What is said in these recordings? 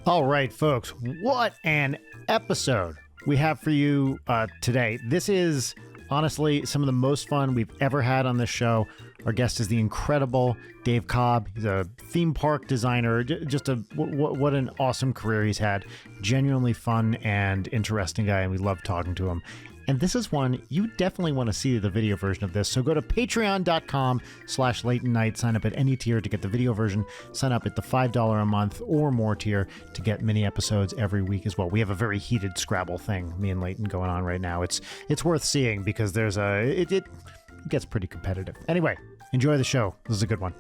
All right, folks, what an episode we have for you today. This is honestly some of the most fun we've ever had on this show. Our guest is the incredible Dave Cobb. He's a theme park designer. Just what an awesome career he's had. Genuinely fun and interesting guy, and we love talking to him. And this is one you definitely want to see the video version of this. So go to patreon.com/late night. Sign up at any tier to get the video version. Sign up at the $5 a month or more tier to get mini episodes every week as well. We have a very heated Scrabble thing, me and Leighton, going on right now. It's worth seeing because there's it gets pretty competitive. Anyway, enjoy the show. This is a good one.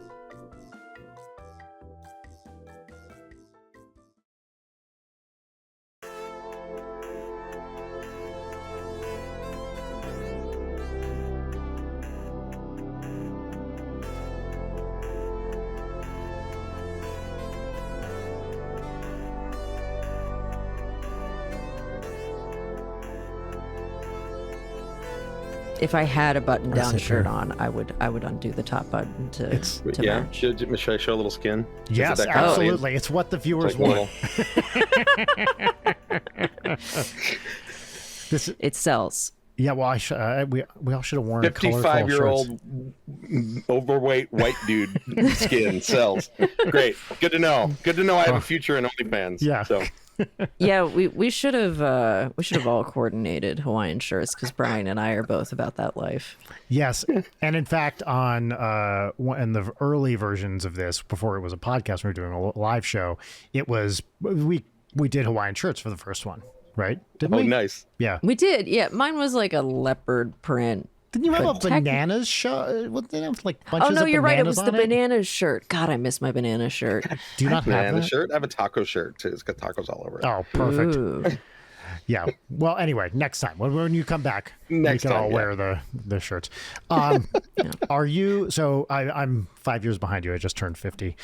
If I had a button-down shirt on, I would undo the top button to match. Should I show a little skin? Yes, absolutely. It's what the viewers want. It sells. Yeah, well, we all should have worn 55-year-old overweight white dude skin sells. Great, good to know. Good to know. I have a future in OnlyFans. Yeah. So. Yeah, we should have all coordinated Hawaiian shirts because Brian and I are both about that life. Yes, and in fact, in the early versions of this, before it was a podcast, we were doing a live show. It was we did Hawaiian shirts for the first one, right? Didn't we? Oh, nice. Yeah, we did. Yeah, mine was like a leopard print. Didn't you have a bananas shirt? What, they have like bunches oh no, of you're right. It was the bananas bananas shirt. God, I miss my banana shirt. Do you not have banana that? shirt? I have a taco shirt too. It's got tacos all over it. Oh, perfect. Ooh. Yeah. Well, anyway, next time when you come back, we can all wear the shirts. Are you? So I'm 5 years behind you. I just turned 50,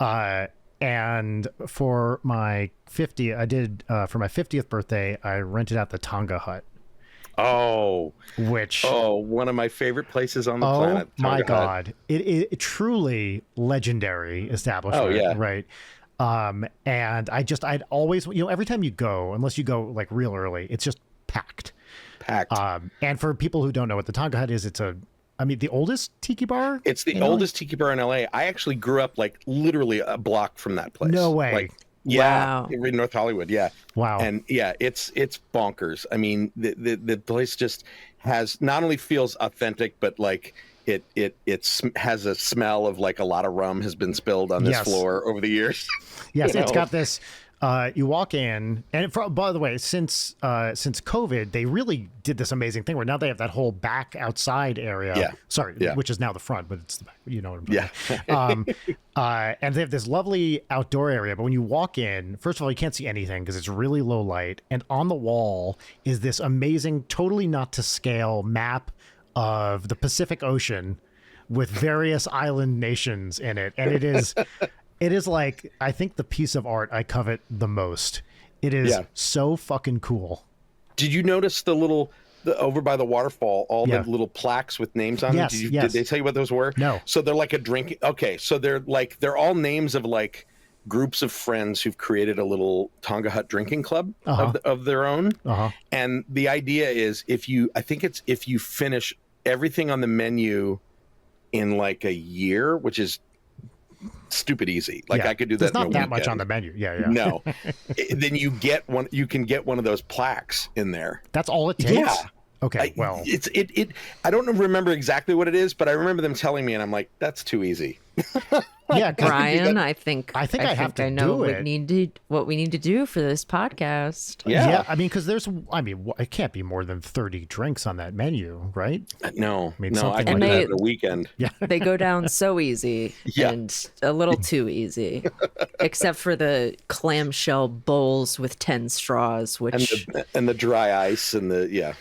and for my 50th birthday, I rented out the Tonga hut. Oh, one of my favorate places on the planet. Oh my God. It truly legendary establishment. Oh yeah. Right. And I'd always, every time you go, unless you go like real early, it's just packed. And for people who don't know what the Tonga Hut is, it's the oldest tiki bar. It's the oldest tiki bar in LA. I actually grew up like literally a block from that place. No way. Like, wow. In North Hollywood. Yeah. Wow. And yeah, it's bonkers. I mean, the place just not only feels authentic, but like it has a smell of like a lot of rum has been spilled on this floor over the years. Yes, it's got this. You walk in, and by the way, since COVID, they really did this amazing thing where now they have that whole back outside area. Yeah. Sorry, Yeah. which is now the front, but it's the back. You know what I'm talking Yeah. about. And they have this lovely outdoor area, but when you walk in, first of all, you can't see anything because it's really low light, and on the wall is this amazing, totally not to scale map of the Pacific Ocean with various island nations in it, and it is like, I think, the piece of art I covet the most. It is so fucking cool. Did you notice over by the waterfall, all the little plaques with names on them? Did they tell you what those were? No. So they're like so they're all names of like groups of friends who've created a little Tonga Hut drinking club of their own. And the idea is if you finish everything on the menu in like a year, which is stupid easy. Like I could do that. There's not in a that weekend. much on the menu. Yeah. No. Then you can get one of those plaques in there. That's all it takes. Yeah. Okay. Well, I don't remember exactly what it is, but I remember them telling me, and I'm like, that's too easy. Yeah, Brian, I think I have to know do it. what we need to do for this podcast. Yeah. I mean, because it can't be more than 30 drinks on that menu, right? No, I can something do that in a weekend. Yeah. They go down so easy and a little too easy, except for the clamshell bowls with 10 straws, which and the dry ice and they're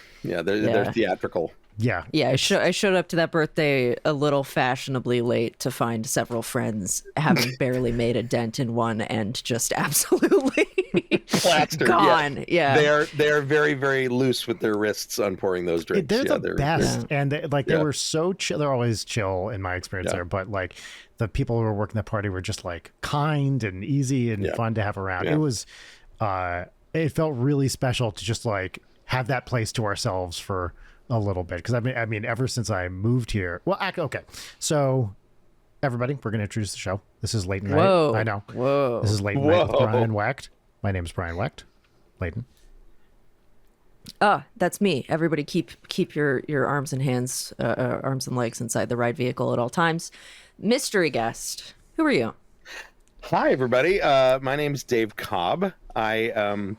theatrical. Yeah. Yeah, I showed up to that birthday a little fashionably late to find several friends having barely made a dent in one and just absolutely plastered. Gone. Yeah. They're very, very loose with their wrists on pouring those drinks. They're the best. Yeah. And they were so chill. They're always chill in my experience there, but like the people who were working that party were just like kind and easy and fun to have around. It was it felt really special to just like have that place to ourselves for a little bit, because I mean ever since I moved here, okay, so everybody, we're going to introduce the show. This is Leighton. Whoa. I know. Whoa. This is Leighton Night with Brian Wecht. My name is Brian Wecht. Leighton. That's me. Everybody keep your arms and hands, arms and legs inside the ride vehicle at all times. Mystery guest. Who are you? Hi, everybody. My name is Dave Cobb. I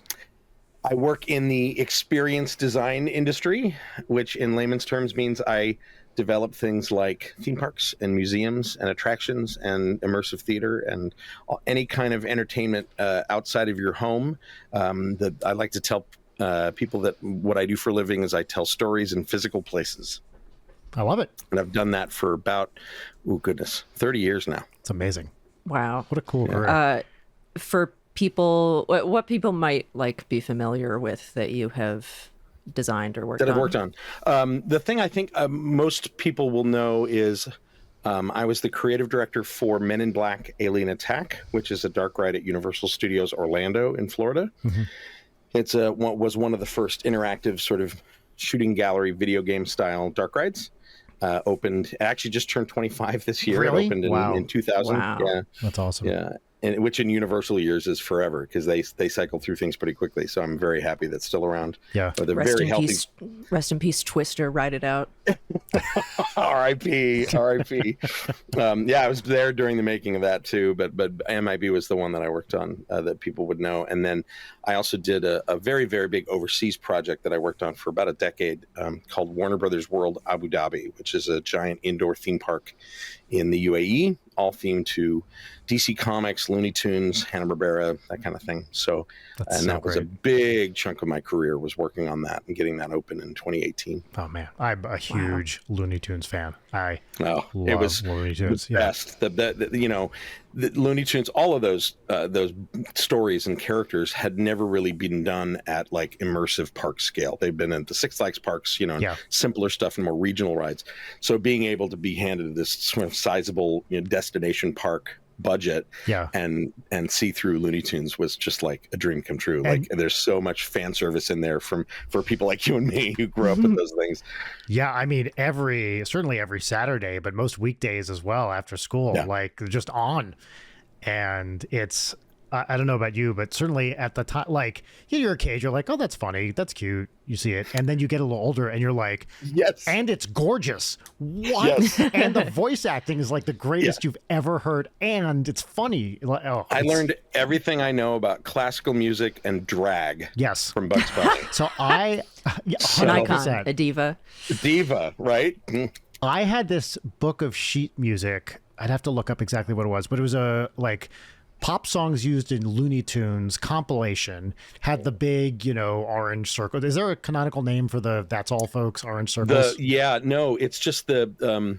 work in the experience design industry, which in layman's terms means I develop things like theme parks and museums and attractions and immersive theater and any kind of entertainment outside of your home. I like to tell people that what I do for a living is I tell stories in physical places. I love it. And I've done that for about, 30 years now. It's amazing. Wow. What a cool career. For people, what people might like be familiar with that you have designed or worked on? That I've worked on. The thing I think most people will know is I was the creative director for Men in Black Alien Attack, which is a dark ride at Universal Studios Orlando in Florida. Mm-hmm. It's was one of the first interactive sort of shooting gallery video game style dark rides. Opened, actually just turned 25 this year. Really? It opened in 2000. Wow. Yeah, that's awesome. Yeah. And which in Universal years is forever, because they cycle through things pretty quickly. So I'm very happy that's still around. Yeah, they're very healthy. Rest in peace, Twister. Ride it out. R.I.P. R.I.P. Yeah, I was there during the making of that too. But MIB was the one that I worked on that people would know. And then I also did a very, very big overseas project that I worked on for about a decade called Warner Brothers World Abu Dhabi, which is a giant indoor theme park in the UAE, all themed to DC Comics, Looney Tunes, Hanna-Barbera, that kind of thing. So, that was a big chunk of my career, was working on that and getting that open in 2018. Oh man, I'm a huge Looney Tunes fan. I love Looney Tunes. It was best. The Looney Tunes, all of those stories and characters had never really been done at like immersive park scale. They've been at the Six Flags parks, simpler stuff and more regional rides. So being able to be handed this sort of sizable destination park budget and see through Looney Tunes was just like a dream come true. Like there's so much fan service in there for people like you and me who grew up with those things. Yeah, I mean certainly every Saturday, but most weekdays as well after school, like just on. And it's I don't know about you, but certainly at the time, like you're a kid, you're like, oh, that's funny, that's cute. You see it, and then you get a little older, and you're like, yes, and it's gorgeous. What? Yes. And the voice acting is like the greatest you've ever heard, and it's funny. I learned everything I know about classical music and drag. Yes, from Bugs Bunny. So an icon, a diva, right? I had this book of sheet music. I'd have to look up exactly what it was, but it was a pop songs used in Looney Tunes compilation. Had the big, orange circle. Is there a canonical name for that's all, folks? Orange circles? No, it's just the.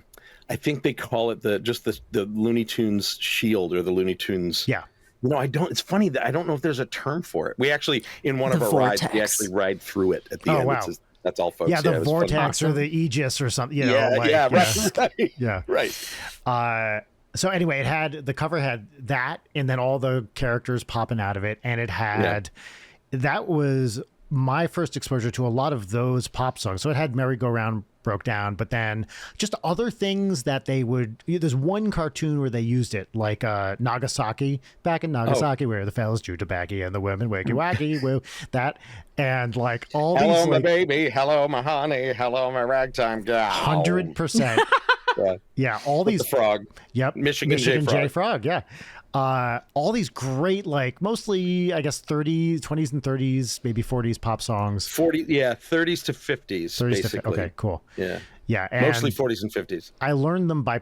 I think they call it the Looney Tunes shield or the Looney Tunes. Yeah. I don't. It's funny that I don't know if there's a term for it. We actually, in one of our rides, we actually ride through it at the end. Wow. That's all, folks. Yeah, the vortex or the Aegis or something. Right. So anyway, the cover had that, and then all the characters popping out of it, and it had that was my first exposure to a lot of those pop songs. So it had Merry Go Round Broke Down, but then just other things that they would. There's one cartoon where they used it, like Nagasaki, back in Nagasaki, where the fellas chew tobacco and the women wakey wacky, woo, that, and like all hello, these. Hello, my baby. Hello, my honey. Hello, my ragtime gal. 100%. Yeah, all these the frog. Yep, Michigan J Frog. Yeah, all these great, like mostly I guess 20s and 30s, maybe 40s pop songs. 30s to 50s. Basically. Okay, cool. Yeah. And mostly 40s and 50s. I learned them by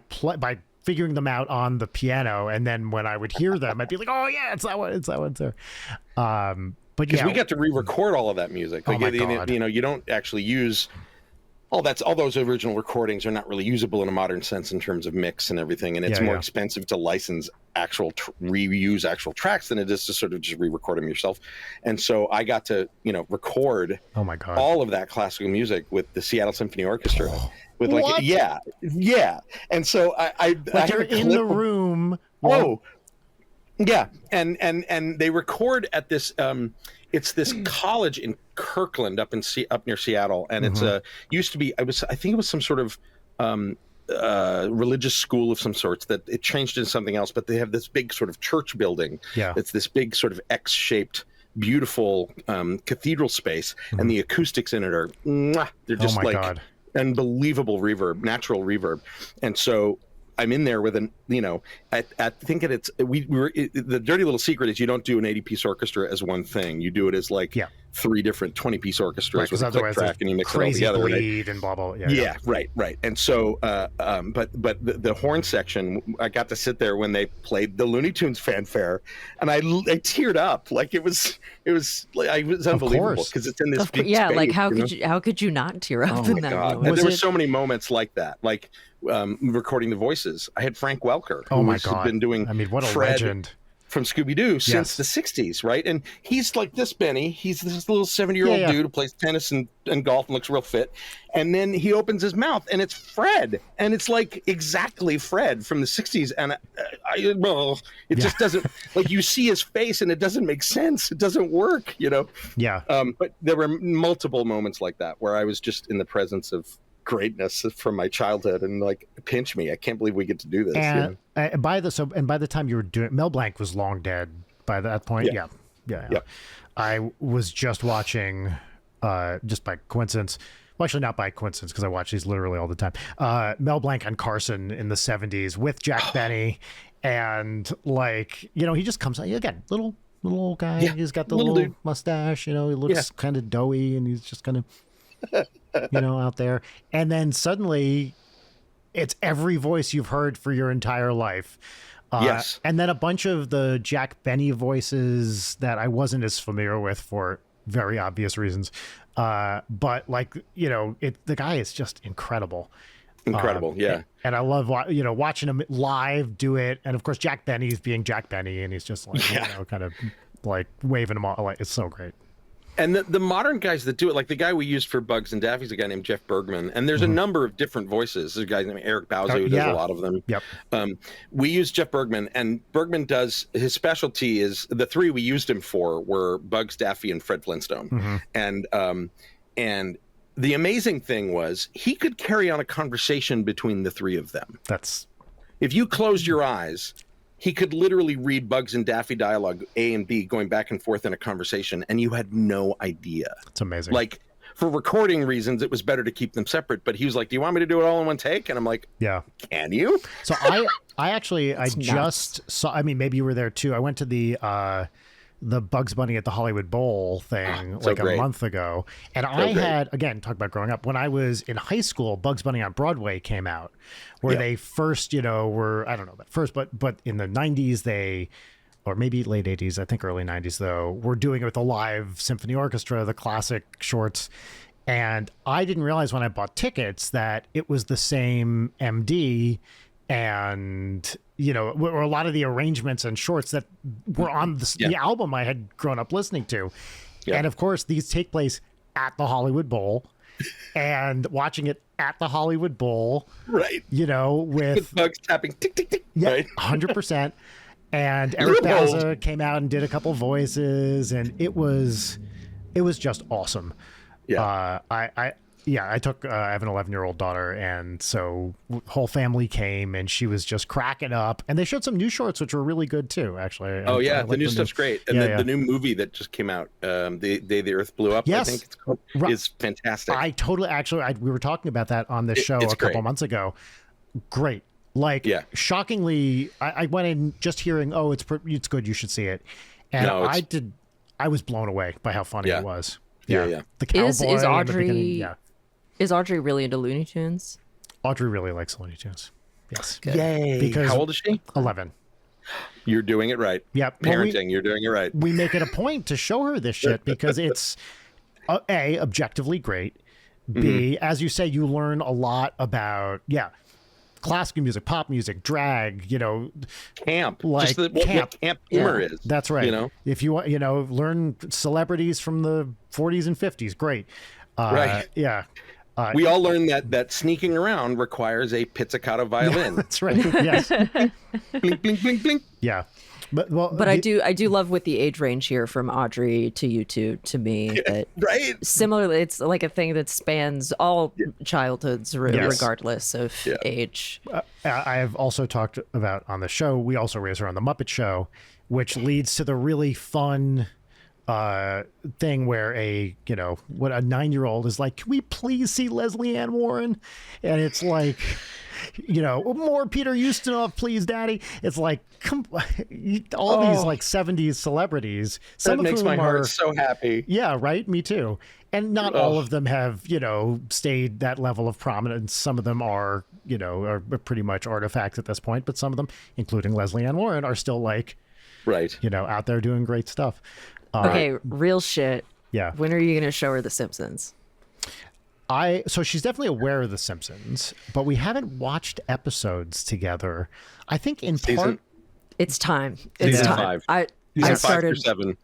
figuring them out on the piano, and then when I would hear them, I'd be like, oh yeah, it's that one, sir. But because we got to re-record all of that music. Like, God. You don't actually use all those original recordings are not really usable in a modern sense in terms of mix and everything, and it's more expensive to license reuse actual tracks than it is to sort of just re-record them yourself. And so I got to record all of that classical music with the Seattle Symphony Orchestra. With what? And so I you're in the room. Yeah, and they record at this. It's this college in Kirkland up near Seattle, and it's used to be. I think it was some sort of religious school of some sorts that it changed into something else. But they have this big sort of church building. Yeah, it's this big sort of X-shaped, beautiful cathedral space, and the acoustics in it are they're just unbelievable reverb, natural reverb, and so. I'm in there with I think the dirty little secret is you don't do an 80-piece orchestra as one thing. You do it as three different 20-piece orchestras with a click track, and you mix it all together. Bleed and blah, blah, right. And so, but the horn section, I got to sit there when they played the Looney Tunes fanfare, and I teared up. Like it was unbelievable because it's in this big space, like how could you not tear up in that moment? And there were so many moments like that, like recording the voices. I had Frank Welker, who has been doing what a Fred legend from Scooby-Doo since the 60s, right? And he's like this Benny. He's this little 70-year-old dude who plays tennis and golf and looks real fit. And then he opens his mouth and it's Fred. And it's like exactly Fred from the 60s. And it just doesn't, like you see his face and it doesn't make sense. It doesn't work, Yeah. But there were multiple moments like that where I was just in the presence of greatness from my childhood and like pinch me. I can't believe we get to do this. And by the time you were doing, Mel Blanc was long dead by that point. Yeah. I was just watching, just by coincidence. Well, actually not by coincidence because I watch these literally all the time. Mel Blanc on Carson in the 70s with Jack Benny, and he just comes out again, little old guy. Yeah, he's got the little mustache. He looks kind of doughy, and he's just kind of. Out there, and then suddenly it's every voice you've heard for your entire life. And then a bunch of the Jack Benny voices that I wasn't as familiar with for very obvious reasons. But the guy is just incredible. Yeah. And I love watching him live do it, and of course Jack Benny's being Jack Benny, and he's just kind of like waving them all. Like it's so great. And the modern guys that do it, like the guy we used for Bugs and Daffy's a guy named Jeff Bergman. And there's a number of different voices. There's a guy named Eric Bauza who does a lot of them. Yep. We use Jeff Bergman, and Bergman does, his specialty is, the three we used him for were Bugs, Daffy, and Fred Flintstone. And the amazing thing was he could carry on a conversation between the three of them. If you closed your eyes, he could literally read Bugs and Daffy dialogue, A and B, going back and forth in a conversation, and you had no idea. It's amazing. Like, for recording reasons, it was better to keep them separate, but he was like, do you want me to do it all in one take? And I'm like, yeah. Can you? So I just saw, maybe you were there too. I went to the Bugs Bunny at the Hollywood Bowl thing a month ago. And I had, again, talk about growing up. When I was in high school, Bugs Bunny on Broadway came out, where they first, were, I don't know about first, but in the 90s, or maybe late 80s, I think early 90s though, were doing it with a live symphony orchestra, the classic shorts. And I didn't realize when I bought tickets that it was the same MD and were a lot of the arrangements and shorts that were on the album I had grown up listening to. And of course these take place at the Hollywood Bowl, and watching it at the Hollywood Bowl, right, with Bugs tapping tick tick tick, right, 100%. And Eric Bauza came out and did a couple voices, and it was just awesome. I took, I have an 11-year-old daughter, and so whole family came, and she was just cracking up. And they showed some new shorts, which were really good too, actually. The new stuff's great. And the new movie that just came out, The Day the Earth Blew Up, I think it's called, is fantastic. We were talking about that on the show a couple months ago. Great. Shockingly, I went in just hearing, it's good, you should see it. And I was blown away by how funny it was. Yeah. The cowboy Is Audrey really into Looney Tunes? Audrey really likes Looney Tunes. Yes. Good. Yay. Because how old is she? 11. You're doing it right. Yep. Parenting, you're doing it right. We make it a point to show her this shit because it's, objectively great. B, as you say, you learn a lot about, classical music, pop music, drag, camp, like just what camp humor is. That's right. If you want, learn celebrities from the 40s and 50s, great. Right. Yeah. We all learned that sneaking around requires a pizzicato violin. That's right. Yes. Blink, blink, blink, blink. Yeah. But I do love with the age range here from Audrey to you two to me that similarly it's like a thing that spans all childhoods regardless of age. I have also talked about on the show, we also raise her on the Muppet Show, which leads to the really fun thing where a 9-year-old is like, can we please see Leslie Ann Warren? And it's like, more Peter Ustinov, please, Daddy. It's like all these like 70s celebrities. That makes my heart so happy. Yeah, right. Me too. And not all of them have, stayed that level of prominence. Some of them are pretty much artifacts at this point, but some of them, including Leslie Ann Warren, are still like, out there doing great stuff. Okay, real shit. Yeah. When are you going to show her The Simpsons? So she's definitely aware of The Simpsons, but we haven't watched episodes together. I think in part, it's time. It's Season time. 5. I started started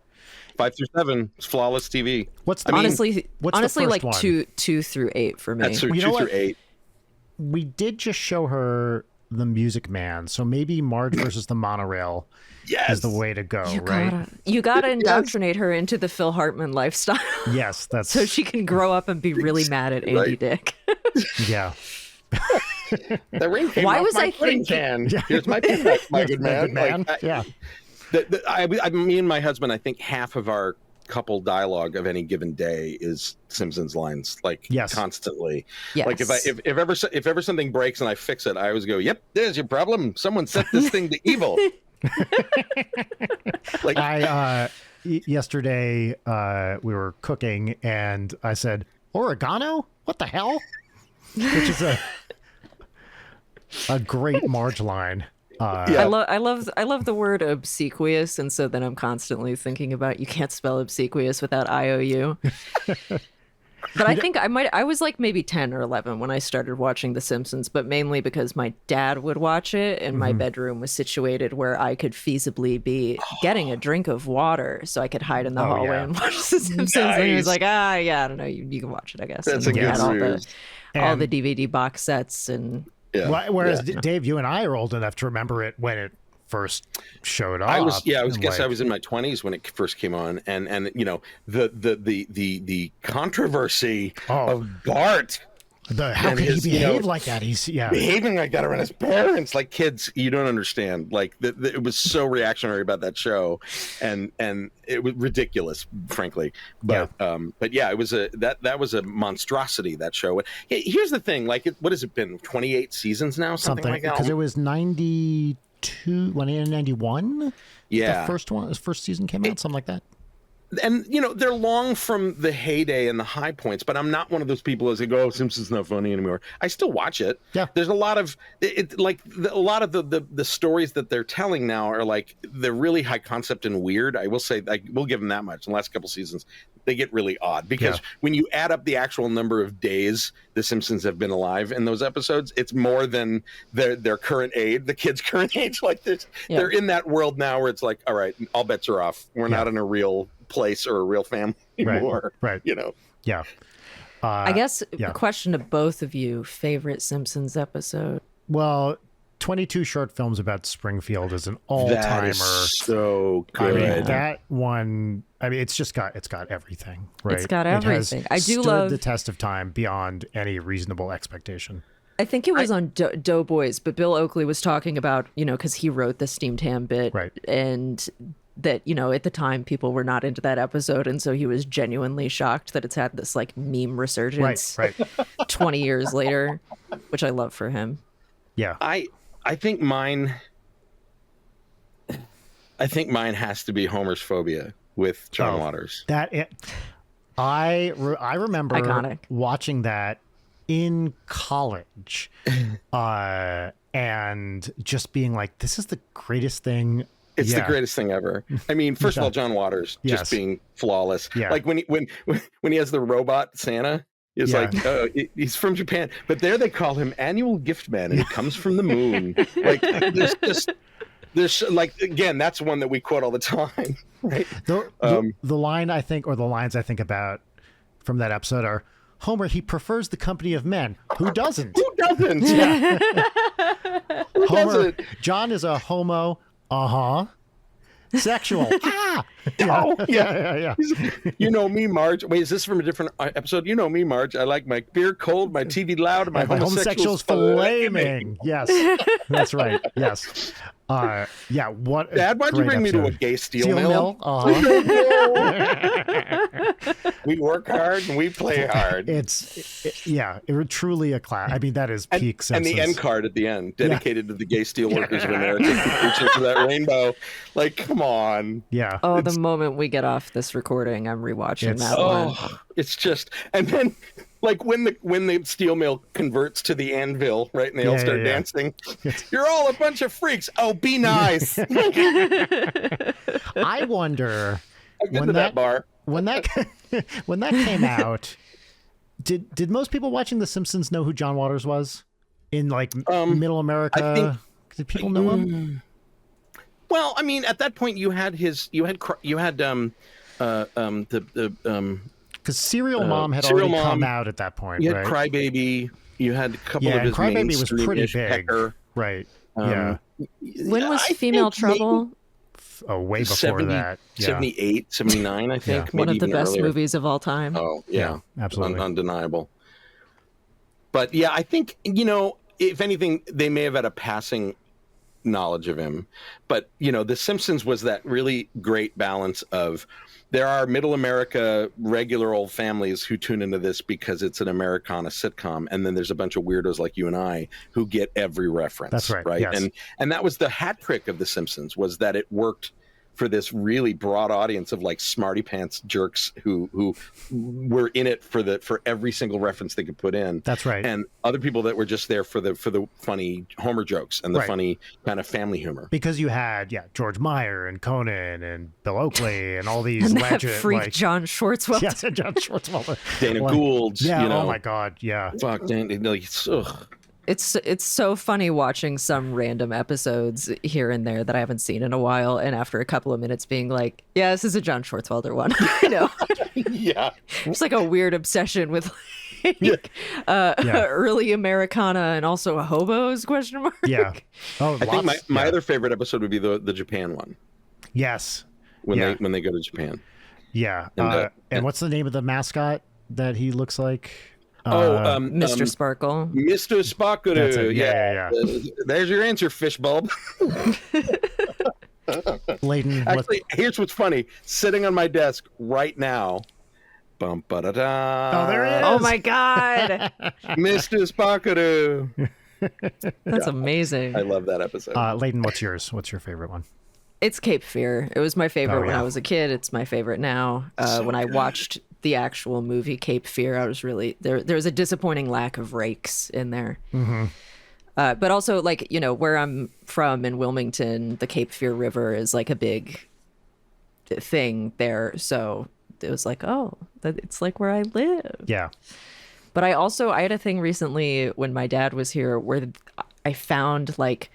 5 through 7. It's flawless TV. What's honestly the first like one? 2 through 8 for me. That's 2 through 8. We did just show her The Music Man, so maybe Marge versus the Monorail is the way to go, right? You gotta indoctrinate her into the Phil Hartman lifestyle. Yes, that's so she can grow up and be really mad at Andy Dick. Yeah. The ring came off my pudding can. Here's my peanut, my good man. Me and my husband, I think half of our couple dialogue of any given day is Simpsons lines, constantly. Yes. Like if ever something breaks and I fix it, I always go, "Yep, there's your problem. Someone set this thing to evil." Yesterday we were cooking and I said, "Oregano? What the hell?" Which is a great Marge line. I love the word obsequious, and so then I'm constantly thinking about you can't spell obsequious without IOU. But I think I was like maybe 10 or 11 when I started watching The Simpsons, but mainly because my dad would watch it and my bedroom was situated where I could feasibly be getting a drink of water so I could hide in the hallway and watch The Simpsons. Nice. And he was like, I don't know, you can watch it, I guess. That's a good all the DVD box sets and... Yeah. Whereas Dave, you and I are old enough to remember it when it first showed up. I was in my 20s when it first came on, and the controversy of Bart. How can he behave like that? He's behaving like that around his parents. Like, kids, you don't understand. Like it was so reactionary about that show, and it was ridiculous, frankly. But it was that was a monstrosity, that show. Here's the thing: like, what has it been? 28 seasons now, something like that. Because it was 92, 91. Yeah, the first season came out, something like that. And they're long from the heyday and the high points, but I'm not one of those people who's like, "Oh, Simpsons not funny anymore." I still watch it. Yeah, there's a lot of it. Like a lot of the stories that they're telling now are like they're really high concept and weird. I will say, like, we'll give them that much. In the last couple seasons, they get really odd because when you add up the actual number of days the Simpsons have been alive in those episodes, it's more than their current age, the kids' current age. Like they're in that world now where it's like, all right, all bets are off. We're not in a real place or a real family anymore. Right. Yeah. I guess a question to both of you: favorite Simpsons episode? Well, 22 short films about Springfield is an all-timer. That is so good. I mean, that one. I mean, it's got everything. Right. It's got everything. I do love the test of time beyond any reasonable expectation. I think it was on Doughboys, but Bill Oakley was talking about because he wrote the steamed ham bit, right? And that at the time people were not into that episode, and so he was genuinely shocked that it's had this like meme resurgence right 20 years later, which I love for him. I think mine has to be Homer's Phobia with John Waters. I remember iconic. Watching that in college and just being like, this is the greatest thing. It's the greatest thing ever. I mean, first of all, John Waters just being flawless. Yeah. Like when he has the robot Santa It's like, he's from Japan, but there they call him Annual Gift Man, and he comes from the moon. Like, there's like, again, that's one that we quote all the time, right? The line I think, or the lines I think about from that episode are, Homer, he prefers the company of men. Who doesn't? Who doesn't? Yeah. Who Homer, doesn't? John is a homo. Sexual. Oh, yeah. You know me, Marge. Wait, is this from a different episode? You know me, Marge. I like my beer cold, my TV loud, and my homosexuals flaming. Yes, that's right. Yes. What? Dad, why'd you bring me to a gay steel mill? We work hard and we play hard. It truly a class. I mean, that is peak Simpsons. And the end card at the end, dedicated to the gay steel workers when they're reaching for that rainbow. Like, come on. Yeah. Oh, the moment we get off this recording, I'm rewatching that one. It's just, and then like when the steel mill converts to the anvil, right, and they all start dancing. You're all a bunch of freaks. Oh, be nice. I wonder when that bar. when that came out, did most people watching The Simpsons know who John Waters was in like Middle America? Did people know him? Well, I mean, at that point, you had because Serial Mom had already come out at that point. You had Crybaby. You had a couple of his Crybaby was pretty big. Pecker. Right. When was Female Trouble? Way before that. 78, 79, I think. Maybe one of the best earlier. movies of all time. Oh, yeah. Absolutely. Undeniable. But yeah, I think, if anything, they may have had a passing knowledge of him. But, The Simpsons was that really great balance of there are middle America regular old families who tune into this because it's an Americana sitcom, and then there's a bunch of weirdos like you and I who get every reference. That's right. Right. Yes. And that was the hat trick of The Simpsons, was that it worked for this really broad audience of like smarty pants jerks who were in it for every single reference they could put in. That's right. And other people that were just there for the funny Homer jokes and the funny kind of family humor. Because you had George Meyer and Conan and Bill Oakley and all these legends, freak John Schwartzwelder. Yes, John Schwartzwelder. Dana Gould. Oh my God. Yeah. Fuck, Dana. Ugh. It's so funny watching some random episodes here and there that I haven't seen in a while, and after a couple of minutes being like, yeah, this is a John Schwartzwelder one. Yeah. It's like a weird obsession with early Americana and also hobos, question mark. Yeah. Oh, I think my other favorite episode would be the Japan one. Yes. When they go to Japan. Yeah. And what's the name of the mascot that he looks like? Mr. Sparkle. Mr. Sparkle. That's it. Yeah. There's your answer, fishbulb. Layden. Actually, here's what's funny. Sitting on my desk right now. Bum, ba-da-da. Oh, there it is. Oh my God. Mr. Sparkle. That's amazing. I love that episode. Layden, what's yours? What's your favorite one? It's Cape Fear. It was my favorite when I was a kid. It's my favorite now. When I watched the actual movie Cape Fear, I was really there was a disappointing lack of rakes in there. Mm-hmm. But also, like, where I'm from in Wilmington, the Cape Fear River is like a big thing there. So it was like, it's like where I live. Yeah. But I had a thing recently when my dad was here where I found like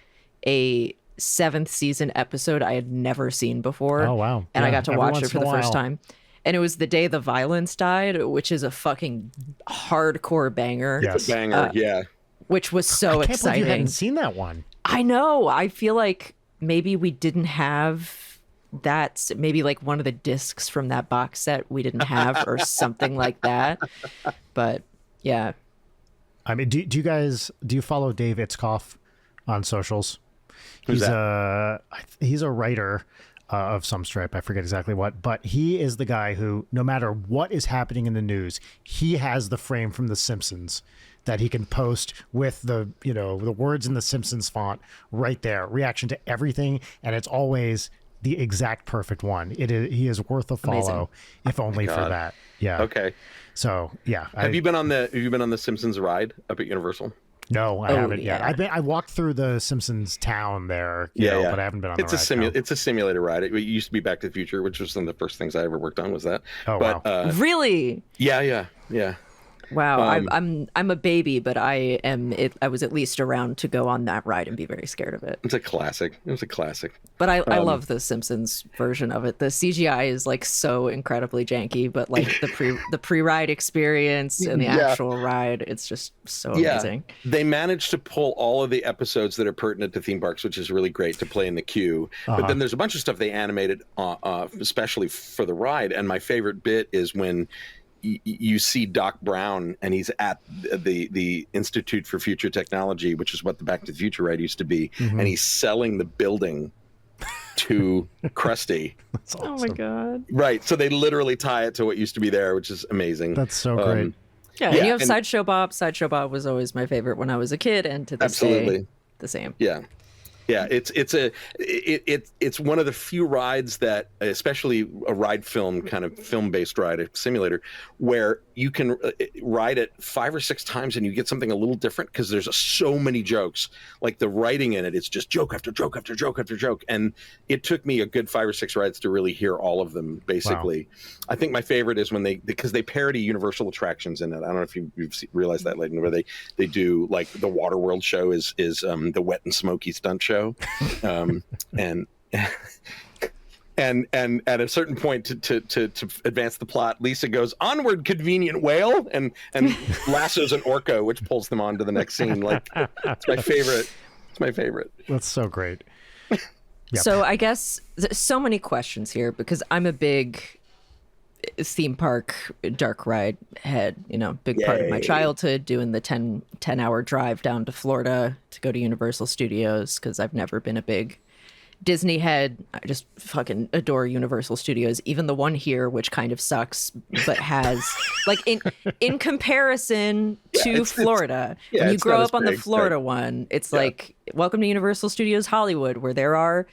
a 7th season episode I had never seen before. Oh, wow. And I got to watch it for the first time. And it was The Day the Violence Died, which is a fucking hardcore banger. Yes. It's a banger, yeah. Which was so I can't exciting. believe you hadn't seen that one. I know. I feel like maybe we didn't have that. Maybe like one of the discs from that box set we didn't have or something like that. But yeah. I mean, do you follow Dave Itzkoff on socials? Who's that? He's a writer of some stripe. I forget exactly what, but he is the guy who, no matter what is happening in the news, he has the frame from The Simpsons that he can post with the words in the Simpsons font right there, reaction to everything, and it's always the exact perfect one. He is worth a follow. Amazing. If only for that. Yeah. Okay. So yeah. Have you been on the Simpsons ride up at Universal? No, I haven't yet. I walked through the Simpsons town there, but I haven't been on the ride. It's a simulator ride. It used to be Back to the Future, which was one of the first things I ever worked on was that. Oh, wow. Really? Yeah. Wow, I'm a baby, but I was at least around to go on that ride and be very scared of it. It's a classic. It was a classic. But I love the Simpsons version of it. The CGI is like so incredibly janky, but like the pre-ride experience and the actual ride, it's just so amazing. They managed to pull all of the episodes that are pertinent to theme parks, which is really great to play in the queue. But then there's a bunch of stuff they animated, especially for the ride. And my favorite bit is when you see Doc Brown and he's at the Institute for Future Technology, which is what the Back to the Future ride used to be, and he's selling the building to Krusty. That's awesome. Oh my God. Right. So they literally tie it to what used to be there, which is amazing. That's so great. Yeah, and you have Sideshow Bob. Sideshow Bob was always my favorite when I was a kid, and to this day, the same. Yeah, it's one of the few rides that, especially a ride film, kind of film-based ride, a simulator, where you can ride it 5 or 6 times and you get something a little different because there's so many jokes. Like the writing in it, it's just joke after joke after joke after joke. And it took me a good 5 or 6 rides to really hear all of them, basically. Wow. I think my favorite is when because they parody Universal attractions in it. I don't know if you've realized that, Leighton, where they do, like, the Waterworld show is the Wet and Smoky stunt show. And at a certain point to advance the plot, Lisa goes, "Onward, convenient whale," and lassos an orca, which pulls them on to the next scene. Like, it's my favorite. It's my favorite. That's so great. Yep. So I guess so many questions here because I'm a big theme park dark ride head, big part of my childhood, doing the 10-hour drive down to Florida to go to Universal Studios because I've never been a big Disney head. I just fucking adore Universal Studios, even the one here, which kind of sucks, but has like in comparison to Florida, when you grow up on the Florida one, it's like, welcome to Universal Studios Hollywood, where there are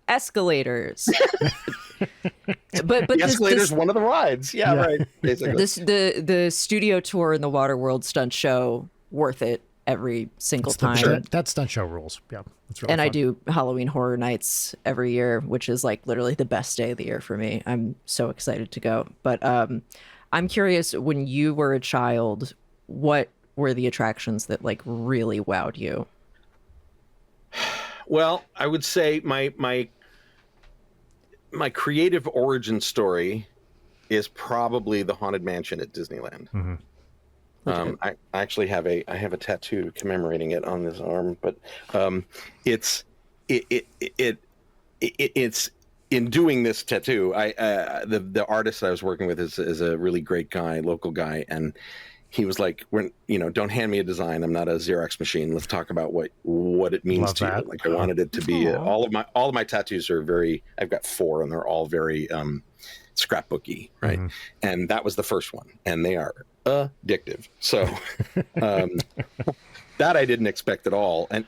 escalators. but the escalator's one of the rides. Right. Basically. The studio tour and the Waterworld stunt show, worth it every single time. That stunt show rules. Yeah, that's really fun. I do Halloween Horror Nights every year, which is like literally the best day of the year for me. I'm so excited to go. But I'm curious, when you were a child, what were the attractions that like really wowed you? Well, I would say my creative origin story is probably the Haunted Mansion at Disneyland. Mm-hmm. I actually have a tattoo commemorating it on this arm, but it's in doing this tattoo. The artist I was working with is a really great guy, local guy, and he was like, don't hand me a design. I'm not a Xerox machine. Let's talk about what it means to you. Like, I wanted it to be all of my tattoos are I've got 4 and they're all very scrapbooky, right? Mm-hmm. And that was the first one, and they are addictive. So that I didn't expect at all. And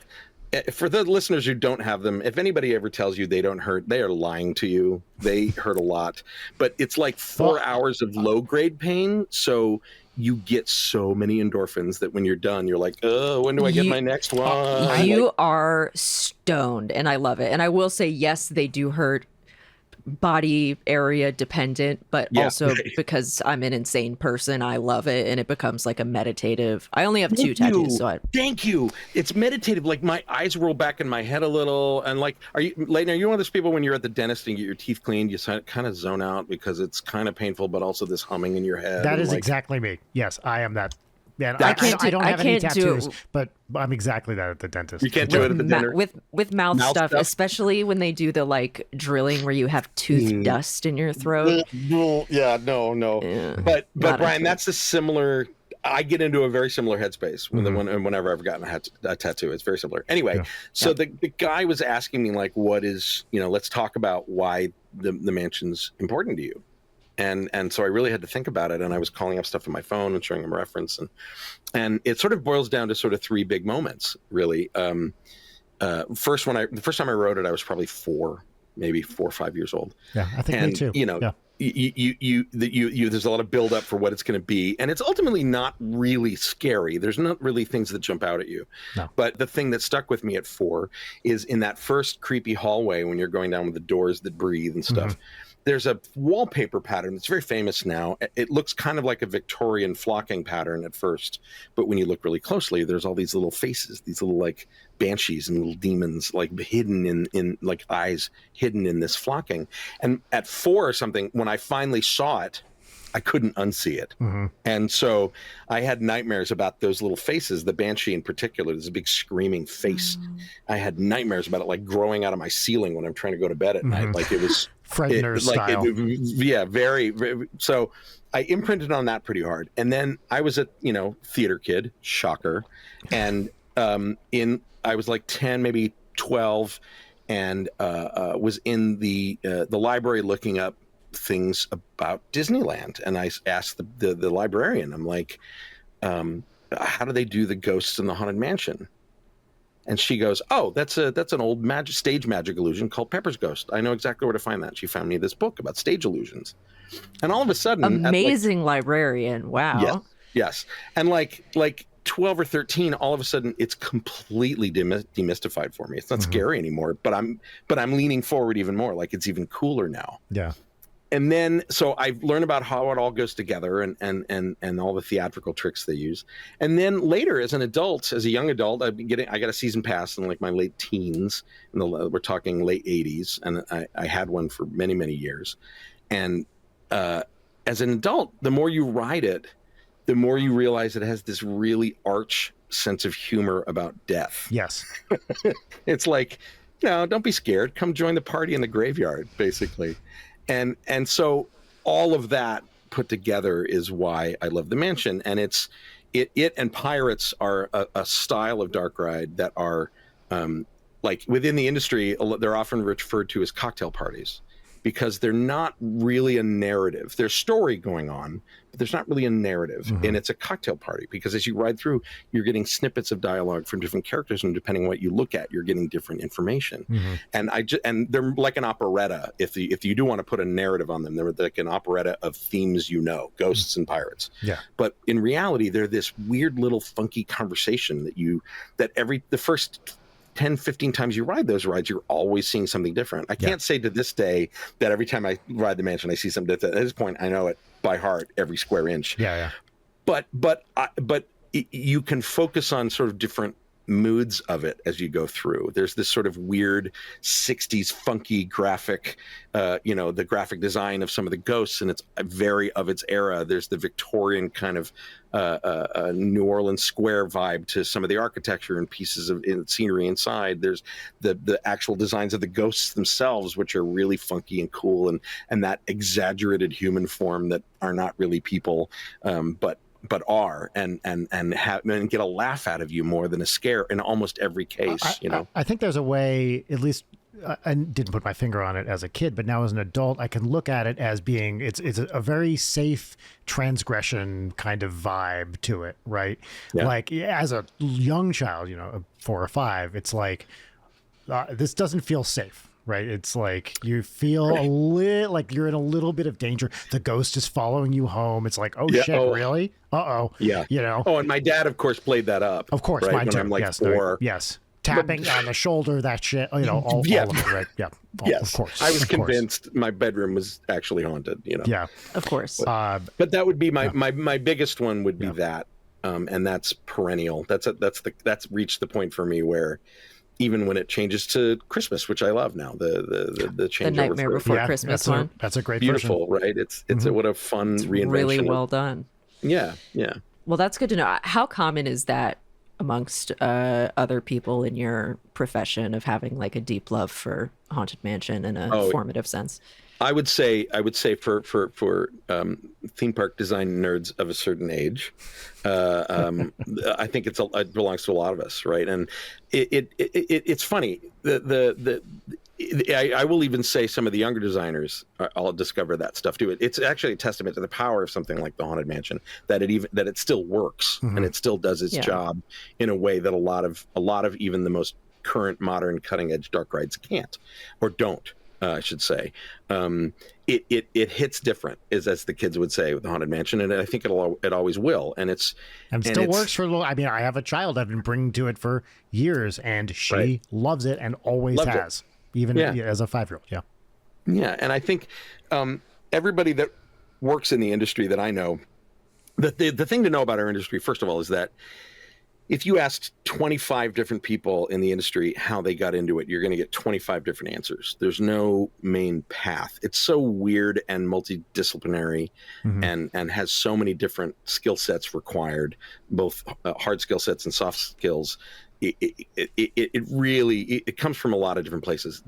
for the listeners who don't have them, if anybody ever tells you they don't hurt, they are lying to you. They hurt a lot, but it's like 4 hours of low grade pain. So you get so many endorphins that when you're done, you're like, oh, when do I get my next one? You are stoned, and I love it. And I will say, yes, they do hurt, body area dependent, but also because I'm an insane person, I love it, and it becomes like a meditative. I only have 2 tattoos, so thank you. It's meditative. Like, my eyes roll back in my head a little, and like, Leighton, are you one of those people when you're at the dentist and you get your teeth cleaned, you kind of zone out because it's kind of painful, but also this humming in your head? That is exactly me. Yes, I am that. Yeah, I don't have any tattoos, but I'm exactly that at the dentist. You can't do it at the dinner with mouth stuff, especially when they do the like drilling where you have tooth dust in your throat. No. Yeah. But Brian, that's a similar. I get into a very similar headspace whenever I've gotten a tattoo. It's very similar. Anyway, so the guy was asking me, like, what is, let's talk about why the mansion's important to you. And so I really had to think about it, and I was calling up stuff on my phone and showing him a reference, and it sort of boils down to sort of 3 big moments, really. The first time I wrote it, I was probably 4, maybe 4 or 5 years old. Yeah, I think me too. There's a lot of build up for what it's going to be, and it's ultimately not really scary. There's not really things that jump out at you. No. But the thing that stuck with me at 4 is in that first creepy hallway when you're going down with the doors that breathe and stuff. Mm-hmm. there's a wallpaper pattern that's very famous now. It looks kind of like a Victorian flocking pattern at first, but when you look really closely, there's all these little faces, these little like banshees and little demons, like hidden in like eyes hidden in this flocking. And at 4 or something, when I finally saw it, I couldn't unsee it. Mm-hmm. And so I had nightmares about those little faces, the banshee in particular. There's a big screaming face. I had nightmares about it, like growing out of my ceiling when I'm trying to go to bed at night. Like it was Frighteners style. Yeah, very, very. So I imprinted on that pretty hard. And then I was a, theater kid, shocker. And I was like 10, maybe 12, and was in the library looking up things about Disneyland, and I asked the librarian, I'm like, how do they do the ghosts in the Haunted Mansion? And she goes, oh, that's an old stage magic illusion called Pepper's Ghost. I know exactly where to find that. She found me this book about stage illusions. And all of a sudden, amazing librarian. Wow. Yes. And like 12 or 13, all of a sudden it's completely demystified for me. It's not scary anymore, but I'm leaning forward even more. Like it's even cooler now. Yeah. And then, so I've learned about how it all goes together and all the theatrical tricks they use. And then later, as a young adult, I got a season pass in like my late teens. We're talking late 80s, and I had one for many, many years. And as an adult, the more you ride it, the more you realize it has this really arch sense of humor about death. Yes. It's like, don't be scared. Come join the party in the graveyard, basically. And so all of that put together is why I love the mansion. And it and Pirates are a style of dark ride that are like within the industry, they're often referred to as cocktail parties, because they're not really a narrative. There's story going on, but there's not really a narrative. And it's a cocktail party because as you ride through, you're getting snippets of dialogue from different characters, and depending on what you look at, you're getting different information. And they're like an operetta. If you do want to put a narrative on them, they're like an operetta of themes, ghosts and pirates. Yeah. But in reality, they're this weird little funky conversation that the first 10, 15 times you ride those rides, you're always seeing something different. I can't say to this day that every time I ride the mansion, I see something different. At this point, I know it by heart, every square inch. Yeah. But you can focus on sort of different moods of it as you go through. There's this sort of weird 60s funky graphic, the graphic design of some of the ghosts, and it's very of its era. There's the Victorian kind of New Orleans square vibe to some of the architecture and pieces of scenery inside. There's the actual designs of the ghosts themselves, which are really funky and cool, and that exaggerated human form that are not really people, but are and get a laugh out of you more than a scare in almost every case. I think there's a way, at least I didn't put my finger on it as a kid, but now as an adult, I can look at it as being it's a very safe transgression kind of vibe to it, right? Yeah. Like as a young child, 4 or 5, it's like this doesn't feel safe. Right. It's like you feel a little like you're in a little bit of danger. The ghost is following you home. It's like, shit, really? Uh-oh. Yeah. Oh, and my dad, of course, played that up. Of course, right? mine when too. I'm like yes, 4. Yes. Tapping on the shoulder, that shit, all of it, right? Yeah. Yes. Of course. I was convinced my bedroom was actually haunted, Yeah. Of course. But that would be my biggest one would be that. And that's perennial. That's reached the point for me where even when it changes to Christmas, which I love now, the change. The Nightmare Before Christmas one. That's a great beautiful, version. Right? It's what a fun reinvention. Really well done. Yeah. Well, that's good to know. How common is that amongst other people in your profession of having like a deep love for Haunted Mansion in a formative sense? I would say for theme park design nerds of a certain age, I think it belongs to a lot of us, right? And it's funny. I will even say some of the younger designers, I'll discover that stuff too. It's actually a testament to the power of something like the Haunted Mansion that it still works and it still does its job in a way that a lot of even the most current, modern, cutting edge dark rides can't or don't. I should say, it hits different, as the kids would say, with the Haunted Mansion, and I think it always will, and it still works for. I mean, I have a child I've been bringing to it for years, and she loves it and always has, even as a 5-year-old. Yeah, and I think everybody that works in the industry that I know, the thing to know about our industry, first of all, is that if you asked 25 different people in the industry how they got into it, you're going to get 25 different answers. There's no main path. It's so weird and multidisciplinary, and has so many different skill sets required, both hard skill sets and soft skills. It really comes from a lot of different places.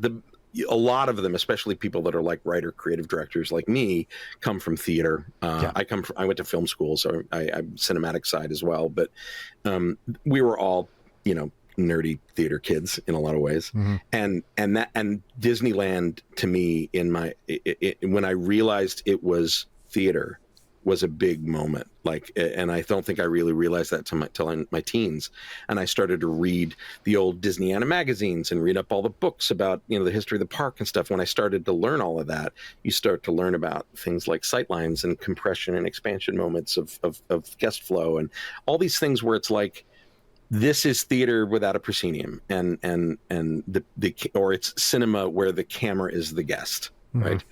A lot of them, especially people that are like writer, creative directors like me, come from theater. I went to film school, so I'm cinematic side as well. But we were all, nerdy theater kids in a lot of ways. And Disneyland to me, when I realized it was theater, was a big moment. And I don't think I really realized that till my teens. And I started to read the old Disneyana magazines and read up all the books about, the history of the park and stuff. When I started to learn all of that, you start to learn about things like sightlines and compression and expansion moments of guest flow and all these things where it's like, this is theater without a proscenium, or it's cinema where the camera is the guest. Right.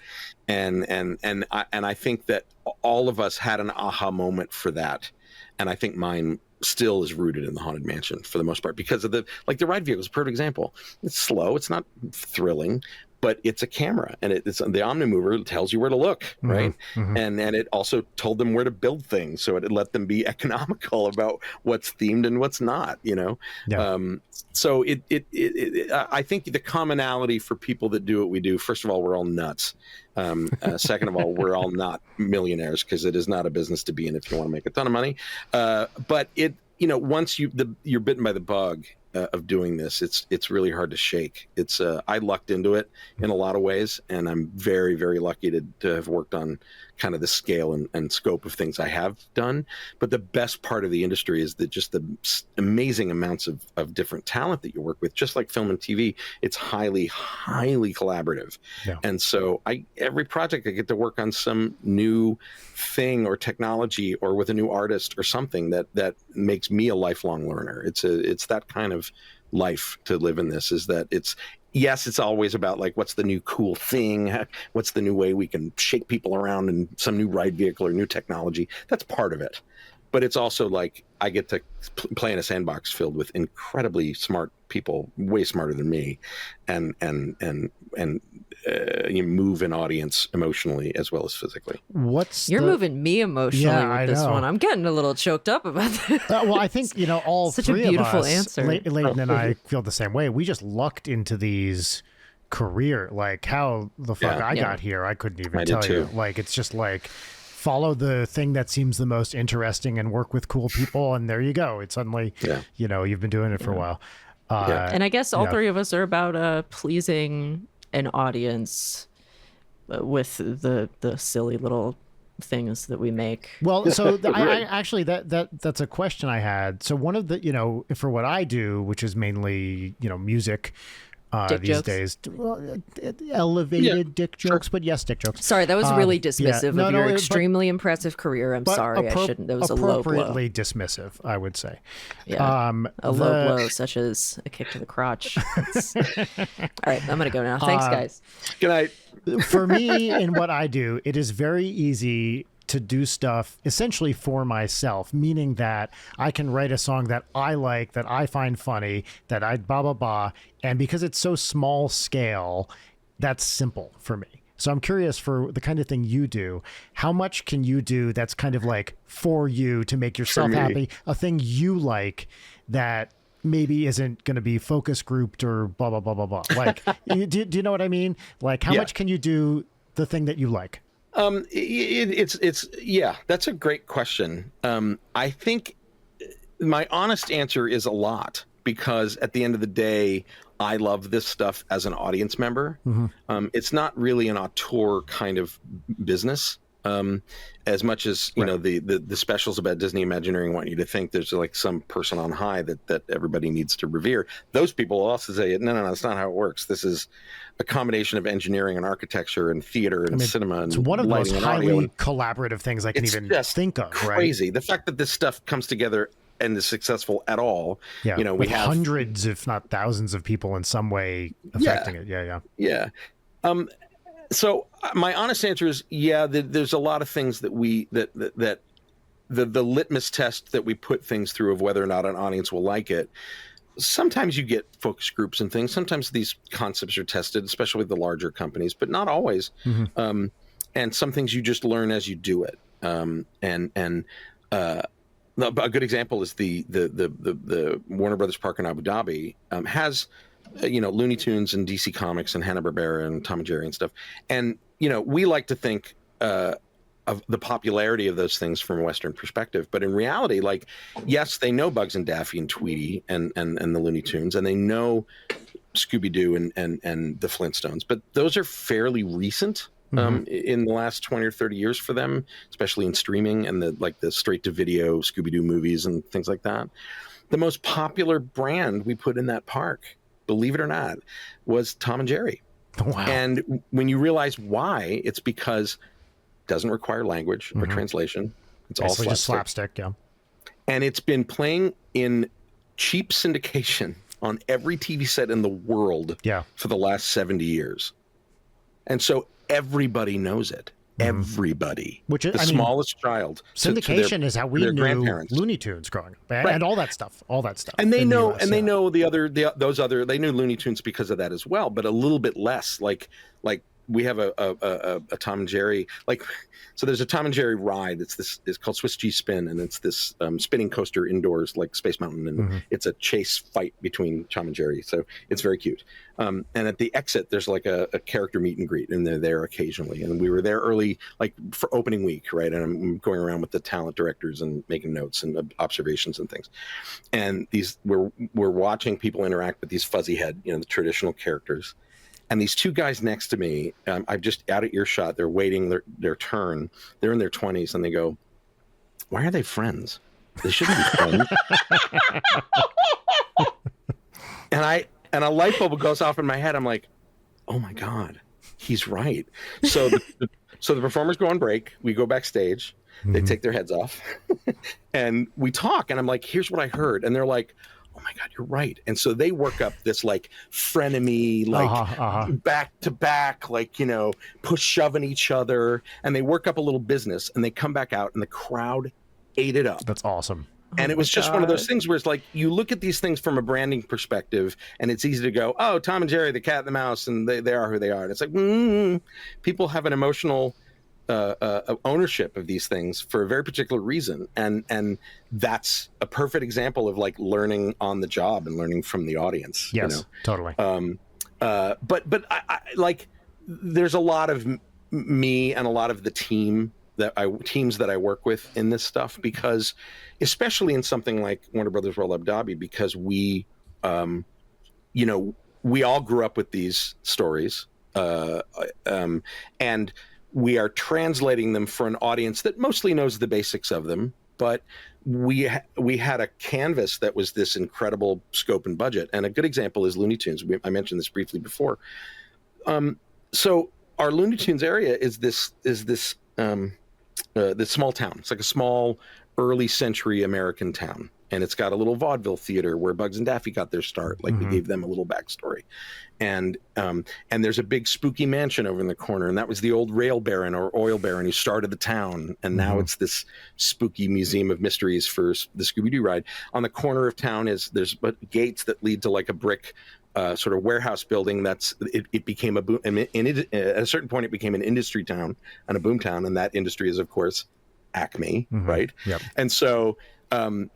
And I think that all of us had an aha moment for that. And I think mine still is rooted in the Haunted Mansion for the most part, because of the ride vehicle is a perfect example. It's slow. It's not thrilling, but it's a camera, and it's the Omnimover tells you where to look. Right. And it also told them where to build things. So it let them be economical about what's themed and what's not, Yeah. So I think the commonality for people that do what we do, first of all, we're all nuts. Second of all, we're all not millionaires, because it is not a business to be in if you want to make a ton of money. But once you're bitten by the bug of doing this, it's really hard to shake. I lucked into it in a lot of ways, and I'm very, very lucky to have worked on kind of the scale and scope of things I have done. But the best part of the industry is that just the amazing amounts of different talent that you work with. Just like film and TV, it's highly, highly collaborative. Yeah. And so every project I get to work on some new thing or technology or with a new artist or something that makes me a lifelong learner. It's that kind of life to live in this, is that it's always about what's the new cool thing, what's the new way we can shake people around in some new ride vehicle or new technology. That's part of it. But it's also I get to play in a sandbox filled with incredibly smart people, way smarter than me, and you move an audience emotionally as well as physically. You're moving me emotionally with this one. I'm getting a little choked up about this. Well, I think all such three a beautiful of us, answer. Leighton and I feel the same way. We just lucked into these career. How the fuck I got here, I couldn't even tell you. It's just follow the thing that seems the most interesting and work with cool people, and there you go. It's suddenly, you've been doing it for a while. And I guess all three of us are about pleasing an audience with the silly little things that we make. Well, so I actually that's a question I had. So one of the for what I do, which is mainly music. Dick these jokes. Days, elevated dick jokes, but yes, dick jokes. Sorry, that was really dismissive of your extremely impressive career. I'm sorry, I shouldn't. That was a low blow. Appropriately dismissive, I would say. Yeah, a low blow, such as a kick to the crotch. All right, I'm gonna go now. Thanks, guys. Good night. For me, in what I do, it is very easy to do stuff essentially for myself, meaning that I can write a song that I like, that I find funny, that I blah, blah, blah. And because it's so small scale, that's simple for me. So I'm curious, for the kind of thing you do, how much can you do that's kind of for you to make yourself happy, a thing you like that maybe isn't going to be focus grouped or blah, blah, blah, blah, blah. Do you know what I mean? How much can you do the thing that you like? That's a great question. I think my honest answer is a lot, because at the end of the day, I love this stuff as an audience member. It's not really an auteur kind of business. As much as the specials about Disney Imagineering want you to think there's some person on high that everybody needs to revere. Those people will also say, no, that's not how it works. This is a combination of engineering and architecture and theater and cinema. And it's one of the most highly collaborative things I can even think of. Crazy. Right? The fact that this stuff comes together and is successful at all. Yeah, we have hundreds, if not thousands, of people in some way affecting it. Yeah. So my honest answer is, yeah, there's a lot of things that the litmus test that we put things through of whether or not an audience will like it. Sometimes you get focus groups and things. Sometimes these concepts are tested, especially with the larger companies, but not always. Mm-hmm. And some things you just learn as you do it. A good example is the Warner Brothers Park in Abu Dhabi has Looney Tunes and DC Comics and Hanna-Barbera and Tom and Jerry and stuff. And we like to think of the popularity of those things from a Western perspective, but in reality, like, yes, they know Bugs and Daffy and Tweety and the Looney Tunes, and they know Scooby-Doo and the Flintstones, but those are fairly recent. In the last 20 or 30 years for them, especially in streaming and the straight to video Scooby-Doo movies and things like that. The most popular brand we put in that park, believe it or not, was Tom and Jerry. Wow. And when you realize why, it's because it doesn't require language or translation. It's all slapstick. Just slapstick, yeah. And it's been playing in cheap syndication on every TV set in the world for the last 70 years. And so everybody knows it. Everybody. Smallest child. Syndication is how we knew Looney Tunes growing up, and all that stuff. And they know, they knew Looney Tunes because of that as well, but a little bit less. Like we have a Tom and Jerry, so there's a Tom and Jerry ride. It's called Swiss Cheese Spin, and it's this spinning coaster indoors like Space Mountain, and it's a chase fight between Tom and Jerry. So it's very cute. And at the exit, there's like a character meet and greet, and they're there occasionally. And we were there early, like for opening week, right? And I'm going around with the talent directors and making notes and observations and things. And we're watching people interact with these fuzzy head, the traditional characters. And these two guys next to me, I'm just out of earshot. They're waiting their turn. They're in their 20s, and they go, "Why are they friends? They shouldn't be friends." And a light bulb goes off in my head. I'm like, "Oh my God, he's right." So the performers go on break. We go backstage. They take their heads off, and we talk. And I'm like, "Here's what I heard," and they're like, "Oh my God, you're right." And so they work up this frenemy, back to back, push shoving each other. And they work up a little business, and they come back out, and the crowd ate it up. That's awesome. And it was just one of those things where it's like, you look at these things from a branding perspective, and it's easy to go, "Oh, Tom and Jerry, the cat and the mouse, and they are who they are." And it's like, people have an emotional ownership of these things for a very particular reason, and that's a perfect example of learning on the job and learning from the audience. Yes, totally. But I there's a lot of me and a lot of the teams that I work with in this stuff, because especially in something like Warner Brothers World Abu Dhabi, because we all grew up with these stories, and we are translating them for an audience that mostly knows the basics of them, but we had a canvas that was this incredible scope and budget. And a good example is Looney Tunes. I mentioned this briefly before. So our Looney Tunes area is this small town. It's like a small early century American town. And it's got a little vaudeville theater where Bugs and Daffy got their start. We gave them a little backstory. And there's a big spooky mansion over in the corner. And that was the old rail baron or oil baron who started the town. And now it's this spooky museum of mysteries for the Scooby-Doo ride. On the corner of town there's gates that lead to a brick sort of warehouse building. It became a boom. And at a certain point, it became an industry town and a boom town. And that industry is, of course, Acme, right? Yep. And so... and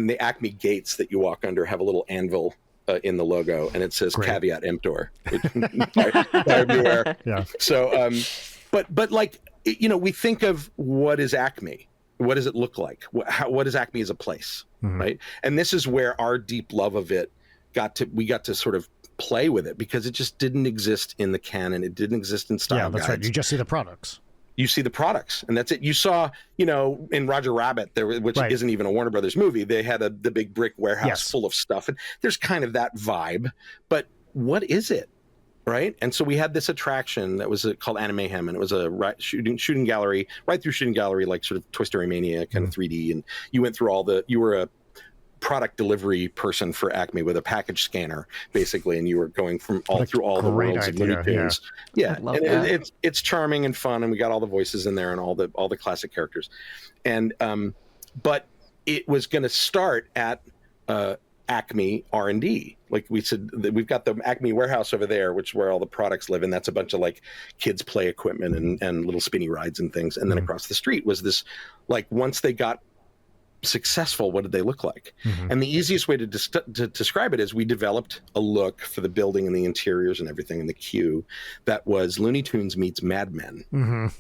the Acme gates that you walk under have a little anvil in the logo, and it says "Caveat emptor." Buyer beware. Yeah. So, but we think of what is Acme. What does it look like? What is Acme as a place, right? And this is where our deep love of it we got to sort of play with it, because it just didn't exist in the canon. It didn't exist in style guides. Right. You just see the products. You see the products, and that's it. You saw, in Roger Rabbit, which isn't even a Warner Brothers movie, they had the big brick warehouse full of stuff, and there's kind of that vibe. But what is it, right? And so we had this attraction that was called Animayhem, and it was a shooting gallery, right through shooting gallery, like sort of Toy Story Mania kind of 3D, and you went through you were a product delivery person for Acme with a package scanner, basically, and you were going from all through all the worlds of Looney Tunes. Yeah, and it's charming and fun, and we got all the voices in there and all the classic characters, and but it was going to start at Acme R&D. Like we said, we've got the Acme warehouse over there, which is where all the products live, and that's a bunch of like kids play equipment and little spinny rides and things. And then across the street was this, like, once they got successful, what did they look like? And the easiest way to describe it is we developed a look for the building and the interiors and everything in the queue that was Looney Tunes meets Mad Men.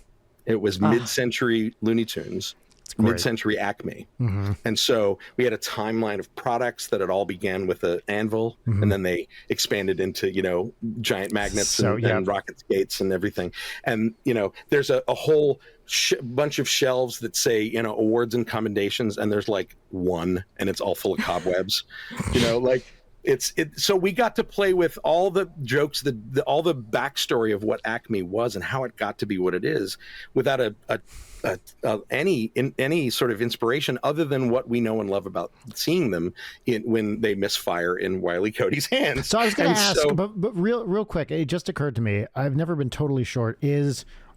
It was mid-century Looney Tunes, mid-century Acme. And so we had a timeline of products that it all began with an anvil, and then they expanded into, you know, giant magnets and rocket skates and everything. And, you know, there's a whole bunch of shelves that say, you know, awards and commendations, and there's like one, and it's all full of cobwebs. You know, like so we got to play with all the jokes, all the backstory of what Acme was and how it got to be what it is, without any sort of inspiration other than what we know and love about seeing them when they misfire in Wile E. Coyote's hands. So I was going to ask, but real quick, it just occurred to me, I've never been totally sure,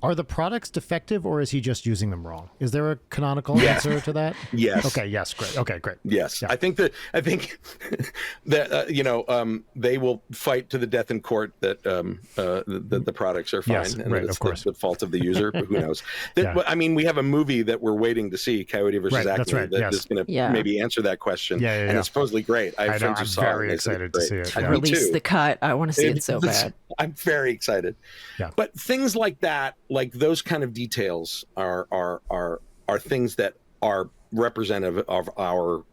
are the products defective, or is he just using them wrong? Is there a canonical answer to that? Yes. Okay. Yes. Great. Okay. Great. Yes. Yeah. I think that you know, they will fight to the death in court that the products are fine, and right, it's of course. the fault of the user. But who knows? I mean, we have a movie that we're waiting to see, Coyote versus Acme, that is going to maybe answer that question. And it's supposedly great. I have friends who saw it. I'm very excited to see it. Release the cut. I want to see it so bad. I'm very excited. Yeah. But things like that, like those kind of details, are things that are representative of our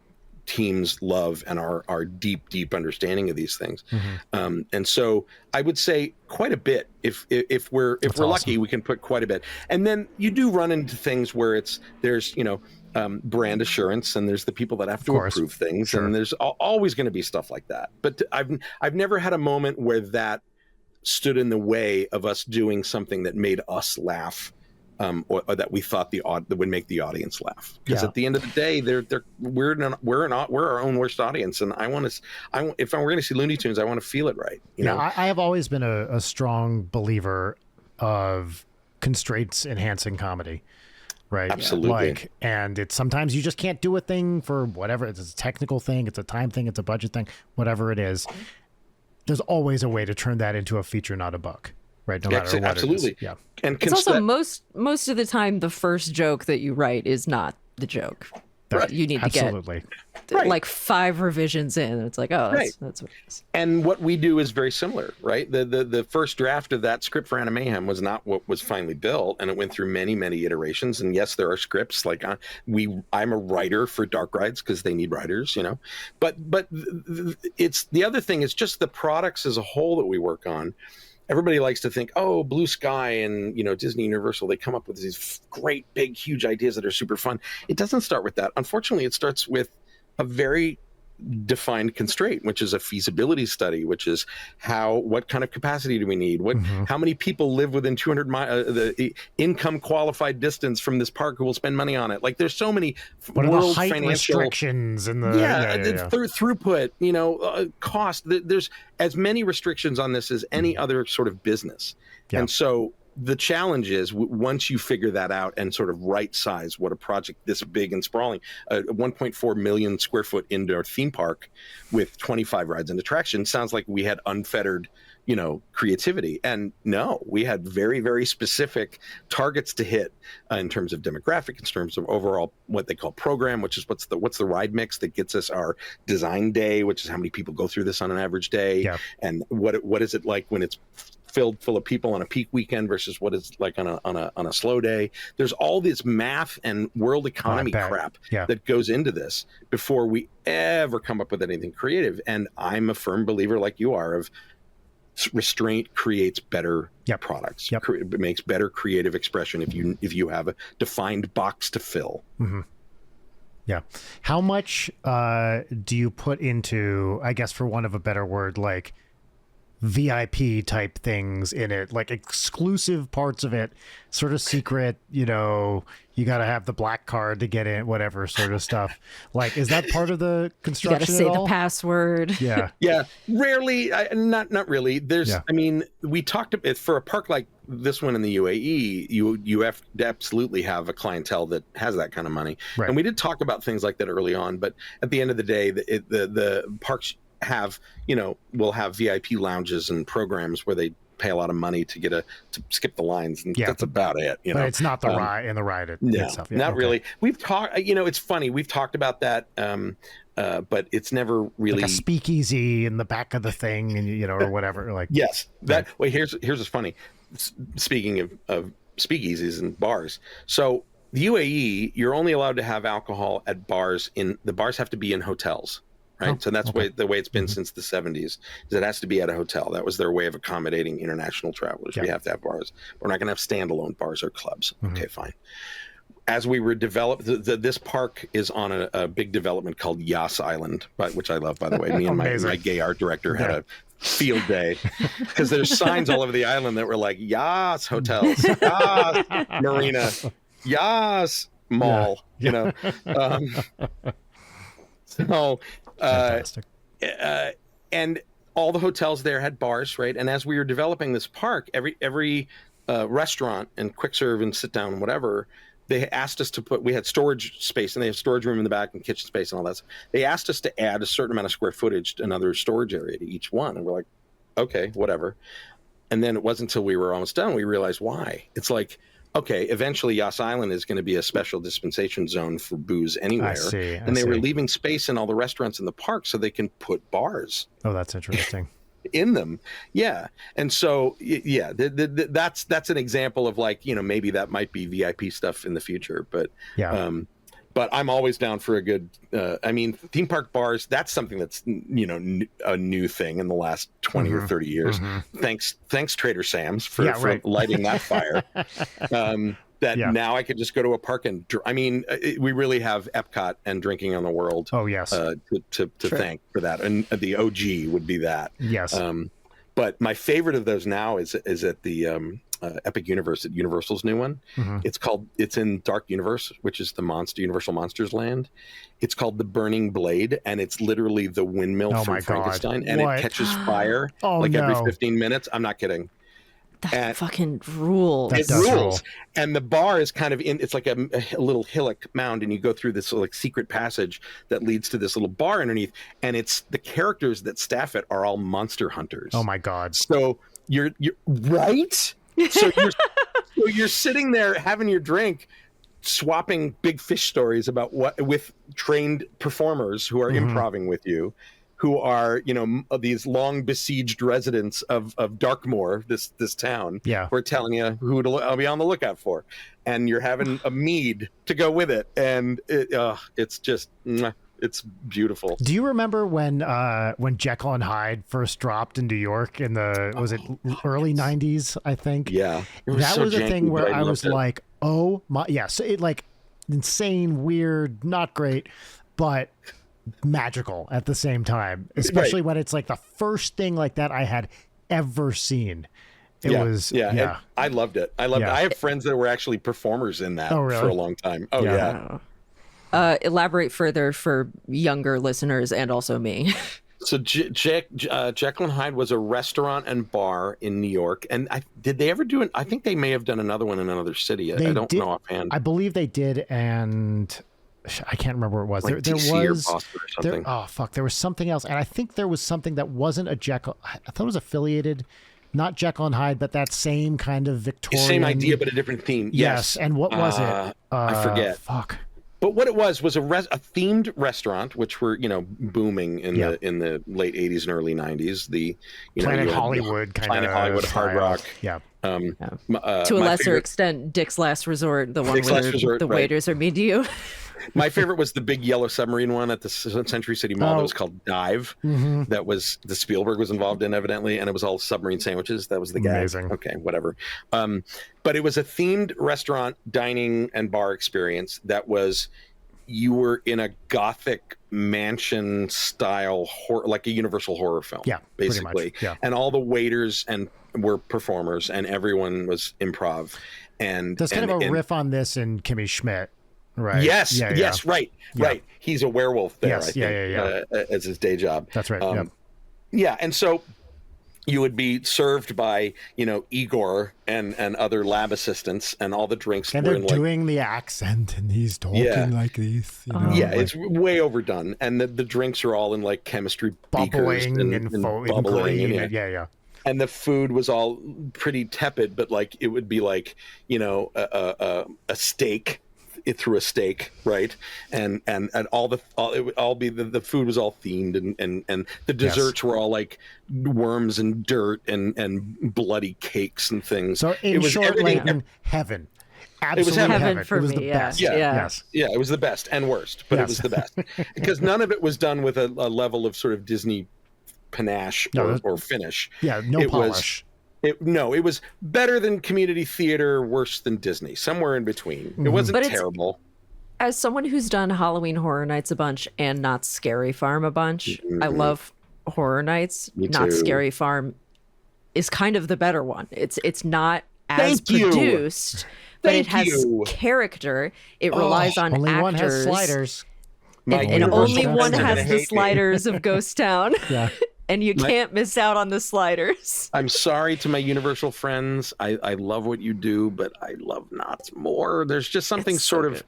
team's love and our deep understanding of these things. And so I would say quite a bit. If we're lucky, we can put quite a bit. And then you do run into things where there's you know, brand assurance, and there's the people that have to approve things, and there's always going to be stuff like that. But I've never had a moment where that stood in the way of us doing something that made us laugh, or that we thought that would make the audience laugh. Because at the end of the day, we're our own worst audience, and if we're going to see Looney Tunes, I want to feel it right. You know? I have always been a strong believer of constraints enhancing comedy. Right. Absolutely. And it's sometimes you just can't do a thing for whatever. It's a technical thing. It's a time thing. It's a budget thing, whatever it is. There's always a way to turn that into a feature, not a bug. Right. No matter what absolutely. It is. Yeah. And it's also most of the time, the first joke that you write is not the joke. Right. You need to get like 5 revisions in. It's like, oh, that's what it is. And what we do is very similar, right? The first draft of that script for Animayhem was not what was finally built, and it went through many iterations. And yes, there are scripts like I'm a writer for Dark Rides because they need writers, you know. But it's the other thing is just the products as a whole that we work on. Everybody likes to think, oh, Blue Sky and, you know, Disney Universal, they come up with these great, big, huge ideas that are super fun. It doesn't start with that. Unfortunately, it starts with a very defined constraint, which is a feasibility study, which is what kind of capacity do we need? How many people live within 200 miles, the income qualified distance from this park who will spend money on it? Like, there's so many world financial restrictions and throughput, you know, cost. There's as many restrictions on this as any other sort of business. And so the challenge is once you figure that out and sort of right size what a project this big and sprawling, 1.4 million square foot indoor theme park with 25 rides and attractions sounds like we had unfettered, you know, creativity. And no, we had very, very specific targets to hit in terms of demographic, in terms of overall what they call program, which is what's the ride mix that gets us our design day, which is how many people go through this on an average day, and what is it like when it's filled full of people on a peak weekend versus what it's like on a slow day. There's all this math and world economy crap that goes into this before we ever come up with anything creative. And I'm a firm believer, like you are, of restraint creates better products. It makes better creative expression if you have a defined box to fill. Yeah. How much do you put into, I guess for want of a better word, like VIP type things in it, like exclusive parts of it, sort of secret, you know, you got to have the black card to get in, whatever sort of stuff. Like, is that part of the construction? You got to say the password. Yeah. Yeah. Rarely. Not really. There's, I mean, we talked about for a park like this one in the UAE, you have to absolutely have a clientele that has that kind of money. Right. And we did talk about things like that early on, but at the end of the day, the parks have, you know, will have VIP lounges and programs where they pay a lot of money to skip the lines, and that's about it. You know, but it's not the ride itself. Yeah, not really. We've talked. You know, it's funny. We've talked about that, but it's never really like a speakeasy in the back of the thing, and you know, or whatever. Like yes, that. Wait, here's what's funny. Speaking of speakeasies and bars, so the UAE, you're only allowed to have alcohol at bars. The bars have to be in hotels. Right. So that's the way it's been since the 70s, is it has to be at a hotel. That was their way of accommodating international travelers. We have to have bars. We're not going to have standalone bars or clubs. Okay, fine. As we were developed, this park is on a big development called Yas Island, which I love, by the way. Me and my gay art director had a field day, because there's signs all over the island that were like Yas Hotels, Yas Marina, Yas Mall, you know. So... Fantastic. And all the hotels there had bars, right? And as we were developing this park, every restaurant and quick serve and sit down and whatever, they asked us to we had storage space, and they have storage room in the back and kitchen space and all that. They asked us to add a certain amount of square footage, another storage area to each one. And we're like, okay, whatever. And then it wasn't until we were almost done we realized why. It's like, okay, eventually Yas Island is going to be a special dispensation zone for booze anywhere. I see. And they were leaving space in all the restaurants in the park so they can put bars. Oh, that's interesting. In them. Yeah. And so, yeah, that's an example of, like, you know, maybe that might be VIP stuff in the future. But but I'm always down for a good, I mean, theme park bars, that's something that's, you know, a new thing in the last 20 or 30 years. Thanks Trader Sam's for lighting that fire. Now I could just go to a park and, I mean, we really have Epcot and Drinking on the World. Oh, yes. To thank for that. And the OG would be that. Yes. But my favorite of those now is at the Epic Universe, at Universal's new one. It's in Dark Universe, which is the Universal Monsters Land. It's called the Burning Blade, and it's literally the windmill from Frankenstein, and it catches fire every 15 minutes. I'm not kidding. That fucking rules. It rules. And the bar is kind of it's like a little hillock mound, and you go through this like secret passage that leads to this little bar underneath, and it's the characters that staff it are all monster hunters. Oh my God. So you're right? So you're sitting there having your drink, swapping big fish stories about with trained performers who are improvising with you, who are, you know, these long besieged residents of Darkmoor, this town, who are telling you who to be on the lookout for, and you're having a mead to go with it, and it's just. It's beautiful. Do you remember when Jekyll and Hyde first dropped in New York in the early 90s, I think? Yeah. That was a thing where I was like, oh my, yeah. So it like insane, weird, not great, but magical at the same time, especially when it's like the first thing like that I had ever seen. It was. I loved it. I have friends that were actually performers in that for a long time. Oh yeah. Elaborate further for younger listeners and also me. So Jekyll and Hyde was a restaurant and bar in New York. And did they ever do it? I think they may have done another one in another city. I don't know offhand. I believe they did, and I can't remember what it was. Like there DC was or Boston or something. There was something else. And I think there was something that wasn't a Jekyll. I thought it was affiliated, not Jekyll and Hyde, but that same kind of Victorian. Same idea, but a different theme. Yes. And what was it? I forget. Fuck. But what it was a themed restaurant, which were, you know, booming in the late 80s and early 90s. The Planet Hollywood kind of Planet Hollywood, Hard Rock. Yeah. To a lesser extent, Dick's Last Resort, the one where the waiters are mean to you. My favorite was the big yellow submarine one at the Century City Mall that was called Dive. That was the Spielberg was involved in, evidently, and it was all submarine sandwiches. That was the gag. Amazing. Okay, whatever. But it was a themed restaurant, dining, and bar experience that was you were in a gothic mansion style horror, like a Universal horror film. Yeah, basically. pretty much, yeah. And all the waiters were performers, and everyone was improv. And there's kind of a riff on this in Kimmy Schmidt, right? Yes, yes, right. He's a werewolf there, I think, as his day job. That's right. Yeah, and so you would be served by, Igor and other lab assistants, and all the drinks. And they're doing the accent, and he's talking like this. It's way overdone, and the drinks are all in like chemistry bubbling beakers and bubbling. Yeah. And the food was all pretty tepid, but like it would be like, a steak through a steak, right? And it would all be the food was all themed, and the desserts were all like worms and dirt and bloody cakes and things. So in short, like heaven. Absolute heaven for it was me. The best. Yeah, it was the best and worst, but it was the best because none of it was done with a level of sort of Disney panache or finish. Yeah, no polish. It was better than community theater, worse than Disney, somewhere in between. It wasn't terrible. As someone who's done Halloween Horror Nights a bunch and Not Scary Farm a bunch, I love Horror Nights. Not Scary Farm is kind of the better one. It's not as produced, but it has character. It relies on only actors. One has sliders. And only one has the sliders of Ghost Town. Yeah. And you can't miss out on the sliders. I'm sorry to my Universal friends. I love what you do, but I love Knots more. There's just something sort of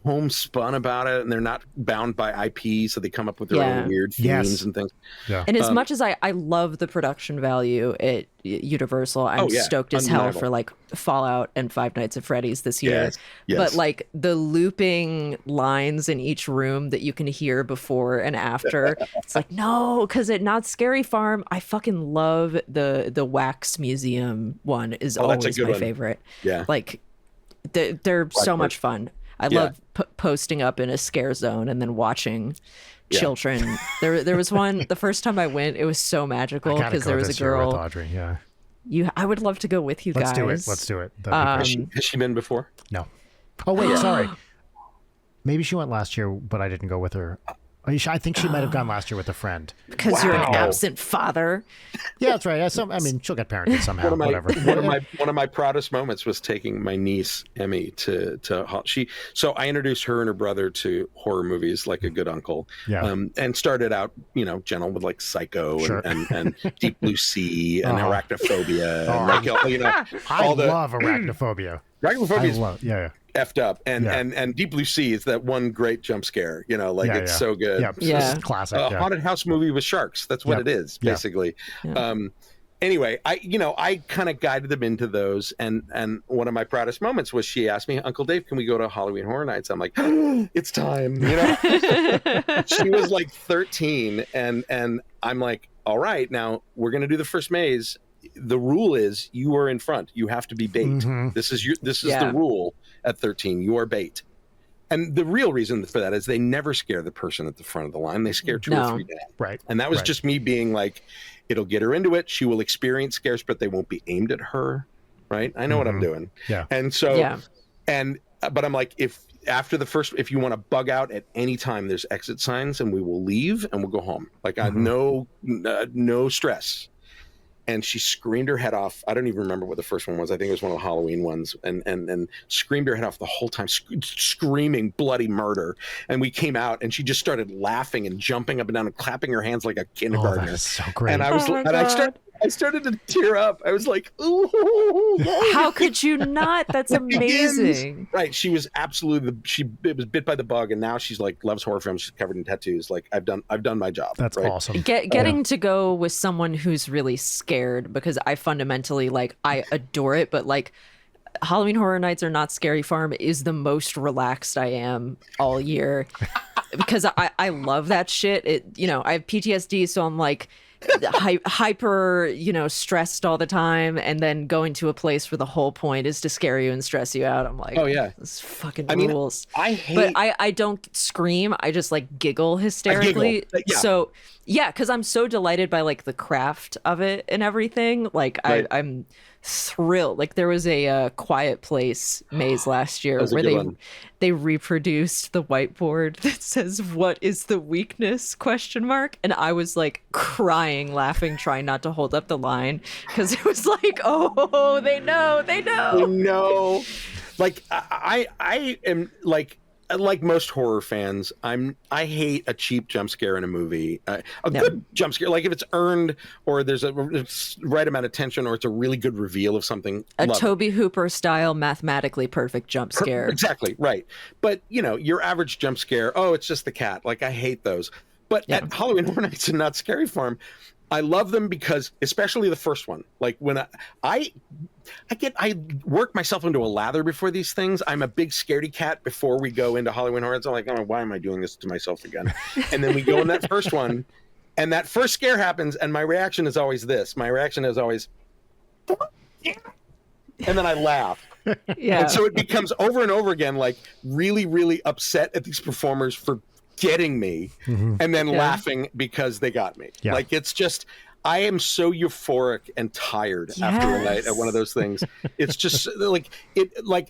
homespun about it, and they're not bound by IP, so they come up with their own weird themes and things. Yeah. And as much as I love the production value at Universal, I'm stoked as hell for like Fallout and Five Nights at Freddy's this year. Yes. But like the looping lines in each room that you can hear before and after, it's like, no, because at Not Scary Farm, I fucking love the Wax Museum one is always my favorite. Yeah. Like they're so much fun. I love posting up in a scare zone and then watching children. There was one, the first time I went, it was so magical because there was a girl. With Audrey, I would love to go with you guys. Let's do it. Has she been before? No. Oh, wait, sorry. Maybe she went last year, but I didn't go with her. I think she might have gone last year with a friend. Because you're an absent father. Yeah, that's right. She'll get parented somehow. Whatever. One of my proudest moments was taking my niece Emmy to So I introduced her and her brother to horror movies like a good uncle. Yeah. And started out, gentle with like Psycho and Deep Blue Sea and Arachnophobia. I love Arachnophobia. Arachnophobia is effed up, and Deep Blue Sea is that one great jump scare. It's so good. It's classic. Haunted house movie with sharks. That's what it is basically. Anyway, I kind of guided them into those, and one of my proudest moments was she asked me, Uncle Dave, can we go to Halloween Horror Nights? I'm like, it's time. She was like 13, and I'm like, all right, now we're gonna do the first maze. The rule is you are in front. You have to be bait. Mm-hmm. This is the rule at 13. You are bait. And the real reason for that is they never scare the person at the front of the line. They scare two or three down. Right. And that was just me being like, it'll get her into it. She will experience scares, but they won't be aimed at her. Right. I know what I'm doing. Yeah. And so, but I'm like, if you want to bug out at any time, there's exit signs and we will leave and we'll go home. Like no stress. And she screamed her head off. I don't even remember what the first one was. I think it was one of the Halloween ones. And screamed her head off the whole time, screaming bloody murder. And we came out, and she just started laughing and jumping up and down and clapping her hands like a kindergartner. That's so great. And I started to tear up. I was like, ooh. How could you not? That's amazing. Right. She was absolutely, it was bit by the bug, and now she's like, loves horror films. She's covered in tattoos. Like, I've done my job. That's awesome. Getting to go with someone who's really scared, because I fundamentally, I adore it, but Halloween Horror Nights or Not Scary Farm is the most relaxed I am all year because I love that shit. I have PTSD, so I'm like, hyper stressed all the time, and then going to a place where the whole point is to scare you and stress you out. I'm like, oh yeah, this fucking rules. But I don't scream. I just giggle hysterically. So because I'm so delighted by the craft of it and everything. I'm thrilled. Like there was a Quiet Place maze last year where they reproduced the whiteboard that says "What is the weakness?" ? And I was like crying, laughing, trying not to hold up the line because it was like, oh, they know. Like I am like most horror fans, I hate a cheap jump scare in a movie. Good jump scare, like if it's earned or there's a right amount of tension or it's a really good reveal of something. A Tobe Hooper style, mathematically perfect jump scare. Exactly, right. But, your average jump scare, oh, it's just the cat. Like, I hate those. But at Halloween Horror Nights and Not Scary Farm, I love them because, especially the first one, like when I work myself into a lather before these things. I'm a big scaredy cat before we go into Halloween Horror Nights. I'm like, oh, why am I doing this to myself again? And then we go in that first one, and that first scare happens, and my reaction is always this. My reaction is always, and then I laugh. Yeah. And so it becomes over and over again, like really, really upset at these performers for getting me, and then laughing because they got me. Yeah. Like it's just, I am so euphoric and tired after a night at one of those things. It's just like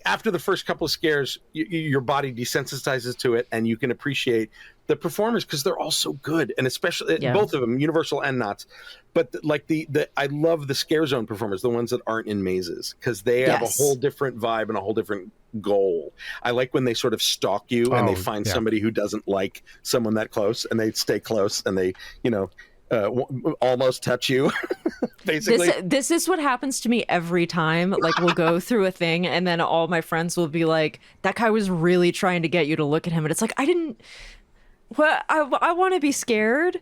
after the first couple of scares, your body desensitizes to it, and you can appreciate the performers because they're all so good, and especially both of them, Universal and Knott's. But I love the Scare Zone performers, the ones that aren't in mazes, because they have a whole different vibe and a whole different goal. I like when they sort of stalk you and they find somebody who doesn't like someone that close, and they stay close, and they almost touch you. Basically, this is what happens to me every time. Like we'll go through a thing, and then all my friends will be like, "That guy was really trying to get you to look at him," and it's like, I didn't. Well, I want to be scared,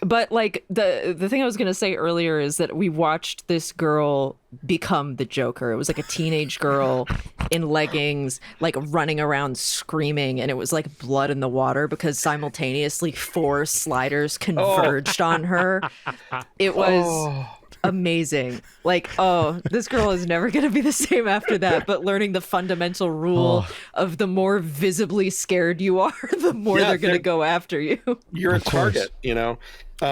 but like the thing I was gonna say earlier is that we watched this girl become the Joker. It was like a teenage girl in leggings, like running around screaming, and it was like blood in the water because simultaneously 4 sliders converged on her. It was amazing. Like, this girl is never going to be the same after that. But learning the fundamental rule of the more visibly scared you are, the more they're going to go after you. You're a target,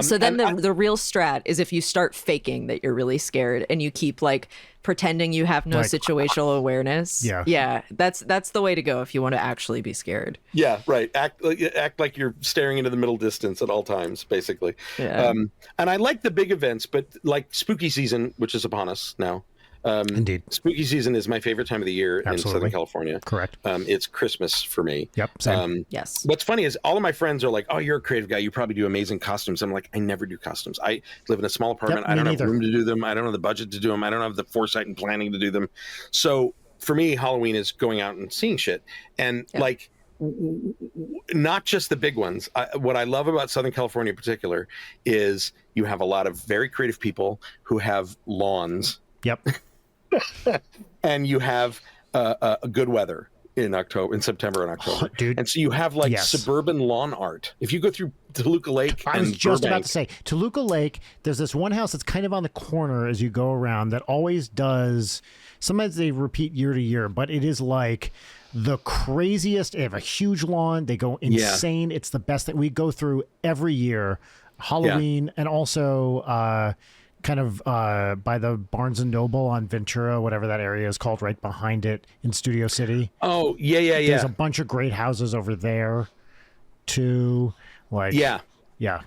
So then the real strat is if you start faking that you're really scared and you keep like pretending you have no situational awareness. Yeah. That's the way to go if you want to actually be scared. Yeah, right. Act like you're staring into the middle distance at all times, basically. Yeah. And I like the big events, but like spooky season, which is upon us now. Indeed. Spooky season is my favorite time of the year in Southern California. Correct. It's Christmas for me. Yep. Same. Yes. What's funny is all of my friends are like, "Oh, you're a creative guy. You probably do amazing costumes." I'm like, I never do costumes. I live in a small apartment. I don't have room to do them. I don't have the budget to do them. I don't have the foresight and planning to do them. So for me, Halloween is going out and seeing shit. And like, not just the big ones. What I love about Southern California in particular is you have a lot of very creative people who have lawns. Yep. And you have good weather in September and October. Dude, and so you have like suburban lawn art. If you go through Toluca Lake, I was just about to say Toluca Lake. There's this one house that's kind of on the corner as you go around that always does. Sometimes they repeat year to year, but it is like the craziest. They have a huge lawn. They go insane. It's the best thing we go through every year. Halloween and also. Kind of by the Barnes and Noble on Ventura, whatever that area is called, right behind it in Studio City. Oh, yeah. There's a bunch of great houses over there, too. Like, yeah.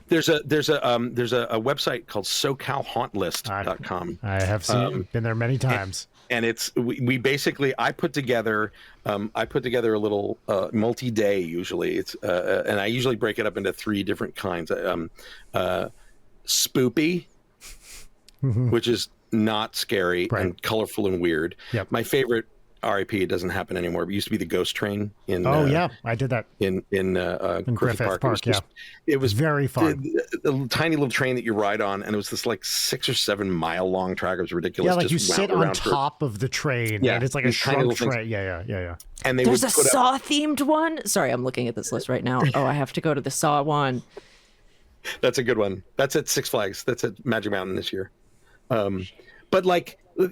There's a website called SoCalHauntList.com. I have been there many times. And it's we basically I put together a little multi-day usually. It's and I usually break it up into 3 different kinds. Spoopy. Which is not scary and colorful and weird. Yep. My favorite RIP, it doesn't happen anymore, but it used to be the Ghost Train in I did that in Griffith Park. It was very fun. The tiny little train that you ride on, and it was this like 6 or 7 mile long track. It was ridiculous. Yeah, like you sit on top of the train, and it's like a shrunk train. Yeah. And there's a Saw themed one. Sorry, I'm looking at this list right now. Oh, I have to go to the Saw one. That's a good one. That's at Six Flags. That's at Magic Mountain this year. But like, we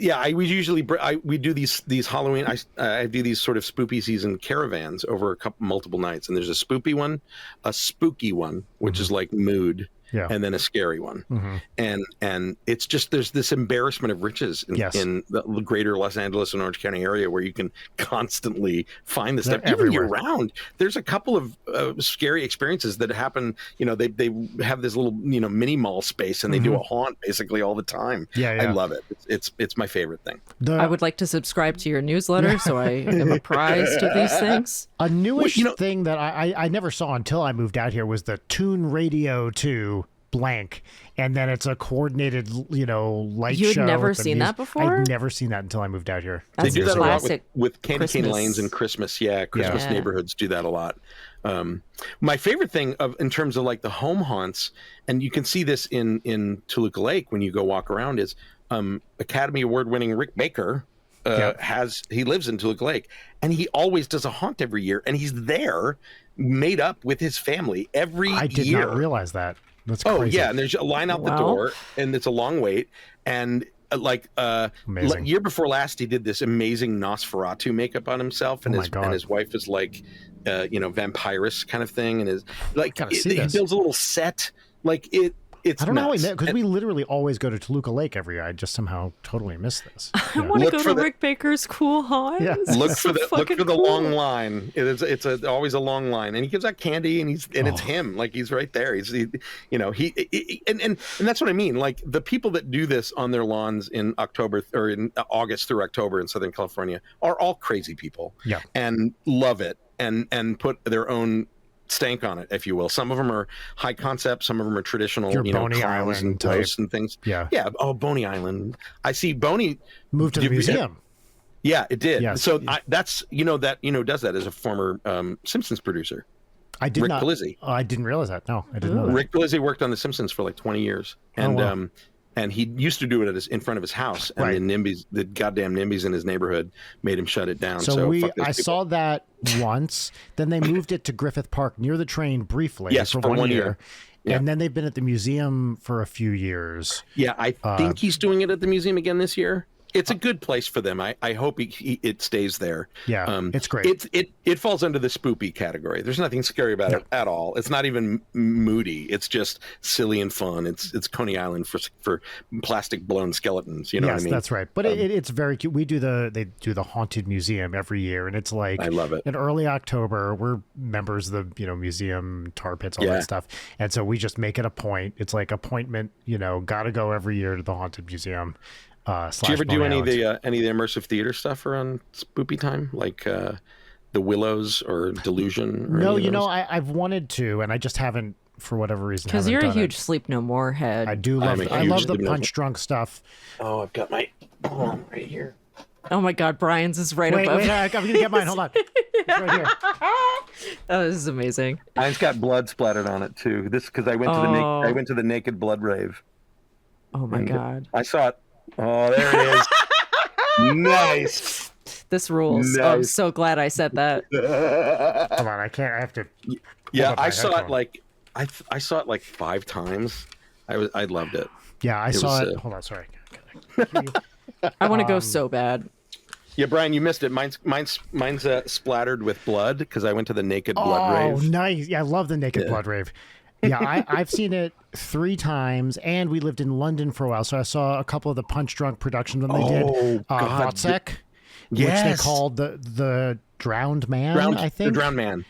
do these Halloween. I do these sort of spooky season caravans over multiple nights, and there's a spooky one, a spooky one, which is like mood, Yeah. and then a scary one. And it's just, there's this embarrassment of riches in the greater Los Angeles and Orange County area where you can constantly find this stuff even year round. There's a couple of scary experiences that happen. You know, they have this little, you know, mini mall space, and they do a haunt basically all the time. I love it. It's my favorite thing. I would like to subscribe to your newsletter so I am apprised of these things. A newish thing that I never saw until I moved out here was the Tune Radio to blank, and then it's a coordinated, you know, light show. You'd never seen that before? I'd never seen that until I moved out here. They do that a lot with candy cane lanes and Christmas. Christmas neighborhoods do that a lot. My favorite thing in terms of like the home haunts, and you can see this in Toluca Lake when you go walk around, is Academy Award winning Rick Baker he lives in Toluca Lake, and he always does a haunt every year, and he's there made up with his fammy every year. I did not realize that. That's crazy. Oh yeah, and there's a line out the door, and it's a long wait, and year before last, he did this amazing Nosferatu makeup on himself, and his wife is like, vampirist kind of thing, and he builds a little set, I don't know how we met, because we literally always go to Toluca Lake every year. I just somehow totally missed this. I want to go to Rick Baker's cool haunt. Yeah. Look for the long line. It's always a long line, and he gives out candy, and it's him. Like, he's right there. And that's what I mean. Like, the people that do this on their lawns in October or in August through October in Southern California are all crazy people. Yeah. And love it and put their own stank on it, if you will. Some of them are high concept, some of them are traditional, Boney clowns and ghosts and things. Yeah. Oh, Boney Island. I see Boney moved to the museum. Yeah, it did. Yes. So does that as a former Simpsons producer. Rick Palizzi. Oh, I didn't realize that. No, I didn't know that. Rick Palizzi worked on the Simpsons for like 20 years, and and he used to do it in front of his house, and the goddamn NIMBYs in his neighborhood made him shut it down. I saw that once. Then they moved it to Griffith Park near the train briefly for 1 year. Yeah. And then they've been at the museum for a few years. Yeah, I think he's doing it at the museum again this year. It's a good place for them. I hope it stays there. Yeah, it's great. It falls under the spoopy category. There's nothing scary about it at all. It's not even moody. It's just silly and fun. It's Coney Island for plastic blown skeletons. You know what I mean? That's right. But it's very cute. They do the haunted museum every year, and it's like, I love it. In early October, we're members of the museum, tar pits, all that stuff, and so we just make it a point. It's like appointment. Got to go every year to the haunted museam. Do you ever do any of the immersive theater stuff around spoopy time, like the Willows or Delusion? Or no, I've wanted to, and I just haven't, for whatever reason. Because you're a huge Sleep No More head. I do love. I love the punch drunk stuff. Oh, I've got my right here. Oh my God, Brian's is right above. Wait, I'm gonna get mine. Hold on. It's right here. Oh, this is amazing. Mine's got blood splattered on it too. This because I went to the naked blood rave. Oh my God. I saw it. Oh, there it is. Nice. This rules. Nice. Oh, I'm so glad I said that. Hold on, I can't. I have to. Yeah, I saw it like I saw it like 5 times. I loved it. Yeah, I saw it. Hold on, sorry. I want to go so bad. Yeah, Brian, you missed it. Mine's splattered with blood because I went to the naked blood rave. Oh, nice. Yeah, I love the naked blood rave. Yeah, I've seen it 3 times, and we lived in London for a while, so I saw a couple of the Punch Drunk productions when they did Votsek, which they called the Drowned Man, I think. The Drowned Man.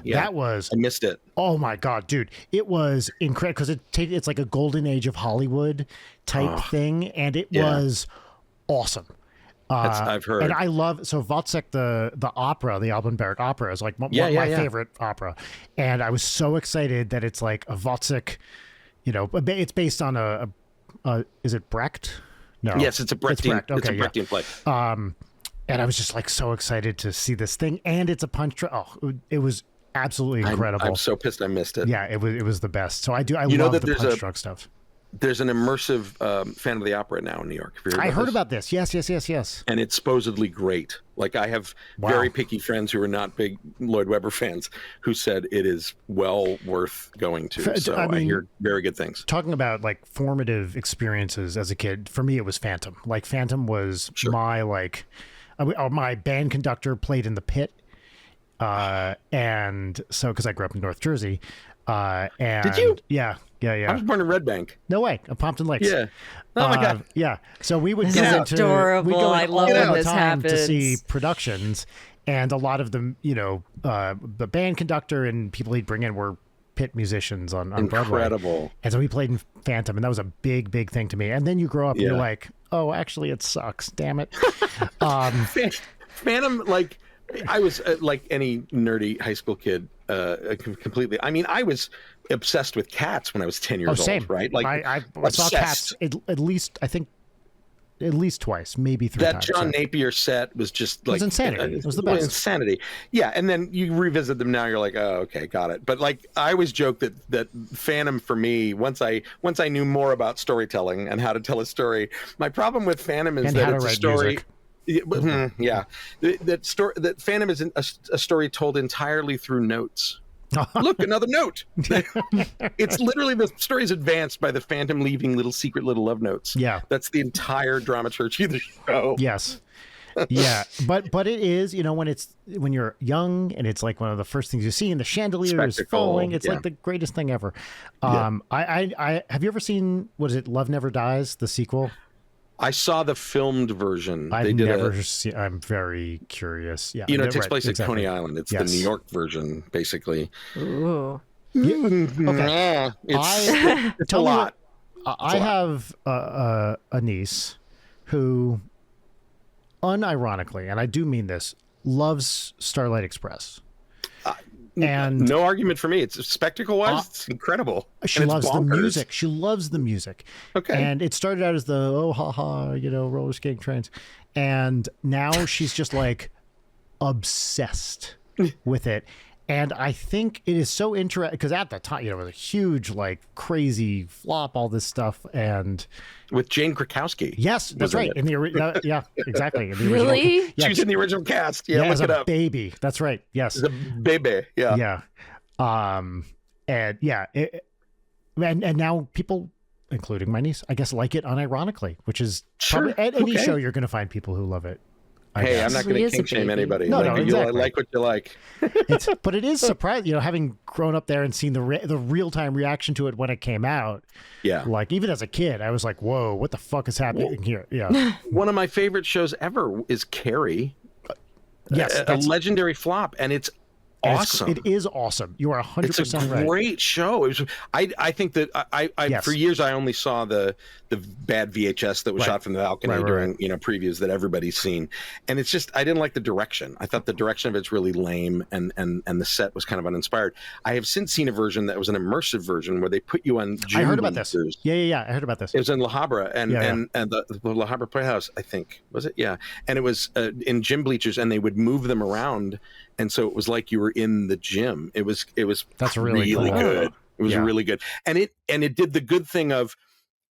Yeah. That was... I missed it. Oh, my God, dude. It was incredible, because it's like a golden age of Hollywood type thing, and it was awesome. I've heard. And I love, Votsek, the opera, the Alban Berg opera is like my favorite opera. And I was so excited that it's like a Votsek, it's based on is it Brecht? No. Yes, it's a Brechtian. It's a Brechtian play. And I was just like so excited to see this thing. And it's a punch. It was absolutely incredible. I'm so pissed I missed it. Yeah, it was the best. So I love the punch drunk stuff. There's an immersive Phantom of the Opera now in New York. I heard about this. Yes. And it's supposedly great. Like, I have very picky friends who are not big Lloyd Webber fans who said it is well worth going to. So I hear very good things. Talking about like formative experiences as a kid, for me it was Phantom. Like, Phantom was my band conductor played in the pit. And so, because I grew up in North Jersey. And Did you? Yeah. I was born in Red Bank. No way. Pompton Lakes. Yeah. Oh my God. Yeah. So we would This go is into adorable. we go I in love all when the this time to see happens. productions, and a lot of them, the band conductor and people he'd bring in were pit musicians on Broadway. Incredible. And so we played in Phantom, and that was a big, big thing to me. And then you grow up and you're Yeah. like, oh, actually, it sucks. Damn it. Phantom, like I was like any nerdy high school kid, completely. I mean, I was obsessed with Cats when I was 10 years same. old, right? Like I saw Cats at least, I think, at least twice, maybe three that times. John Napier set was just like it was insanity. It was the best. Insanity. Yeah, and then you revisit them now, you're like, oh, okay, got it. But like, I always joke that Phantom for me, once I knew more about storytelling and how to tell a story, my problem with Phantom is And that how to it's a write story. music. Yeah, that Phantom is a story told entirely through notes. Look, another note. It's literally, the story is advanced by the Phantom leaving little secret little love notes. Yeah. That's the entire dramaturgy of the show. Yes. Yeah. But it is, when you're young and it's like one of the first things you see and the chandelier is Spectacle, falling. It's yeah. like the greatest thing ever. Yeah. I have you ever seen, what is it, Love Never Dies, the sequel? I saw the filmed version. I've They did never seen. I'm very curious. Yeah, it takes place exactly. at Coney Island. It's Yes. the New York version, basically. Ooh. Okay. It's a Tell me lot. I have a niece who, unironically, and I do mean this, loves Starlight Express. And no argument for me. It's spectacle-wise, it's incredible. she And it's loves the bonkers. music. She loves the music. Okay. And it started out as the roller skating trains, and now she's just like obsessed with it. And I think it is so interesting because at the time, it was a huge, like, crazy flop, all this stuff, and With Jane Krakowski. yes, that's Wasn't right. it? In the yeah, exactly. In the Really? original, yeah, She was in the original cast. Yeah, as look it a up. baby. That's right. Yes. The baby. Yeah. Yeah. And yeah, and now people, including my niece, I guess, like it unironically, which is Sure, probably at any okay. show you're going to find people who love it. I Hey, guess. I'm not He going is to a kink shame baby. anybody. No, like, exactly. like what you like. But it is surprising, having grown up there and seen the real time reaction to it when it came out. Yeah. Like, even as a kid, I was like, "Whoa, what the fuck is happening here?" Yeah. One of my favorite shows ever is Carrie. Yes, a legendary flop, and it's awesome. It is awesome. You are 100% It's a right. great show. It was, I think that I Yes. for years I only saw the bad VHS that was Right. shot from the balcony Right. during previews that everybody's seen, and it's just I didn't like the direction. I thought the direction of it's really lame, and the set was kind of uninspired. I have since seen a version that was an immersive version where they put you on. I heard about this. bleachers. Yeah. I heard about this. It was in La Habra and Yeah, and the La Habra Playhouse, I think, was it? Yeah, and it was in gym bleachers, and they would move them around, and so it was like you were in the gym. It was That's really cool. good. It was Yeah. really good, and it did the good thing of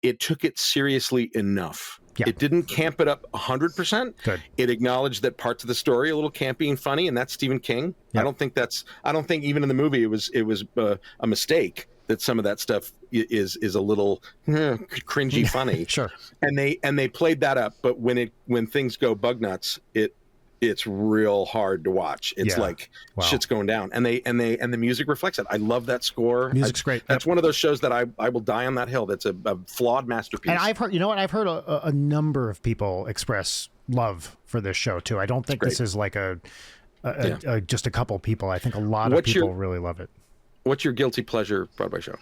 it took it seriously enough. Yeah. It didn't camp it up 100%. Good. It acknowledged that parts of the story are a little campy and funny, and that's Stephen King. Yeah. I don't think even in the movie it was a mistake that some of that stuff is a little cringy funny. Sure. And they played that up, but when things go bug nuts, it's real hard to watch. It's Yeah. like Wow. shit's going down, and the music reflects it. I love that score. Music's great. That's one of those shows that I will die on that hill. That's a flawed masterpiece. And I've heard, I've heard a number of people express love for this show too. I don't think this is like just a couple people. I think a lot of people really love it. What's your guilty pleasure Broadway show?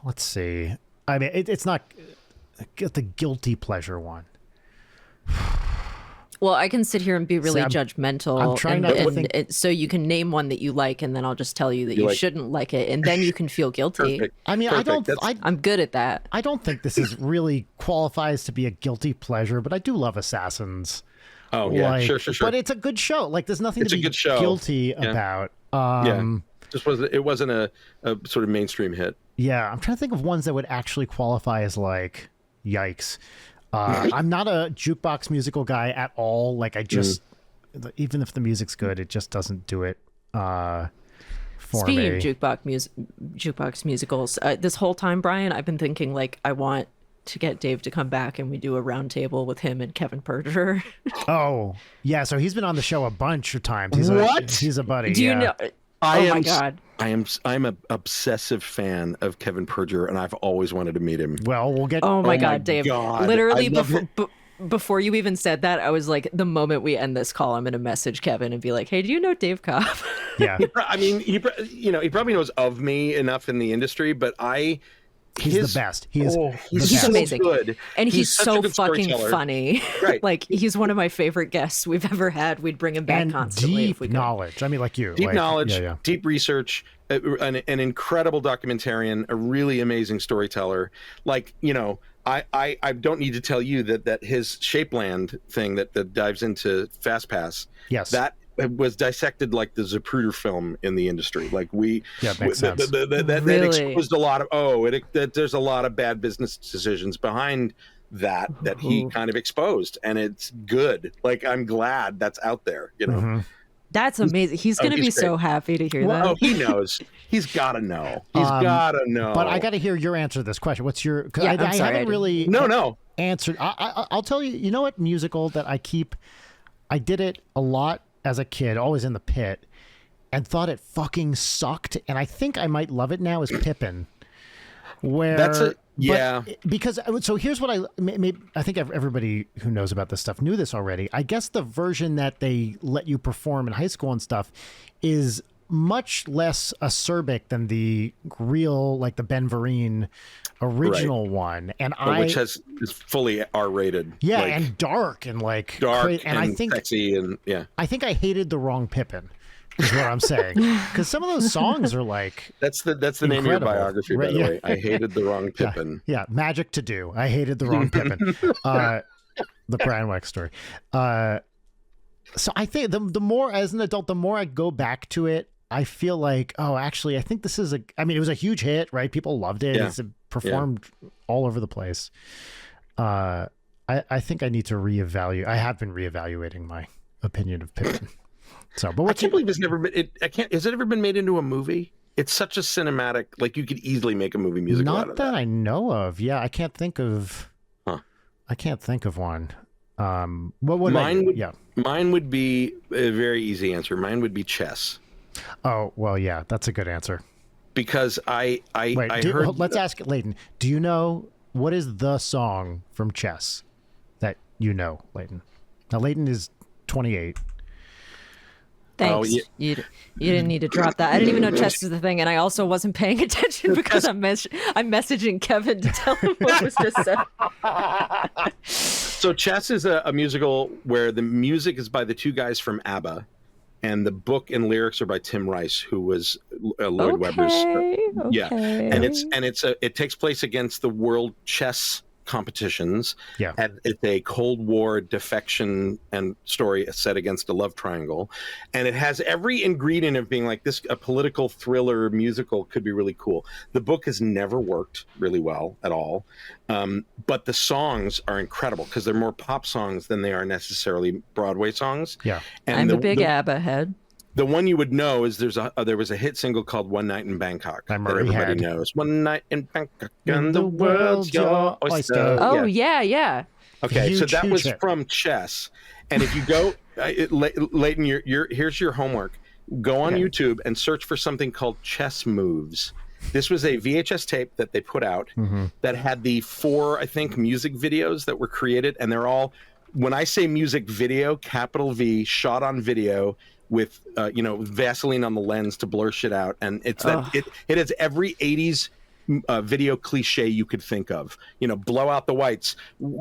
Let's see. I mean, it's not the guilty pleasure one. Well, I can sit here and be really judgmental. I'm trying not to think. So you can name one that you like, and then I'll just tell you that you shouldn't like it, and then you can feel guilty. Perfect. I mean, Perfect. I'm good at that. I don't think this is really qualifies to be a guilty pleasure, but I do love Assassins. Oh yeah, Like, sure. But it's a good show. Like, there's nothing It's to a be good show. guilty about. It wasn't a sort of mainstream hit. Yeah, I'm trying to think of ones that would actually qualify as like, yikes. I'm not a jukebox musical guy at all. Like, I just, even if the music's good, it just doesn't do it for Speaking me. of jukebox musicals, this whole time, Brian, I've been thinking like I want to get Dave to come back and we do a round table with him and Kevin Perjurer. Oh, yeah. So he's been on the show a bunch of times. He's a buddy. Do you yeah. know? Oh my God. I'm an obsessive fan of Kevin Perjurer, and I've always wanted to meet him. Well, we'll get. Oh my God, Dave! God. Literally before you even said that, I was like, the moment we end this call, I'm gonna message Kevin and be like, "Hey, do you know Dave Cobb?" Yeah. I mean, he probably knows of me enough in the industry, but he's the best. He's he's amazing. Good. And he's so fucking funny. Right. Like, he's one of my favorite guests we've ever had. We'd bring him back and constantly deep if we could. knowledge. I mean, like you. Deep knowledge, deep research, an incredible documentarian, a really amazing storyteller. Like, I don't need to tell you that his Shapeland thing that dives into FastPass. Yes. That was dissected like the Zapruder film in the industry. Like it makes sense. That exposed a lot of there's a lot of bad business decisions behind that he kind of exposed, and it's good. Like, I'm glad that's out there. Mm-hmm. That's amazing. He's going to be so happy to hear that. Oh, he knows. He's got to know. He's got to know. But I got to hear your answer to this question. What's your? Cause yeah, I haven't really answered. I'll tell you. You know what musical that I did it a lot as a kid, always in the pit, and thought it fucking sucked. And I think I might love it now. Is Pippin? Where because so here's what I think everybody who knows about this stuff knew this already. I guess the version that they let you perform in high school and stuff is much less acerbic than the real, like the Ben Vereen original one, and which is fully R-rated. Yeah, and dark and and I think sexy and I think I hated the wrong Pippin. Is what I'm saying, because some of those songs are like that's the name of your biography, by the way. I hated the wrong Pippin. Yeah, Magic to Do. I hated the wrong Pippin. The Brian Wax story. So I think the more as an adult, the more I go back to it, I feel like, oh, actually, I think this is it was a huge hit, right? People loved it. It's performed all over the place. I think I need to reevaluate. I have been reevaluating my opinion of Pippin. So, but I can't believe it's never been. Has it ever been made into a movie? It's such a cinematic. Like, you could easily make a movie musical out of that. Not that I know of. Yeah, I can't think of. I can't think of one. What would mine would be a very easy answer. Mine would be Chess. Oh well, yeah, that's a good answer. Because I heard. Let's ask Leighton. Do you know what is the song from Chess that you know, Leighton? Now Leighton is 28. Thanks. Oh, yeah. You didn't need to drop that. I didn't even know chess was the thing, and I also wasn't paying attention because I'm messaging Kevin to tell him what was just said. So Chess is a musical where the music is by the two guys from ABBA, and the book and lyrics are by Tim Rice, who was Lloyd Webber's. Yeah, and it takes place against the world chess competitions. Yeah, and it's a Cold War defection and story set against a love triangle, and it has every ingredient of being like this. A political thriller musical could be really cool. The book has never worked really well at all, but the songs are incredible because they're more pop songs than they are necessarily Broadway songs. Yeah, and I'm a big ABBA head. The one you would know is there was a hit single called "One Night in Bangkok" that everybody knows. One night in Bangkok and the world's your oyster. Oh yeah. Okay, so that was from Chess. And if you go, Leighton, here's your homework. Go on YouTube and search for something called Chess Moves. This was a VHS tape that they put out that had the 4, I think, music videos that were created, and they're all. When I say music video, capital V, shot on video. With Vaseline on the lens to blur shit out, and it's that it has every 80s video cliche you could think of. Blow out the whites,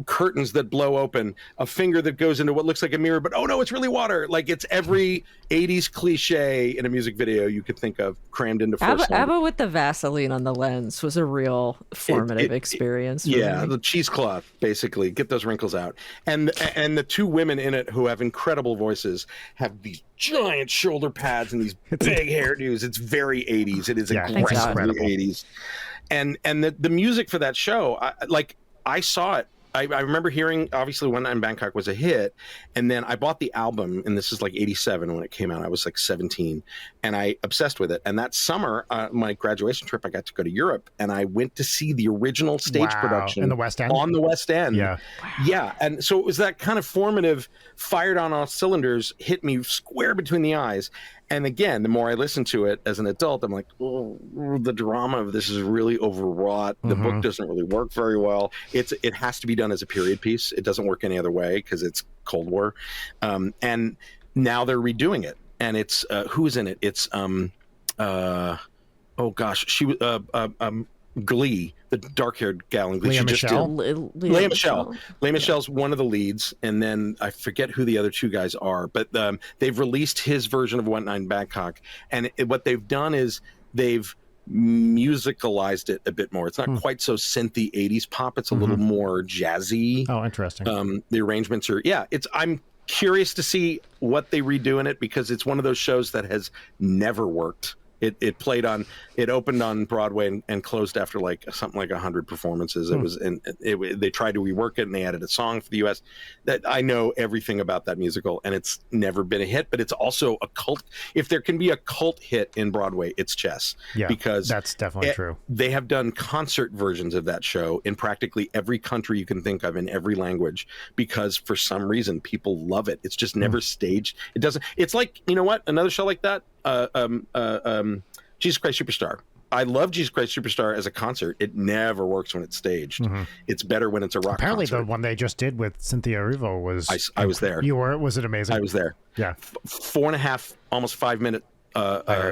curtains that blow open, a finger that goes into what looks like a mirror, but oh no, it's really water. Like, it's every 80s cliche in a music video you could think of crammed into 4 songs. ABBA with the Vaseline on the lens was a real formative experience. Yeah, the cheesecloth, basically, get those wrinkles out. And the 2 women in it who have incredible voices have these giant shoulder pads and these big hairdos. It's very 80s. It is aggressively 80s. And the music for that show, I saw it I remember hearing, obviously, One Night in Bangkok was a hit, and then I bought the album, and this is like 87 when it came out. I was like 17, and I obsessed with it. And that summer, my graduation trip, I got to go to Europe, and I went to see the original stage production in the West End? on the West End. Yeah. Yeah, and so it was that kind of formative, fired on all cylinders, hit me square between the eyes. And again, the more I listen to it as an adult, I'm like, oh, the drama of this is really overwrought. The book doesn't really work very well. It has to be done as a period piece. It doesn't work any other way because it's Cold War. And now they're redoing it. And it's who's in it? It's oh gosh, she was Glee, the dark-haired gal in Glee. Lea Michele? Lea Michele. Lea Michele's one of the leads, and then I forget who the other two guys are, but they've released his version of One Night in Bangkok, and what they've done is they've musicalized it a bit more. It's not quite so synthy 80s pop. It's a little more jazzy. Oh, interesting. The arrangements are, I'm curious to see what they redo in it, because it's one of those shows that has never worked. It opened on Broadway and closed after like something like 100 performances. It was, and they tried to rework it, and they added a song for the U.S. That I know everything about that musical, and it's never been a hit. But it's also a cult. If there can be a cult hit in Broadway, it's Chess. Yeah, because that's definitely true. They have done concert versions of that show in practically every country you can think of, in every language, because for some reason people love it. It's just never staged. It doesn't. It's like, you know what? Another show like that. Jesus Christ Superstar. I love Jesus Christ Superstar as a concert. It never works when it's staged. It's better when it's a rock Apparently concert. the one they just did with Cynthia Erivo was... I was there. You were? Was it amazing? I was there. Yeah. 4.5, almost 5 minute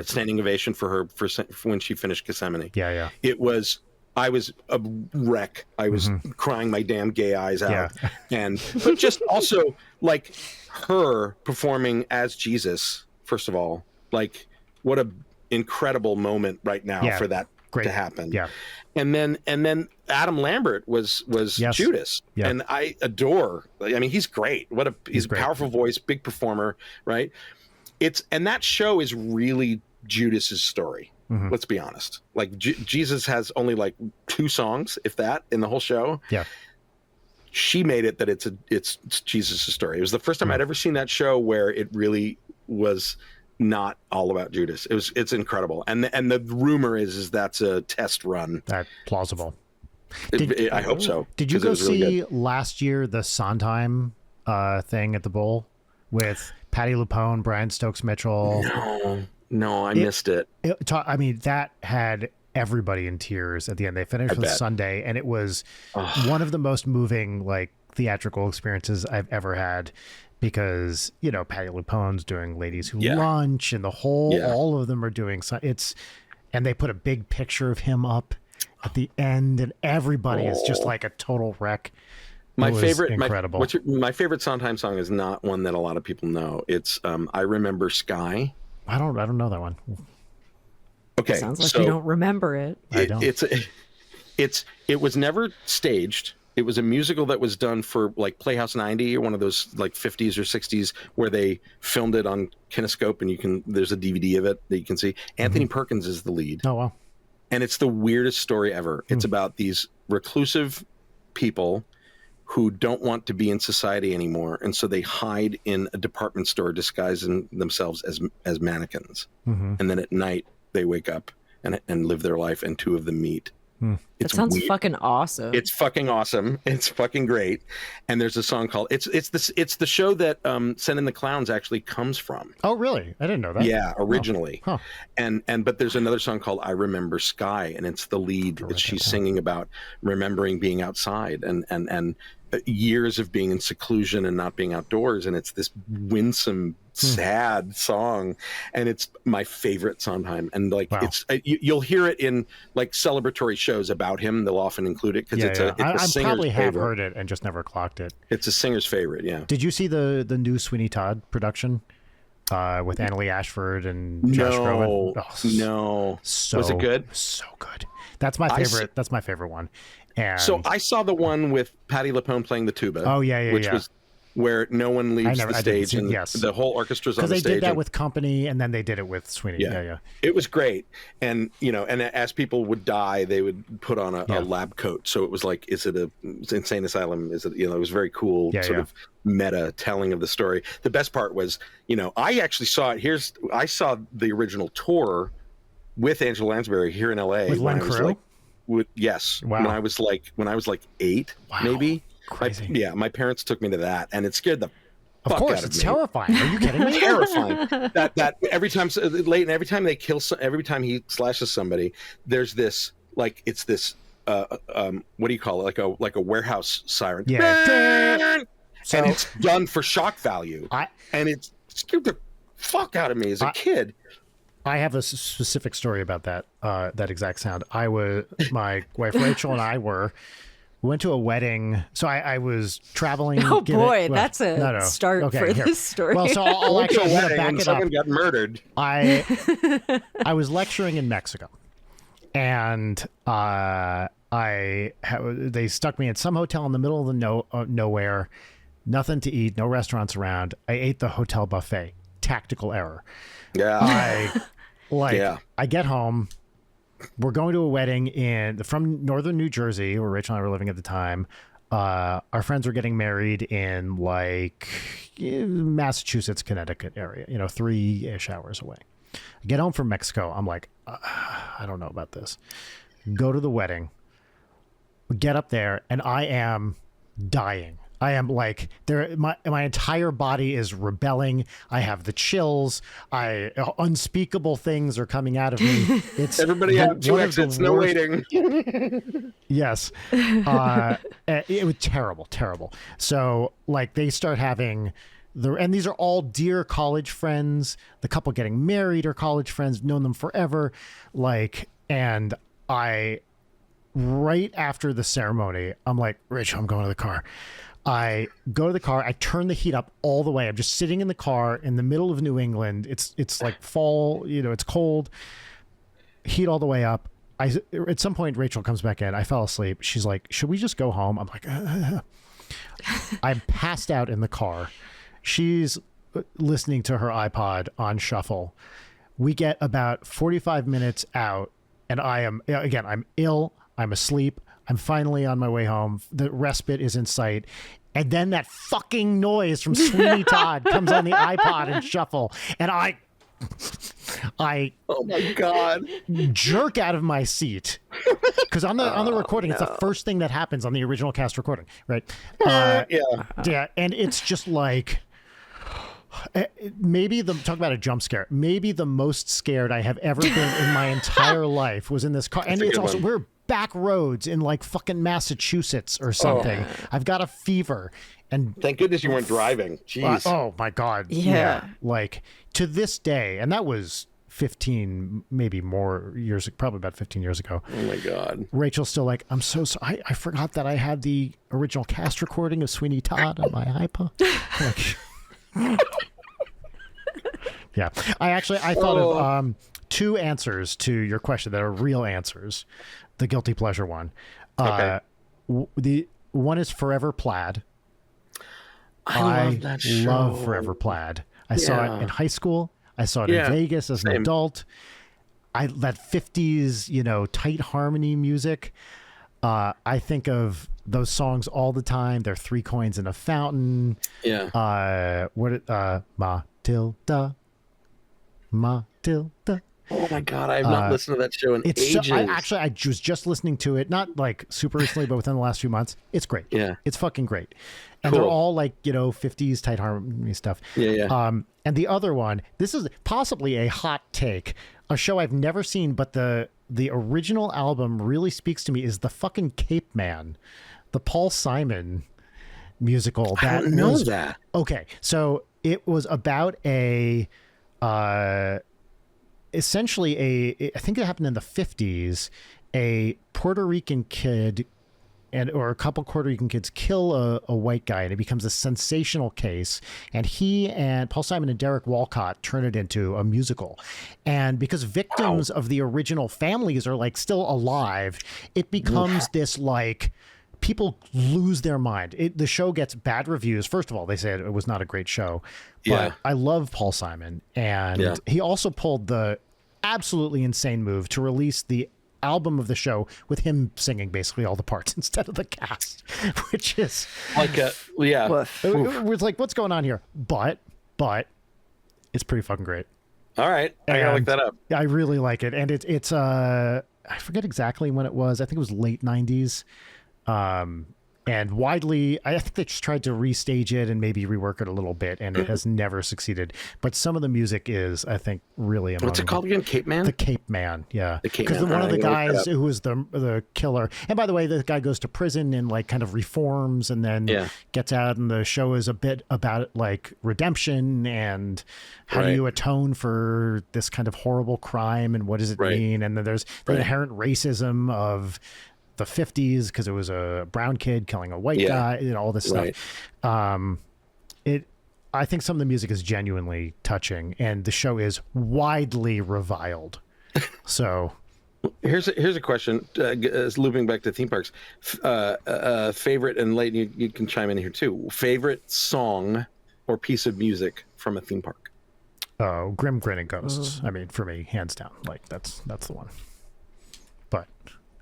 standing ovation for her for when she finished Gethsemane. Yeah. It was... I was a wreck. I was crying my damn gay eyes out. Yeah. But just also, like, her performing as Jesus, first of all, like, what a incredible moment right now for that to happen. Yeah. And then Adam Lambert was Judas. Yeah. And I adore, I mean, he's great. He's a powerful voice, big performer, right? And that show is really Judas's story. Let's be honest. Like, Jesus has only like 2 songs, if that, in the whole show. Yeah. She made it that it's Jesus' story. It was the first time I'd ever seen that show where it really was not all about Judas. It's incredible. And the rumor is that's a test run. That's plausible. I hope so. Did you go see last year the Sondheim thing at the Bowl with Patti LuPone, Brian Stokes Mitchell? No, I missed it. I mean, that had everybody in tears at the end. They finished with Sunday, and it was one of the most moving, like, theatrical experiences I've ever had, because, you know, Patti LuPone's doing Ladies Who Lunch, and all of them are doing and they put a big picture of him up at the end, and everybody is just like a total wreck. My favorite, incredible. My favorite Sondheim song is not one that a lot of people know. It's I Remember Sky. I don't know that one. Okay, sounds like you don't remember it. I don't. It was never staged. It was a musical that was done for like Playhouse 90 or one of those like 50s or 60s where they filmed it on Kinescope, and there's a DVD of it that you can see. Anthony Perkins is the lead. Oh wow! And it's the weirdest story ever. It's about these reclusive people who don't want to be in society anymore, and so they hide in a department store disguising themselves as mannequins. And then at night they wake up and live their life, and 2 of them meet. It sounds fucking awesome. It's fucking awesome. It's fucking great. And there's a song called it's the show that Send in the Clowns actually comes from. Oh really? I didn't know that. Yeah, originally. Oh. Huh. But there's another song called I Remember Sky, and it's the lead. She's singing about remembering being outside and years of being in seclusion and not being outdoors, and it's this winsome, sad song, and it's my favorite Sondheim. And like you'll hear it in like celebratory shows about him. They'll often include it because it's a singer's probably have favorite. heard it and just never clocked it. It's a singer's favorite. Yeah. Did you see the new Sweeney Todd production with Annalee Ashford and Josh Groban? No. Was it good? So good. That's my favorite. That's my favorite one. And so I saw the one with Patti LuPone playing the tuba. Oh yeah, which was where no one leaves the stage and yes. the whole orchestra's on the stage. Because they did that with Company, and then they did it with Sweeney. Yeah. It was great. And, and as people would die, they would put on a lab coat. So it was like, is it a insane asylum? Is it, it was very cool of meta telling of the story. The best part was, I actually saw it. I saw the original tour with Angela Lansbury here in LA. With Len Crew? Yes. Wow. When I was like 8, maybe. Crazy. My parents took me to that, and it scared the Of fuck course, out of it's me. terrifying. Are you kidding me? Terrifying. That every time Leighton, every time they kill, every time he slashes somebody, there's this it's this what do you call it? Like a warehouse siren. Yeah. And it's done for shock value, and it scared the fuck out of me as a kid. I have a specific story about that exact sound. My wife Rachel and I went to a wedding. So I was traveling. Oh boy, that's a start for this story. Well, so I'll actually back it up. Someone got murdered. I was lecturing in Mexico, and they stuck me in some hotel in the middle of nowhere, nothing to eat, no restaurants around. I ate the hotel buffet. Tactical error. Yeah. I get home. We're going to a wedding from northern New Jersey, where Rachel and I were living at the time. Our friends were getting married in Massachusetts, Connecticut area, 3-ish hours away. I get home from Mexico. I'm like, I don't know about this. Go to the wedding. Get up there, and I am dying. I am like my entire body is rebelling. I have the chills. Unspeakable things are coming out of me. It's everybody had 2 exits, no waiting. Yes. It was terrible. So they start having and these are all dear college friends. The couple getting married are college friends, known them forever. And right after the ceremony, I'm like, Rachel, I'm going to the car. I go to the car. I turn the heat up all the way. I'm just sitting in the car in the middle of New England. It's like fall. It's cold. Heat all the way up. At some point, Rachel comes back in. I fell asleep. She's like, "Should we just go home?" I'm like, I'm passed out in the car. She's listening to her iPod on shuffle. We get about 45 minutes out, and I'm ill. I'm asleep. I'm finally on my way home. The respite is in sight. And then that fucking noise from Sweeney Todd comes on the iPod and shuffle. And I oh my God, jerk out of my seat. Because on the recording, it's the first thing that happens on the original cast recording, right? Yeah. And it's just like, talk about a jump scare. Maybe the most scared I have ever been in my entire life was in this car. And it's also, we're back roads in fucking Massachusetts or something. I've got a fever, and thank goodness you weren't driving. Jeez. Oh my God. Yeah. To this day, and that was 15, maybe more years, probably about 15 years ago. Oh my God. Rachel's still like, I'm so sorry. I forgot that I had the original cast recording of Sweeney Todd on my iPod. Yeah. I thought of 2 answers to your question that are real answers. The guilty pleasure one. Okay. The one is Forever Plaid. I love that show. Love Forever Plaid. I saw it in high school. I saw it in Vegas as an adult. That 50s, tight harmony music. I think of those songs all the time. They're 3 coins in a fountain. Yeah. Matilda. Oh my God, I have not listened to that show in ages. I was just listening to it, not super recently, but within the last few months. It's great. Yeah. It's fucking great. And Cool. they're all 50s tight harmony stuff. Yeah. And the other one, this is possibly a hot take, a show I've never seen, but the original album really speaks to me, is the fucking Cape Man, the Paul Simon musical. I don't know that. Okay, so it was about essentially I think it happened in the 50s, a Puerto Rican kid or a couple Puerto Rican kids kill a white guy, and it becomes a sensational case. And he and Paul Simon and Derek Walcott turn it into a musical. And because victims of the original families are still alive, it becomes this people lose their mind. The show gets bad reviews. First of all, they said it was not a great show. But I love Paul Simon. And he also pulled the absolutely insane move to release the album of the show with him singing basically all the parts instead of the cast, which is like it was like, what's going on here? But it's pretty fucking great. All right, I gotta look that up. I really like it, and it's I forget exactly when it was. I think it was late 90s. And widely, I think they just tried to restage it and maybe rework it a little bit, and it has never succeeded. But some of the music is, I think, really amazing. What's it called again? Cape Man? The Cape Man, yeah. The Cape Man. Because one of the guys who was the killer, and by the way, the guy goes to prison and like kind of reforms and then gets out, and the show is a bit about like redemption and how do you atone for this kind of horrible crime and what does it mean? And then there's the inherent racism of the 50s because it was a brown kid killing a white guy, all this stuff. I think some of the music is genuinely touching, and the show is widely reviled. So here's a question, looping back to theme parks. Favorite, and Leighton, you can chime in here too. Favorite song or piece of music from a theme park? Oh, Grim Grinning Ghosts. I mean, for me, hands down, like that's the one. But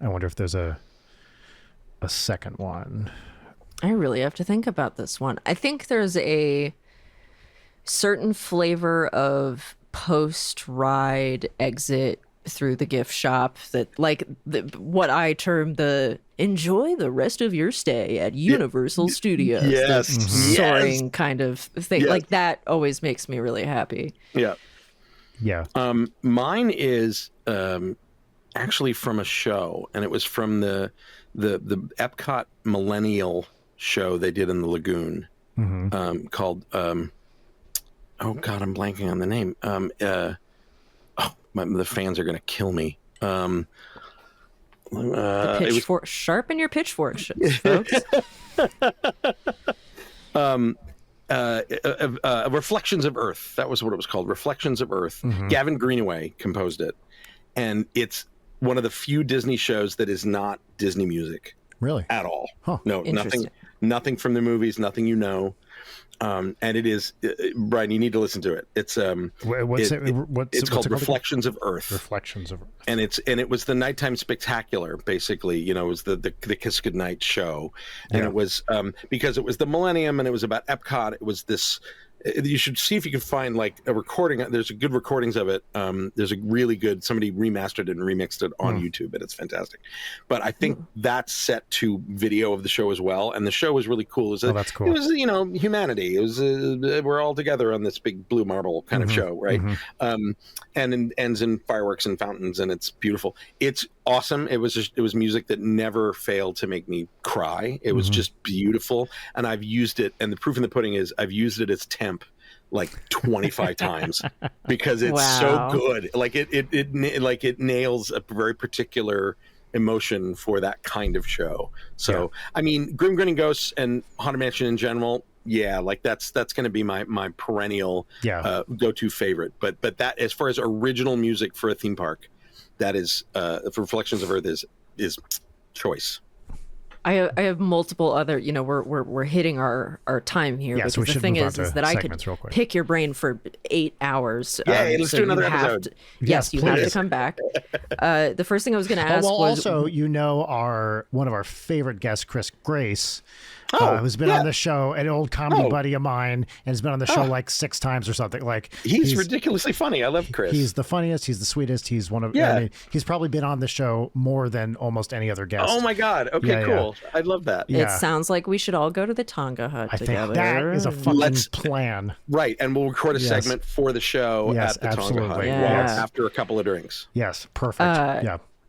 I wonder if there's a second one. I really have to think about this one. I think there's a certain flavor of post-ride exit through the gift shop that, like, what I term the enjoy the rest of your stay at Universal Studios. Yes. Soaring kind of thing. Yes. Like, that always makes me really happy. Yeah. Yeah. Mine is actually from a show, and it was from the Epcot Millennial show they did in the Lagoon, called oh god, I'm blanking on the name. The fans are gonna kill me. The pitchfork, sharpen your pitchforks, folks. Reflections of Earth. That was what it was called. Reflections of Earth. Gavin Greenaway composed it, and it's one of the few Disney shows that is not Disney music. Really? At all. Huh. No, nothing from the movies, nothing and it is, Brian, you need to listen to it. It's it's called Reflections of Earth. Reflections of Earth. And it was the nighttime spectacular, basically. It was the Kiss Goodnight show. And it was because it was the millennium and it was about Epcot. It was this. You should see if you can find like a recording. There's good recordings of it. There's a really good, somebody remastered it and remixed it on YouTube, and it's fantastic. But I think that's set to video of the show as well. And the show was really cool. That's cool. It was, humanity. It was, we're all together on this big blue marble kind of show, right? And it ends in fireworks and fountains, and it's beautiful. It's awesome. It was music that never failed to make me cry. It was just beautiful. And I've used it, and the proof in the pudding is I've used it as temp like 25 times because it's so good. Like it nails a very particular emotion for that kind of show. So I mean, Grim Grinning Ghosts and Haunted Mansion in general, like that's going to be my perennial go-to favorite. But that, as far as original music for a theme park, that is for Reflections of Earth is choice. I have multiple other, we're hitting our time here. Yeah, so we the should thing move is that I could pick your brain for 8 hours. Let's do another episode. Yes, you have to come back. The first thing I was going to ask was... also, one of our favorite guests, Chris Grace, who's been on the show, an old comedy buddy of mine, and has been on the show like 6 times or something. Like he's ridiculously funny. I love Chris. He's the funniest. He's the sweetest. He's one of. I mean, he's probably been on the show more than almost any other guest. Oh my god! Okay, cool. I love that. It sounds like we should all go to the Tonga Hut together. I think that is a fucking plan. Right, and we'll record a segment for the show at the Tonga Hut after a couple of drinks. Yes, perfect.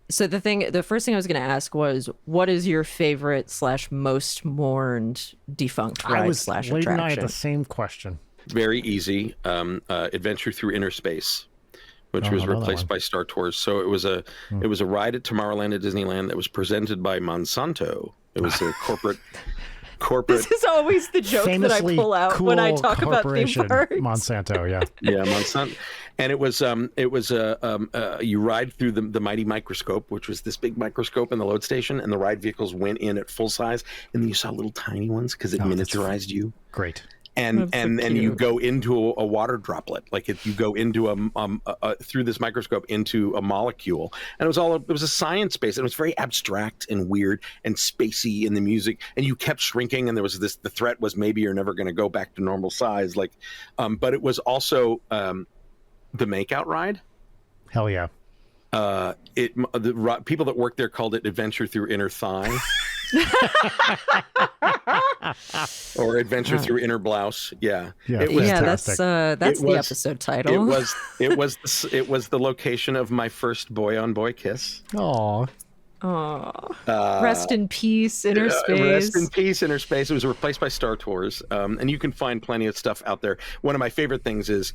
So the first thing I was going to ask was, what is your favorite / most mourned defunct ride / attraction? Leighton and I had the same question. Very easy. Adventure Through Inner Space, which was replaced by Star Tours. So it was a ride at Tomorrowland at Disneyland that was presented by Monsanto. It was a corporate. This is always the joke that I pull out when I talk about theme parks. Monsanto, yeah, Monsanto. And it was you ride through the mighty microscope, which was this big microscope in the load station, and the ride vehicles went in at full size, and then you saw little tiny ones because it miniaturized you. Great. And you go into a water droplet, like if you go into through this microscope into a molecule, and it was a science base, and it was very abstract and weird and spacey in the music, and you kept shrinking, and there was the threat was maybe you're never going to go back to normal size, but it was also the makeout ride. Hell yeah. People that worked there called it Adventure Through Inner Thigh. Or Adventure Through Inner Blouse. Yeah. It was that's the episode title. It was the location of my first boy-on-boy kiss. Aww. Rest in peace, Inner Space. Rest in peace, Inner Space. It was replaced by Star Tours, and you can find plenty of stuff out there. One of my favorite things is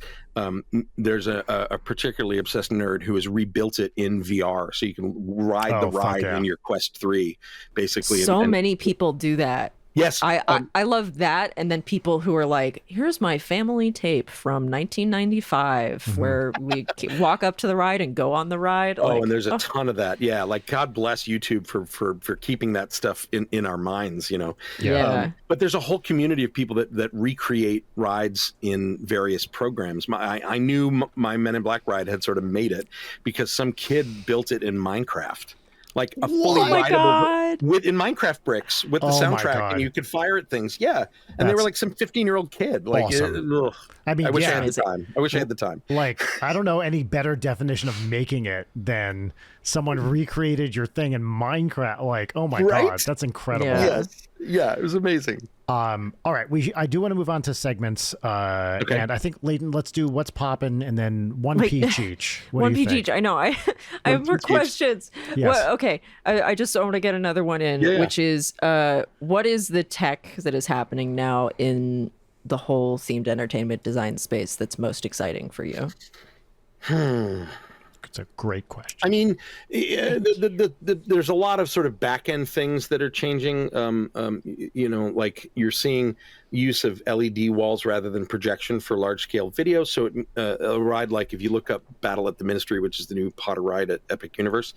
there's a particularly obsessed nerd who has rebuilt it in VR, so you can ride the ride in your Quest 3, basically. So many people do that. Yes. I love that. And then people who are like, here's my family tape from 1995 where we walk up to the ride and go on the ride. And there's a ton of that. Yeah. Like, God bless YouTube for keeping that stuff in our minds, you know? Yeah. But there's a whole community of people that recreate rides in various programs. I knew my Men in Black ride had sort of made it because some kid built it in Minecraft. Like a fully rideable in Minecraft bricks with the soundtrack, and you could fire at things. Yeah, and they were like some 15-year-old kid. Like, awesome. I mean, I wish I had the time. I wish I had the time. Like, I don't know any better definition of making it than someone recreated your thing in Minecraft. Like, oh my god, that's incredible. Yeah. Yes. Yeah, it was amazing. All right, I do want to move on to segments, okay. And I think, Leighton, let's do what's poppin' and then one peach each. One peach each. I know. I have more questions. Yes. Well, okay, I just want to get another one in, which is what is the tech that is happening now in the whole themed entertainment design space that's most exciting for you? It's a great question. I mean, there's a lot of sort of back end things that are changing. You know, like you're seeing use of LED walls rather than projection for large scale video. So a ride like if you look up Battle at the Ministry, which is the new Potter ride at Epic Universe,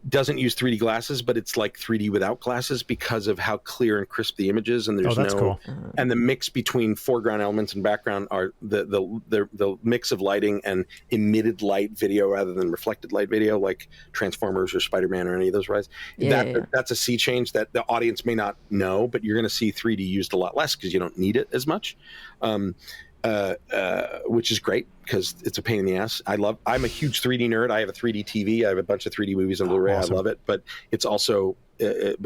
doesn't use 3D glasses, but it's like 3D without glasses because of how clear and crisp the image is, and there's cool. And the mix between foreground elements and background are the mix of lighting and emitted light video rather than reflected light video, like Transformers or Spider-Man or any of those rides. That's a sea change that the audience may not know, but you're going to see 3D used a lot less because you don't need it as much. Which is great because it's a pain in the ass. I'm a huge 3D nerd. I have a 3D TV. I have a bunch of 3D movies on Blu-ray. Awesome. I love it, but it's also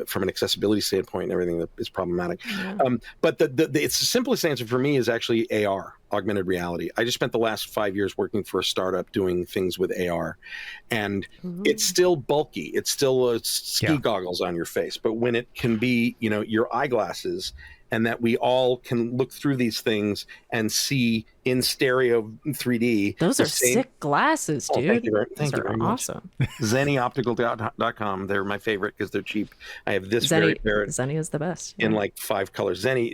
from an accessibility standpoint and everything that is problematic. Yeah. But it's the simplest answer for me is actually AR, augmented reality. I just spent the last 5 years working for a startup doing things with AR, and it's still bulky. It's still ski goggles on your face, but when it can be, you know, your eyeglasses, and that we all can look through these things and see in stereo 3D. Those are sick glasses, dude. Thank you very much. Awesome. ZennyOptical.com. They're my favorite because they're cheap. I have this very pair. Zenny is the best. In like 5 colors. Zenny,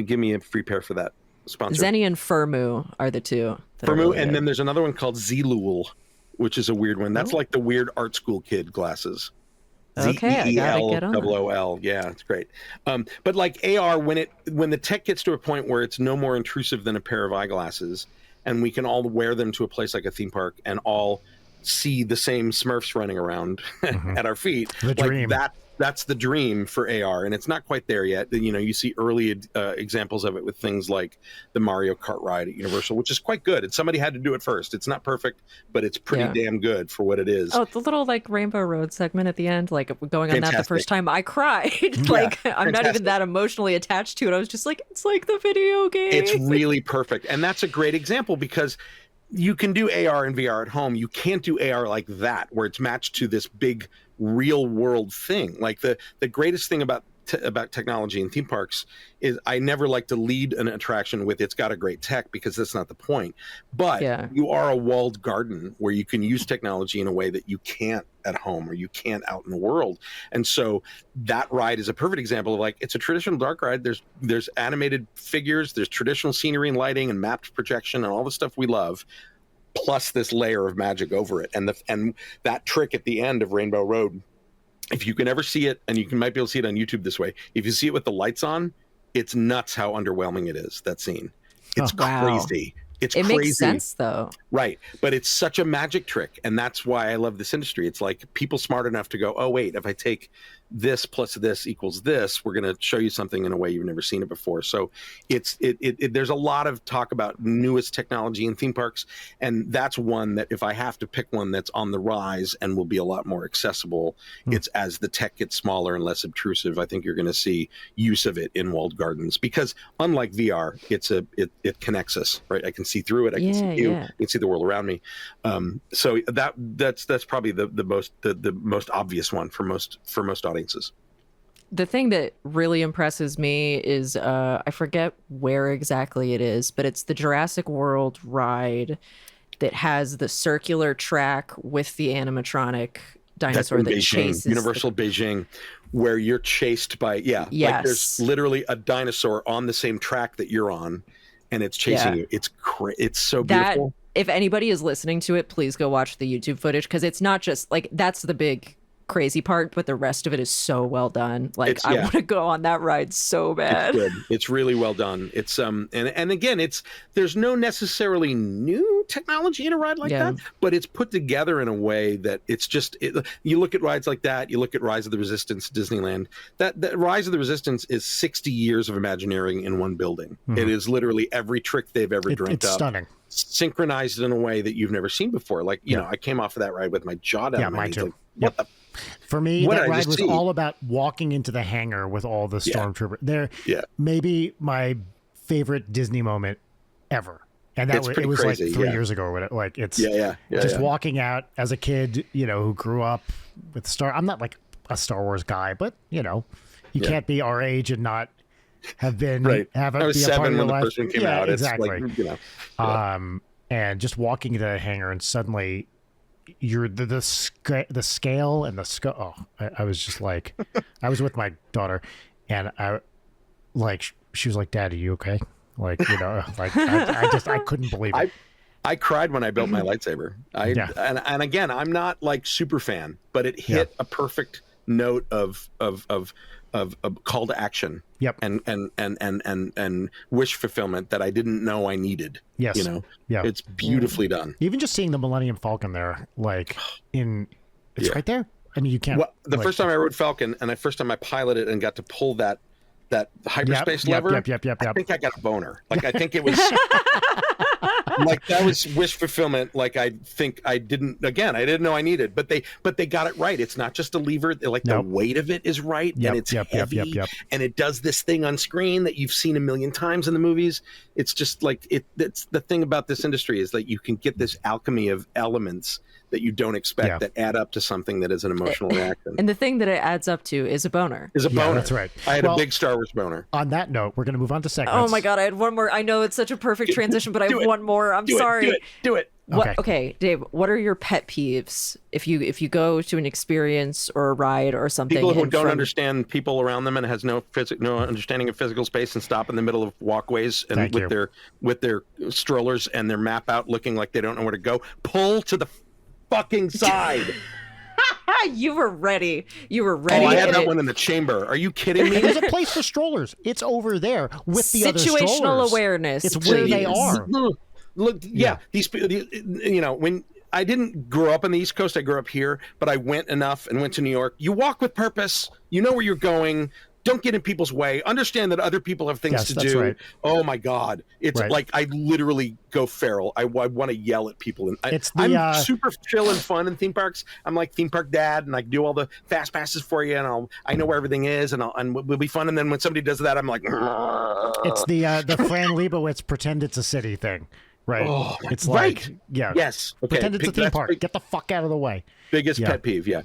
give me a free pair for that sponsor. Zenny and Firmoo are the two. Firmoo, really and then there's another one called Zlul, which is a weird one. That's like the weird art school kid glasses. Okay, I gotta get on. ZELOL. Yeah, it's great. But like AR, when the tech gets to a point where it's no more intrusive than a pair of eyeglasses, and we can all wear them to a place like a theme park and all see the same Smurfs running around at our feet, the dream. That's the dream for AR, and it's not quite there yet. You know, you see early examples of it with things like the Mario Kart ride at Universal, which is quite good. And somebody had to do it first. It's not perfect, but it's pretty damn good for what it is. Oh, the little like Rainbow Road segment at the end, like going on that the first time, I cried. I'm not even that emotionally attached to it. I was just like, it's like the video game. It's really perfect, and that's a great example because you can do AR and VR at home. You can't do AR like that, where it's matched to this big real world thing. Like the greatest thing about technology in theme parks is I never like to lead an attraction with it's got a great tech, because that's not the point. But you are a walled garden where you can use technology in a way that you can't at home or you can't out in the world. And so that ride is a perfect example of like, it's a traditional dark ride. There's animated figures, there's traditional scenery and lighting and mapped projection and all the stuff we love. plus this layer of magic over it. And that trick at the end of Rainbow Road, if you can ever see it, and might be able to see it on YouTube this way, if you see it with the lights on, it's nuts how underwhelming it is, that scene. It's crazy. It's it crazy. Makes sense, though. Right. But it's such a magic trick. And that's why I love this industry. It's like people smart enough to go, oh, wait, if I take this plus this equals this, we're going to show you something in a way you've never seen it before. So there's a lot of talk about newest technology in theme parks. And that's one that if I have to pick one that's on the rise and will be a lot more accessible, it's as the tech gets smaller and less obtrusive, I think you're going to see use of it in walled gardens. Because unlike VR, it connects us, right? I can see through it. I can see you. I can see the world around me. So that's probably the most obvious one for most audiences. The thing that really impresses me is I forget where exactly it is, but it's the Jurassic World ride that has the circular track with the animatronic dinosaur that chases Universal Beijing, where you're chased by like there's literally a dinosaur on the same track that you're on, and it's chasing you. It's so beautiful. If anybody is listening to it, please go watch the YouTube footage, because it's not just like that's the big crazy part, but the rest of it is so well done. Like I want to go on that ride so bad. It's good. It's really well done. It's and again, there's no necessarily new technology in a ride like that, but it's put together in a way that it's just you look at rides like that, you look at Rise of the Resistance, Disneyland, that Rise of the Resistance is 60 years of Imagineering in one building. It is literally every trick they've ever dreamt up. It's stunning. Synchronized in a way that you've never seen before. Like, you know, I came off of that ride with my jaw down. Yeah, mine too. Like, what the For me, that ride was all about walking into the hangar with all the stormtroopers. There, maybe my favorite Disney moment ever, and it was crazy. like 3 years ago or whatever. Like it's walking out as a kid, you know, who grew up with Star. I'm not like a Star Wars guy, but you know, you can't be our age and not have been have I was be a 7 part of your when life. the person came out. Exactly. It's like, you know, and just walking into the hangar and suddenly. You're the scale and the scope. Oh, I was just like, I was with my daughter, and she was like, "Dad, are you okay?" Like, you know, like I couldn't believe it. I cried when I built my lightsaber. And again, I'm not like super fan, but it hit a perfect note of call to action. Yep. And wish fulfillment that I didn't know I needed. Yes. You know. Yeah. It's beautifully done. Even just seeing the Millennium Falcon there, like it's right there. I mean, you can't. Well, the first time I rode Falcon, and the first time I piloted and got to pull that hyperspace lever, I think I got a boner. Like I think it was. Like that was wish fulfillment. Like I think I didn't know I needed, but they got it right. It's not just a lever. Like the weight of it is right, and it's heavy, and it does this thing on screen that you've seen a million times in the movies. It's just like it's the thing about this industry is that you can get this alchemy of elements that you don't expect that add up to something that is an emotional reaction. And the thing that it adds up to is a boner. That's right. I had a big Star Wars boner. On that note, we're going to move on to segments. Oh my God, I had one more. I know it's such a perfect transition, but I have one more. I'm sorry. Do it. Okay, Dave, what are your pet peeves if you go to an experience or a ride or something? People who don't understand people around them and has no understanding of physical space and stop in the middle of walkways and with their strollers and their map out looking like they don't know where to go. Pull to the fucking side. You were ready. Oh, I had that one in the chamber. Are you kidding me? There's a place for strollers. It's over there with the other strollers. Situational awareness. It's where they are. Look, these, you know, when I didn't grow up on the East Coast, I grew up here, but I went enough and went to New York. You walk with purpose. You know where you're going. Don't get in people's way. Understand that other people have things to do. Right. Oh my God. It's like I literally go feral. I want to yell at people. And I'm super chill and fun in theme parks. I'm like theme park dad, and I do all the fast passes for you, and I know where everything is, and we'll be fun. And then when somebody does that, I'm like, it's the Fran Lebowitz pretend it's a city thing. Right. Oh, it's like, yes. Okay. Pretend it's a theme park. Get the fuck out of the way. Biggest pet peeve. Yeah.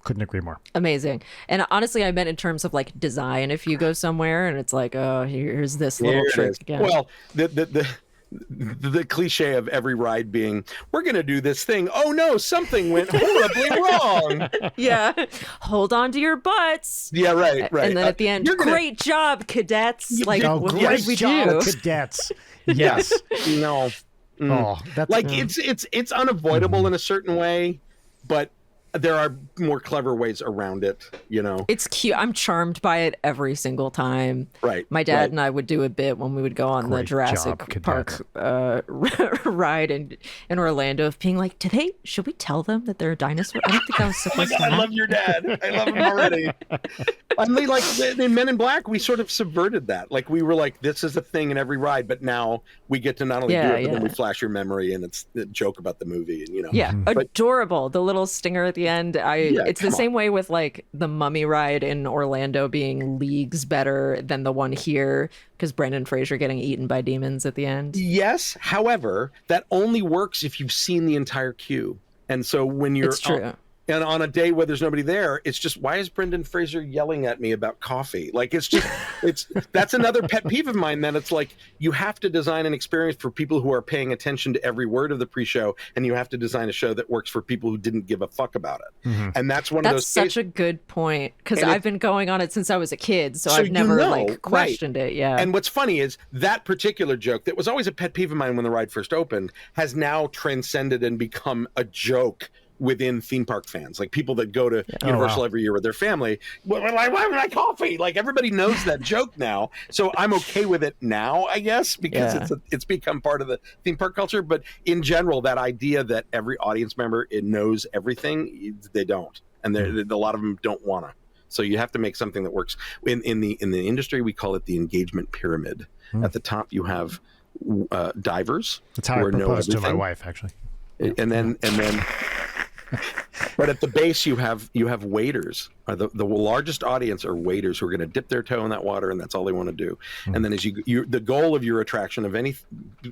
Couldn't agree more. Amazing. And honestly, I meant in terms of like design. If you go somewhere and it's like, oh, here's this little trick again. Well, the cliche of every ride being, we're going to do this thing. Oh no, something went horribly wrong. Yeah. Hold on to your butts. Yeah, right. And then at the end, great job, cadets. Like, what did we do? Cadets. Yes. No. Oh, that's like it's unavoidable in a certain way, but there are more clever ways around it, you know. It's cute. I'm charmed by it every single time. Right. My dad and I would do a bit when we would go on the Jurassic Park ride in Orlando of being like, should we tell them that they're a dinosaur? I don't think I was supposed to. I love your dad. I love him already. Finally, like in Men in Black, we sort of subverted that. Like we were like, this is a thing in every ride, but now we get to not only do it, but then we flash your memory and it's a joke about the movie, and you know. Yeah, adorable. The little stinger at the end. It's the same way with like the Mummy ride in Orlando being leagues better than the one here because Brendan Fraser getting eaten by demons at the end. Yes, however, that only works if you've seen the entire queue. And so when you're it's true. And on a day where there's nobody there, it's just, why is Brendan Fraser yelling at me about coffee? Like, it's just, that's another pet peeve of mine. That it's like, you have to design an experience for people who are paying attention to every word of the pre-show, and you have to design a show that works for people who didn't give a fuck about it. Mm-hmm. And that's one of those. That's such a good point, because I've been going on it since I was a kid, so I've never questioned it. Yeah. And what's funny is that particular joke that was always a pet peeve of mine when the ride first opened has now transcended and become a joke within theme park fans, like people that go to Universal every year with their family. Why would I coffee? Like everybody knows that joke now, so I'm okay with it now, I guess, because it's become part of the theme park culture. But in general, that idea that every audience member knows everything, they don't, and a lot of them don't want to. So you have to make something that works. In the industry, we call it the engagement pyramid. At the top, you have divers. That's how I proposed to my wife, actually. And then. But at the base, you have waiters. The largest audience are waiters who are going to dip their toe in that water, and that's all they want to do. Mm. And then as the goal of your attraction of any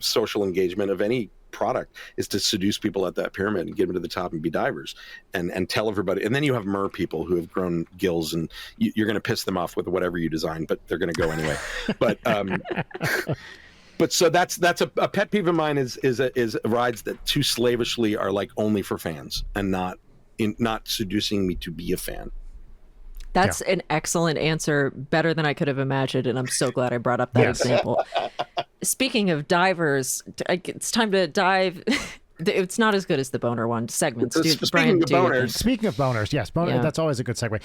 social engagement of any product is to seduce people at that pyramid and get them to the top and be divers and tell everybody. And then you have mer people who have grown gills, and you're going to piss them off with whatever you design, but they're going to go anyway. But But so that's a pet peeve of mine is rides that too slavishly are like only for fans and not seducing me to be a fan. That's an excellent answer, better than I could have imagined, and I'm so glad I brought up that example. Speaking of divers, it's time to dive. It's not as good as the boner one. Segments. Speaking of boners, yes, that's always a good segue.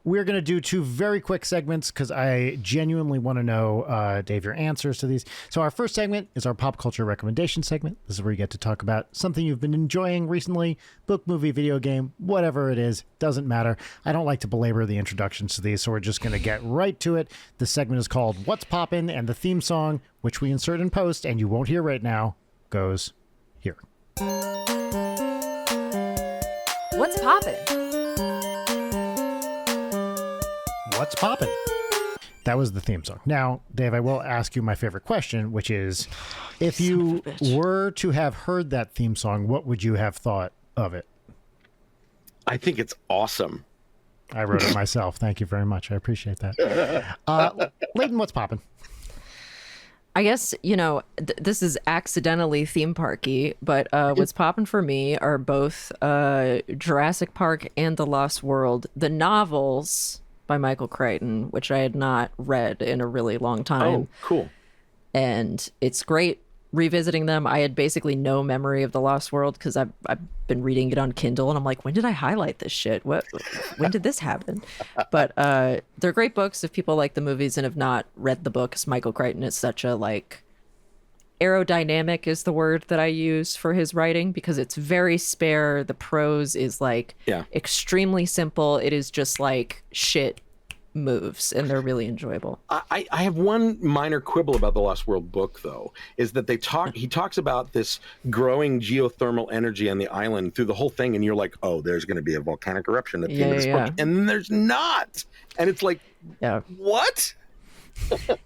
We're going to do two very quick segments because I genuinely want to know, Dave, your answers to these. So our first segment is our pop culture recommendation segment. This is where you get to talk about something you've been enjoying recently, book, movie, video game, whatever it is, doesn't matter. I don't like to belabor the introductions to these, so we're just going to get right to it. The segment is called What's Poppin', and the theme song, which we insert in post and you won't hear right now, goes here. What's poppin'? What's poppin'? That was the theme song. Now, Dave, I will ask you my favorite question, which is, if you were to have heard that theme song, what would you have thought of it? I think it's awesome. I wrote it myself. Thank you very much. I appreciate that. Leighton, what's poppin'? I guess, this is accidentally theme parky, but what's popping for me are both Jurassic Park and The Lost World, the novels by Michael Crichton, which I had not read in a really long time. Oh, cool. And it's great revisiting them. I had basically no memory of The Lost World because I've been reading it on Kindle, and I'm like, when did I highlight this shit? When did this happen? But they're great books if people like the movies and have not read the books. Michael Crichton is such a aerodynamic is the word that I use for his writing, because it's very spare. The prose is extremely simple. It is just like shit moves, and they're really enjoyable. I have one minor quibble about the Lost World book, though, is that he talks about this growing geothermal energy on the island through the whole thing, and you're like, oh, there's going to be a volcanic eruption at the end of this book, and then there's not, and it's like, what?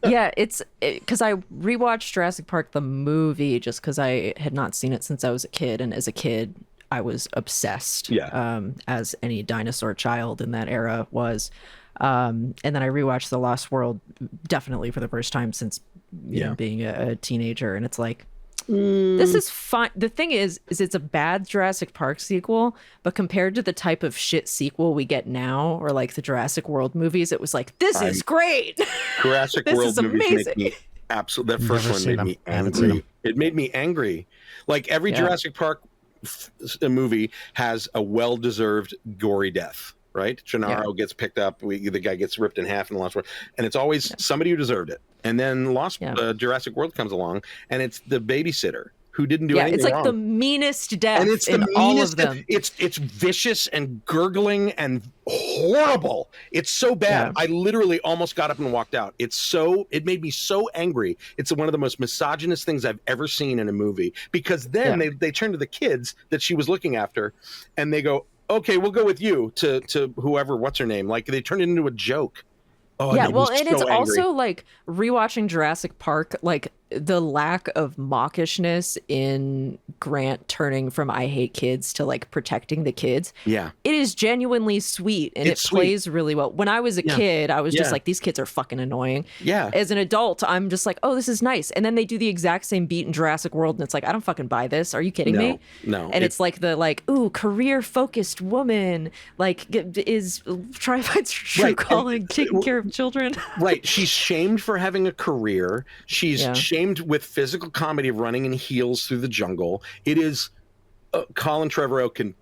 Yeah, it's because I rewatched Jurassic Park the movie just because I had not seen it since I was a kid, and as a kid I was obsessed, as any dinosaur child in that era was. And then I rewatched The Lost World definitely for the first time since being a teenager, and it's like, this is fine. The thing is it's a bad Jurassic Park sequel, but compared to the type of shit sequel we get now, or like the Jurassic World movies, it was like, this is great. Jurassic World movies make me absolutely. That first one made me angry. It made me angry Like every Jurassic Park movie has a well-deserved gory death, right? Gennaro gets picked up, the guy gets ripped in half in the Lost World, and it's always somebody who deserved it. And then Jurassic World comes along, and it's the babysitter who didn't do anything it's like wrong. The meanest death and it's in the all meanest, of them. It's vicious and gurgling and horrible. It's so bad. I literally almost got up and walked out. It made me so angry. It's one of the most misogynist things I've ever seen in a movie, because then they turn to the kids that she was looking after and they go, okay, we'll go with you to whoever, what's her name? Like they turn it into a joke. Oh, yeah, well, and so it's angry. also like rewatching Jurassic Park, like the lack of mawkishness in Grant turning from I hate kids to like protecting the kids. Yeah. It is genuinely sweet, and it plays really well. When I was a kid, I was just like, these kids are fucking annoying. Yeah. As an adult, I'm just like, oh, this is nice. And then they do the exact same beat in Jurassic World, and it's like, I don't fucking buy this. Are you kidding me? No. And it's like ooh, career-focused woman, like is trying to find true calling, taking care of children. Right. She's shamed for having a career. She's shamed with physical comedy of running in heels through the jungle. It is Colin Trevorrow can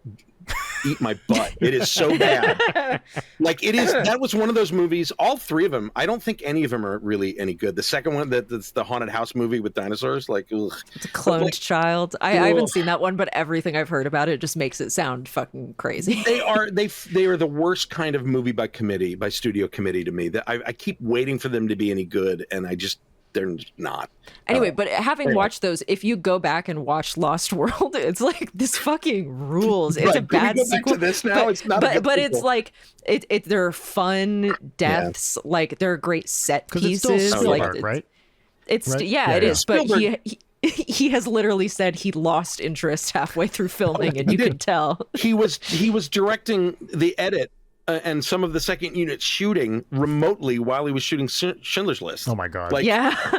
eat my butt. It is so bad. Like it is. That was one of those movies. All three of them. I don't think any of them are really any good. The second one, that's the haunted house movie with dinosaurs. Like, ugh. It's a cloned child. I haven't seen that one, but everything I've heard about it just makes it sound fucking crazy. They are the worst kind of movie by studio committee to me. That I keep waiting for them to be any good, and they're not. Anyway, but having watched those, if you go back and watch Lost World, it's like this fucking rules. It's a bad sequel. To this now? It's not but it's like they're fun deaths. Yeah. Like they're great set pieces. It's still like Spielberg, right? It's right? It is. Spielberg. But he has literally said he lost interest halfway through filming, and you can tell. He was directing the edit. And some of the second unit shooting remotely while he was shooting Schindler's List. Oh my God! Like,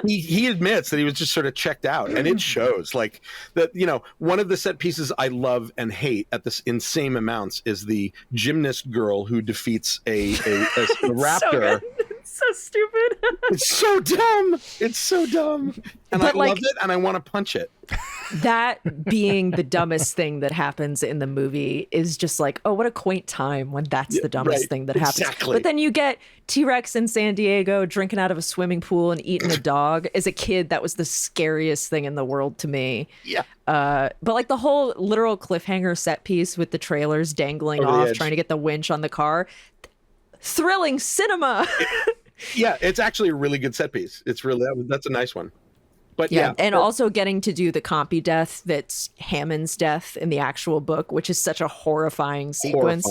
he admits that he was just sort of checked out, and it shows. Like that, one of the set pieces I love and hate at this in same amounts is the gymnast girl who defeats a raptor. So stupid. It's so dumb. It's so dumb. And I love it, and I want to punch it. That being the dumbest thing that happens in the movie is just like, oh, what a quaint time when that's the dumbest thing that happens. Exactly. But then you get T-Rex in San Diego drinking out of a swimming pool and eating a dog. As a kid, that was the scariest thing in the world to me. Yeah. But like the whole literal cliffhanger set piece with the trailers dangling off, trying to get the winch on the car. Thrilling cinema. Yeah, it's actually a really good set piece. It's really, that's a nice one. But and also getting to do the compy death that's Hammond's death in the actual book, which is such a horrifying sequence.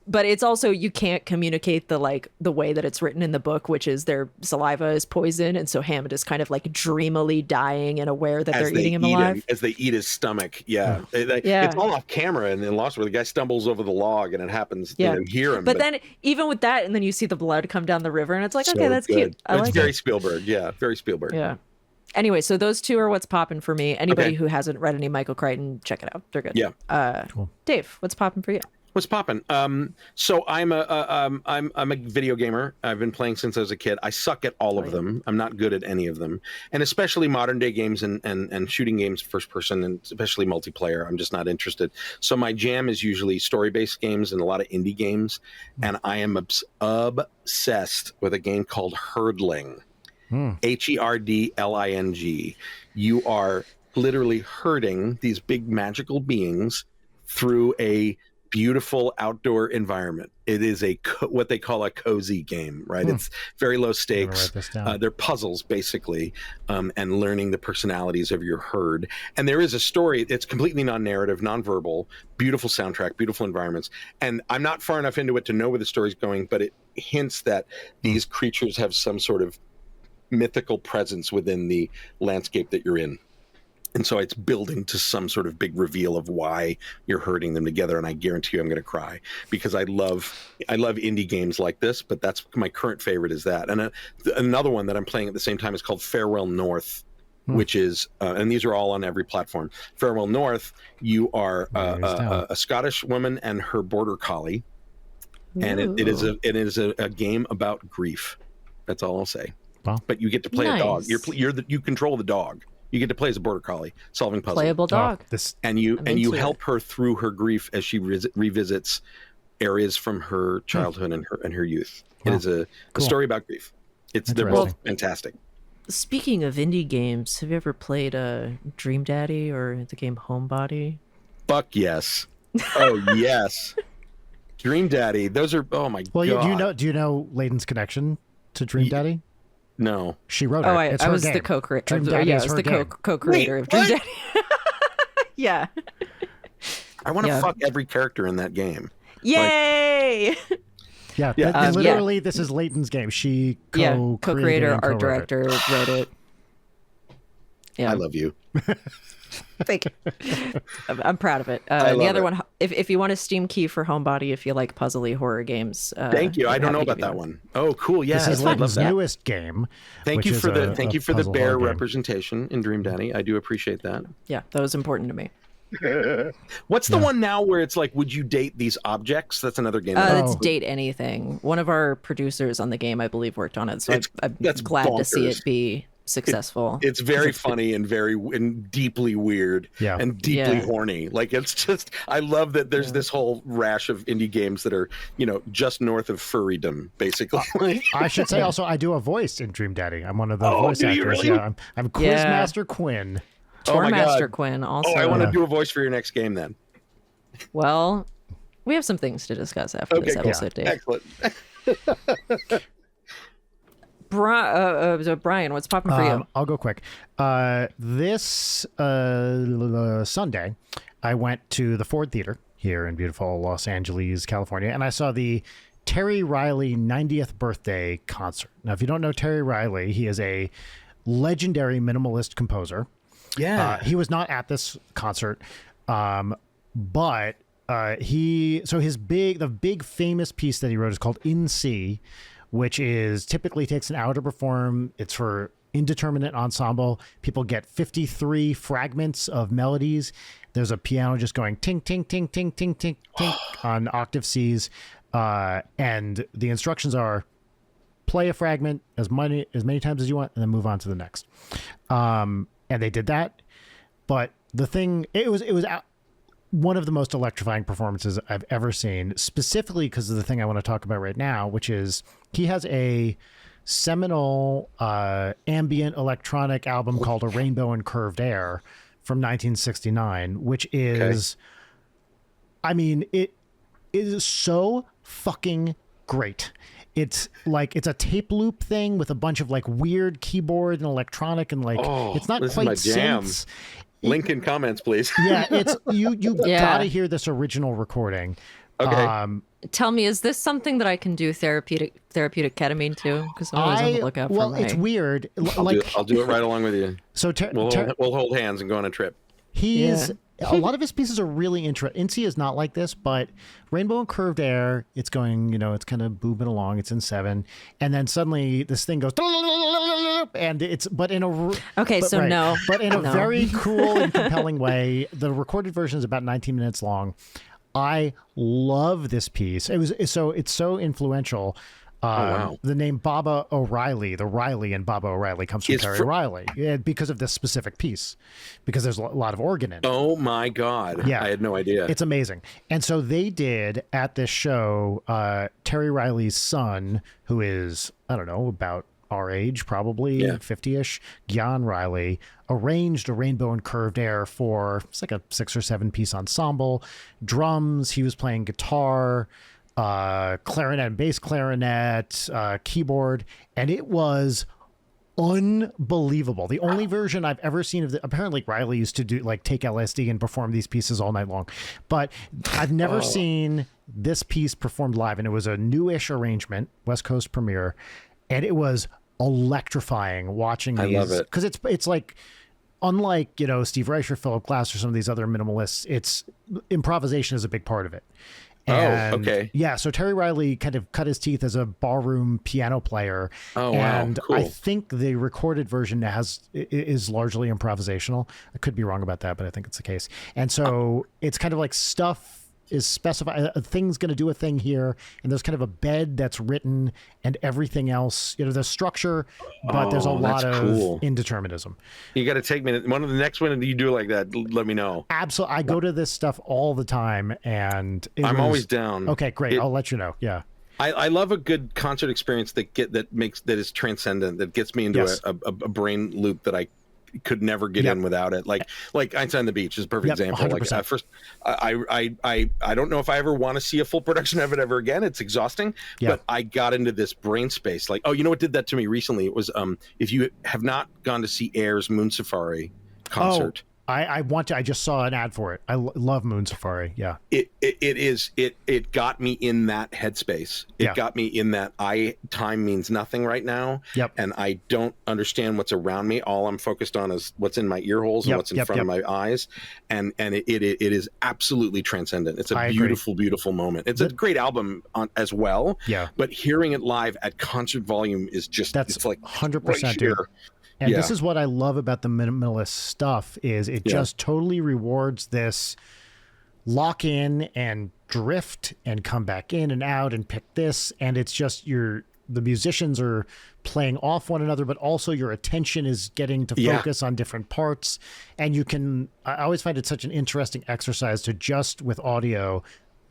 But it's also, you can't communicate the way that it's written in the book, which is their saliva is poison, and so Hammond is kind of like dreamily dying and aware that they're eating him alive. As they eat his stomach, It's all off camera, and then Lost where the guy stumbles over the log, and it happens. You hear him. But then even with that, and then you see the blood come down the river, and it's like, so okay, that's good. cute. It's very Spielberg. Yeah, very Spielberg. Yeah. Anyway, so those two are what's popping for me. Anybody who hasn't read any Michael Crichton, check it out. They're good. Yeah. Cool. Dave, what's popping for you? What's popping? So I'm a video gamer. I've been playing since I was a kid. I suck at all of them. I'm not good at any of them, and especially modern day games and shooting games, first person, and especially multiplayer. I'm just not interested. So my jam is usually story based games and a lot of indie games, and I am obsessed with a game called Herdling. Herdling. You are literally herding these big magical beings through a beautiful outdoor environment. It is what they call a cozy game, right? It's very low stakes. They're puzzles basically, and learning the personalities of your herd. And there is a story. It's completely non-narrative, non-verbal, beautiful soundtrack, beautiful environments. And I'm not far enough into it to know where the story's going, but it hints that these creatures have some sort of mythical presence within the landscape that you're in. And so it's building to some sort of big reveal of why you're herding them together. And I guarantee you I'm going to cry because I love indie games like this, but that's my current favorite is that. And another one that I'm playing at the same time is called Farewell North, which is, and these are all on every platform. Farewell North, you are a Scottish woman and her border collie. And it is a game about grief. That's all I'll say. Wow. But you get to play a dog. You control the dog. You get to play as a border collie solving puzzles. Playable dog. And you help her through her grief as she revisits areas from her childhood and her youth. Wow. It is a story about grief. They're both fantastic. Speaking of indie games, have you ever played Dream Daddy or the game Homebody? Fuck yes. Oh yes. Dream Daddy. Those are God. Well, do you know Layden's connection to Dream Daddy? No. She wrote it. Oh, it's I her was game. the co-creator. Dream Daddy I is was her the game. co-creator of Dream Daddy. Yeah. I want to fuck every character in that game. Yay! Literally, this is Layton's game. She co-creator, art director, wrote it. Yeah. I love you. Thank you. I'm proud of it. The other one, if you want a Steam key for Homebody, if you like puzzly horror games. Thank you. I don't know about that one. Oh, cool. Yeah, this is Layton's newest game. Thank you for the bear representation in Dream Daddy. I do appreciate that. Yeah, that was important to me. What's the one now where it's like, would you date these objects? That's another game. It's Date Anything. One of our producers on the game, I believe, worked on it. So I'm glad to see it be successful. It's very funny and deeply weird and deeply horny. Like, it's just, I love that there's this whole rash of indie games that are, just north of furrydom, basically. I should say also, I do a voice in Dream Daddy. I'm one of the voice actors. Really? Yeah, I'm Quizmaster Quinn. Tourmaster Quinn also. Oh, I want to do a voice for your next game then. Well, we have some things to discuss after this episode, Dave. Excellent. Brian, what's popping for you? I'll go quick. This Sunday, I went to the Ford Theater here in beautiful Los Angeles, California, and I saw the Terry Riley 90th birthday concert. Now, if you don't know Terry Riley, he is a legendary minimalist composer. Yeah. He was not at this concert, but the big famous piece that he wrote is called In C, which is typically takes an hour to perform. It's for indeterminate ensemble. People get 53 fragments of melodies. There's a piano just going ting, ting, ting, ting, ting, ting, ting on octave Cs. And the instructions are play a fragment as many times as you want and then move on to the next. And they did that. But the thing, it was one of the most electrifying performances I've ever seen, specifically because of the thing I want to talk about right now, which is he has a seminal ambient electronic album called A Rainbow in Curved Air from 1969, which is, it is so fucking great. It's a tape loop thing with a bunch of like weird keyboard and electronic and it's not quite synths. Link in comments, please. Yeah, it's you gotta hear this original recording. Okay. Tell me, is this something that I can do therapeutic ketamine to? Because I'm always on the lookout for my... it's weird. I'll do it right along with you. So we'll hold hands and go on a trip. A lot of his pieces are really interesting. Incy is not like this, but Rainbow in Curved Air, it's going, it's kind of boobing along. It's in 7. And then suddenly this thing goes, and it's, but in a, but in a very cool and compelling way. The recorded version is about 19 minutes long. I love this piece. It's so influential. The name Baba O'Reilly, the Riley in Baba O'Reilly comes from Terry Riley because of this specific piece, because there's a lot of organ in it. Oh my God. Yeah. I had no idea. It's amazing. And so they did at this show, Terry Riley's son, who is, I don't know, about our age, probably 50-ish, Gian Riley, arranged A Rainbow in Curved Air for, it's like a 6 or 7 piece ensemble, drums, he was playing guitar, clarinet and bass clarinet, keyboard, and it was unbelievable. The only version I've ever seen of apparently Riley used to do take LSD and perform these pieces all night long, but I've never seen this piece performed live, and it was a newish arrangement, West Coast premiere, and it was electrifying watching these. I love it because it's like, unlike Steve Reich or Philip Glass or some of these other minimalists, it's improvisation is a big part of it. And, okay. Yeah, so Terry Riley kind of cut his teeth as a ballroom piano player. Oh, and wow, cool. I think the recorded version is largely improvisational. I could be wrong about that, but I think it's the case. And so it's kind of like stuff is specified. A thing's going to do a thing here, and there's kind of a bed that's written, and everything else. There's structure, but there's a lot of indeterminism. You got to take me. One of the next one you do like that. Let me know. Absolutely, I go to this stuff all the time, and I'm always down. Okay, great. I'll let you know. Yeah. I love a good concert experience that is transcendent, that gets me into a brain loop that I could never get in without it. Like Einstein on the Beach is a perfect example. 100%. Like at first, I don't know if I ever want to see a full production of it ever again. It's exhausting, but I got into this brain space. Like, you know what did that to me recently? It was if you have not gone to see Air's Moon Safari concert. I want to. I just saw an ad for it. I love Moon Safari. Yeah. It got me in that headspace. It got me in that time means nothing right now. Yep. And I don't understand what's around me. All I'm focused on is what's in my ear holes and what's in front of my eyes. And it is absolutely transcendent. It's a beautiful, beautiful moment. It's a great album as well. Yeah. But hearing it live at concert volume is just, it's like 100%. Right here. And this is what I love about the minimalist stuff is it just totally rewards this lock in and drift and come back in and out and pick this. And it's just the musicians are playing off one another, but also your attention is getting to focus on different parts. And I always find it such an interesting exercise to just with audio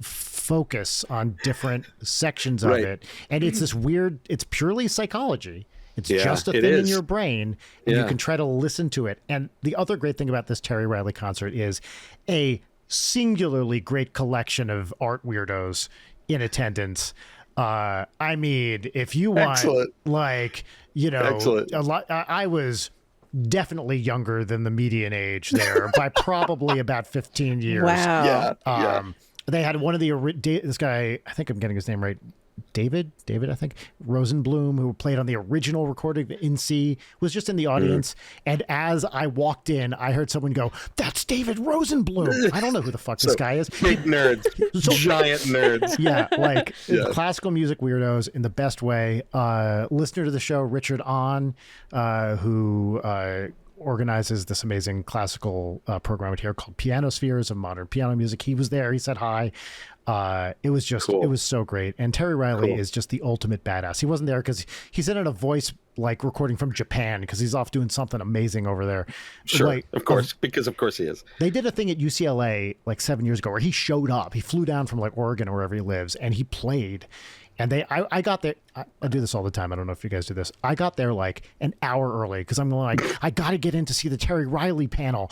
focus on different sections of it. And it's this weird, it's purely psychology. It's just a thing in your brain, and you can try to listen to it. And the other great thing about this Terry Riley concert is a singularly great collection of art weirdos in attendance. I mean, if you want, like, a lot, I was definitely younger than the median age there by probably about 15 years. Wow. They had one of this guy, I think I'm getting his name right, David, I think, Rosenblum, who played on the original recording in C, was just in the audience. And as I walked in, I heard someone go, "That's David Rosenblum." I don't know who the fuck this guy is. Big nerds, giant nerds. Yeah, like classical music weirdos in the best way. Listener to the show, Richard Ahn, who organizes this amazing classical program here called Pianospheres of Modern Piano Music. He was there. He said hi. It was just, it was so great. And Terry Riley is just the ultimate badass. He wasn't there because he's in a voice like recording from Japan because he's off doing something amazing over there. Sure, like, of course, because of course he is. They did a thing at UCLA like 7 years ago where he showed up. He flew down from like Oregon or wherever he lives, and he played. And I got there. I do this all the time. I don't know if you guys do this. I got there like an hour early because I'm like, I got to get in to see the Terry Riley panel.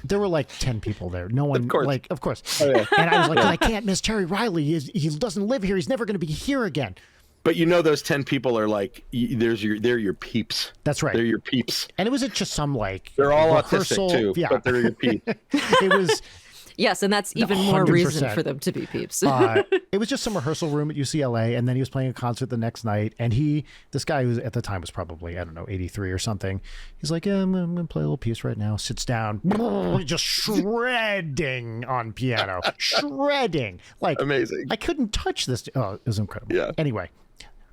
There were like 10 people there. No one, of course. Oh, yeah. And I was like, I can't miss Terry Riley. He doesn't live here. He's never going to be here again. But those 10 people are like, they're your peeps. That's right. They're your peeps. And it wasn't just some like they're all rehearsal. Autistic too, but they're your peeps. It was. Yes, and that's even 100%. More reason for them to be peeps. It was just some rehearsal room at UCLA, and then he was playing a concert the next night. And this guy who at the time was probably, 83 or something. He's like, I'm going to play a little piece right now. Sits down, just shredding on piano. Shredding. Like, amazing. I couldn't touch this. Oh, it was incredible. Yeah. Anyway,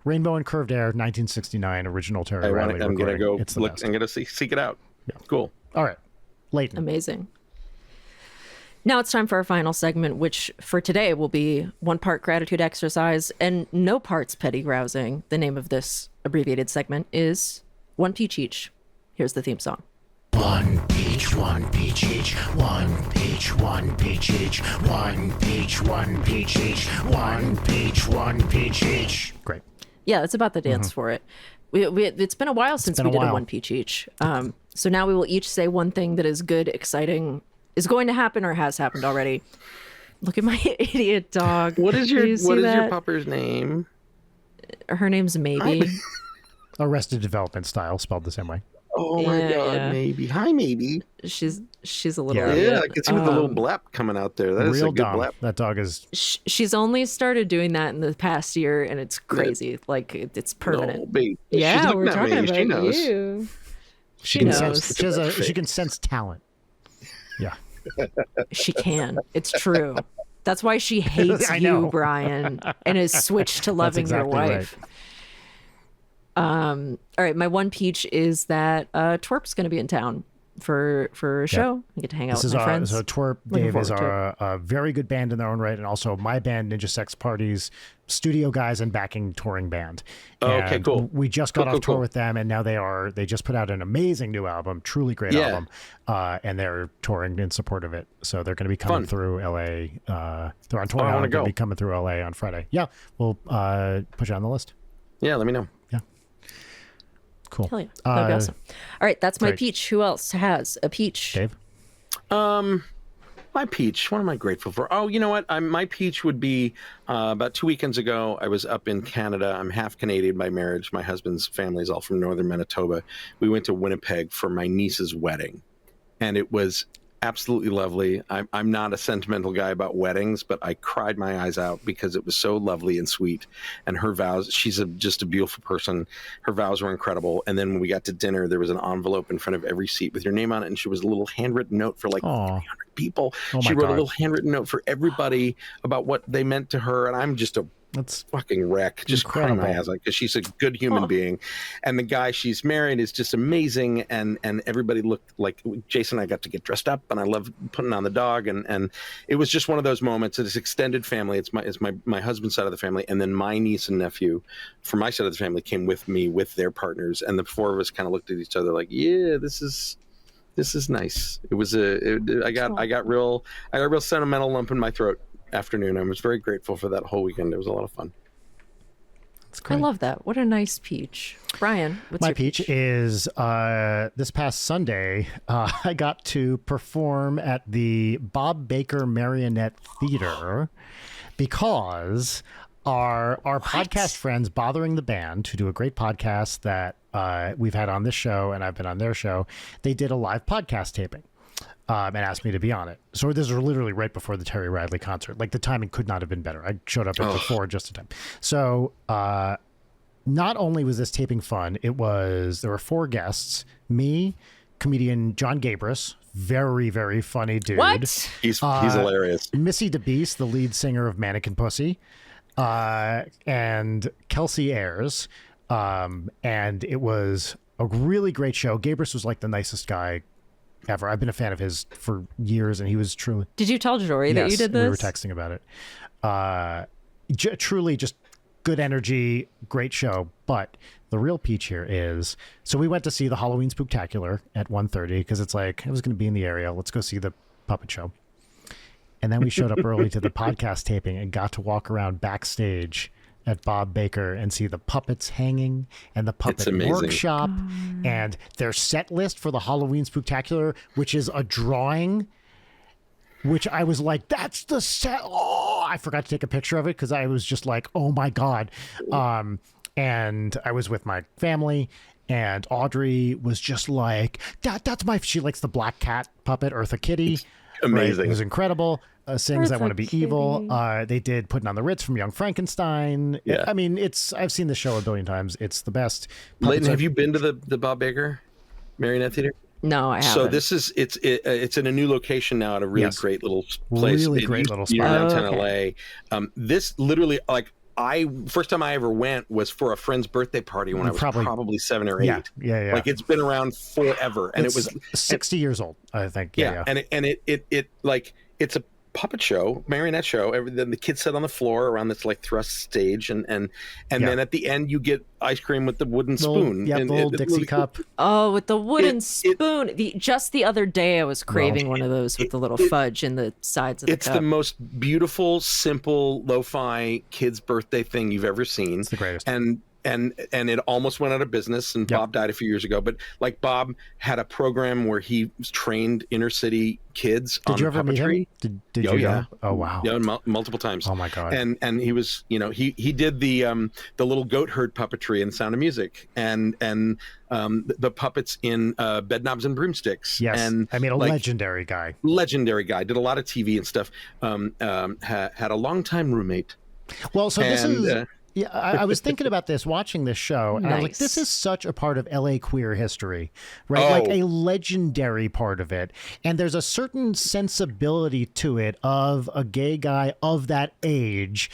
Rainbow and Curved Air, 1969, original Terry Riley recording. I'm going to go it's look. I'm going to seek it out. Yeah. Cool. All right. Leighton. Amazing. Now it's time for our final segment, which for today will be 1 part gratitude exercise and no parts petty grousing. The name of this abbreviated segment is 1 peach each. Here's the theme song. 1 peach, 1 peach each. 1 peach, 1 peach each. 1 peach, 1 peach each. 1 peach, 1 peach each. Great. Yeah, that's about the dance for it. It's been a while since we did a 1 peach each. So now we will each say one thing that is good, exciting, is going to happen or has happened already. Look at my idiot dog. What is your pupper's name? Her name's Maybe. Arrested Development style, spelled the same way. Oh my God, Maybe. Hi, Maybe. She's a little I can see with the little blep coming out there. That is a good blep. That dog is. She's only started doing that in the past year, and it's crazy. Like it's permanent. No, baby. Yeah, we're talking about you. She can sense talent. Yeah. She can. It's true. That's why she hates you, Brian, and has switched to loving your wife. Right. All right. My 1 peach is that Twerp's going to be in town. for a show. I get to hang out with my friends. So Twerp Dave is a very good band in their own right, and also my band, Ninja Sex Party's studio guys and backing touring band. Okay, cool. We just got off tour with them, and now they just put out an amazing new album, truly great album, and they're touring in support of it. So they're going to be coming through LA. They're on tour now. They're going to be coming through LA on Friday. Yeah, we'll put you on the list. Yeah, let me know. Yeah. Cool. Hell yeah. That'd be awesome. All right, that's my peach. Who else has a peach? Dave? My peach, what am I grateful for? Oh, you know what? My peach would be about 2 weekends ago, I was up in Canada. I'm half Canadian by marriage. My husband's family is all from northern Manitoba. We went to Winnipeg for my niece's wedding, and it was absolutely lovely. I'm not a sentimental guy about weddings, but I cried my eyes out because it was so lovely and sweet. And her vows, she's just a beautiful person. Her vows were incredible. And then when we got to dinner, there was an envelope in front of every seat with your name on it. And she was a little handwritten note for like 300 people. She wrote a little handwritten note for everybody about what they meant to her. And I'm just that's fucking wreck. Just crying my eyes out because she's a good human being. And the guy she's married is just amazing. And everybody looked like Jason and I got to get dressed up, and I love putting on the dog. And it was just one of those moments. It's extended family. It's my husband's side of the family. And then my niece and nephew from my side of the family came with me with their partners. And the four of us kind of looked at each other like, yeah, this is nice. It was I got real sentimental lump in my throat afternoon. I was very grateful for that whole weekend. It was a lot of fun. That's great. I love that. What a nice peach. Brian, what's your peach? Is this past Sunday, I got to perform at the Bob Baker Marionette Theater because our podcast friends Bothering the Band, who do a great podcast that we've had on this show and I've been on their show, they did a live podcast taping. And asked me to be on it. So this was literally right before the Terry Riley concert. Like, the timing could not have been better. I showed up at before just in time. So not only was this taping fun, there were 4 guests. Me, comedian John Gabris, very, very funny dude. What? He's hilarious. Missy DeBeast, the lead singer of Mannequin Pussy, and Kelsey Ayers. And it was a really great show. Gabris was like the nicest guy ever. I've been a fan of his for years, and he was truly... Did you tell Jory that you did this? We were texting about it. Truly just good energy, great show. But the real peach here is... So we went to see the Halloween Spooktacular at 1:30 because it's like, I was going to be in the area. Let's go see the puppet show. And then we showed up early to the podcast taping and got to walk around backstage at Bob Baker and see the puppets hanging and the puppet workshop and their set list for the Halloween Spooktacular, which is a drawing, which I was like, that's the set. Oh, I forgot to take a picture of it because I was just like, oh my God. And I was with my family, and Audrey was just like, she likes the black cat puppet, Eartha Kitty. It's amazing. Right? It was incredible. Sings I Want to Be Evil. They did Putting on the Ritz from Young Frankenstein. Yeah. I mean, I've seen the show a billion times. It's the best. Leighton, have you been to the Bob Baker Marionette Theater? No, I haven't. So this is it's in a new location now at a really great little place. Really great little spot. Downtown LA. This literally, like, first time I ever went was for a friend's birthday party when I was probably 7 or 8. Yeah. Like, it's been around forever, and it was 60 years old, I think. Yeah. And it like, it's a puppet show, marionette show. Then the kids sit on the floor around this like thrust stage, and then at the end you get ice cream with the wooden spoon. Yeah, the little Dixie cup. Oh, with the wooden spoon. Just the other day I was craving one of those with the little fudge in the sides of the cup. It's the most beautiful, simple, lo-fi kids' birthday thing you've ever seen. It's the greatest. And it almost went out of business, and Bob died a few years ago. But like, Bob had a program where he trained inner city kids on puppetry. Did you ever meet him? Did you? Yeah. Oh wow. Yeah, multiple times. Oh my God. And he was, he did the little goat herd puppetry in Sound of Music, and the puppets in Bedknobs and Broomsticks. Yes. And I mean, a legendary guy. Legendary guy. Did a lot of TV and stuff. Had a longtime roommate. Well, so this is Yeah, I was thinking about this watching this show, and I was like, Nice. this is such a part of LA queer history, right? Oh. Like a legendary part of it. And there's a certain sensibility to it of a gay guy of that age.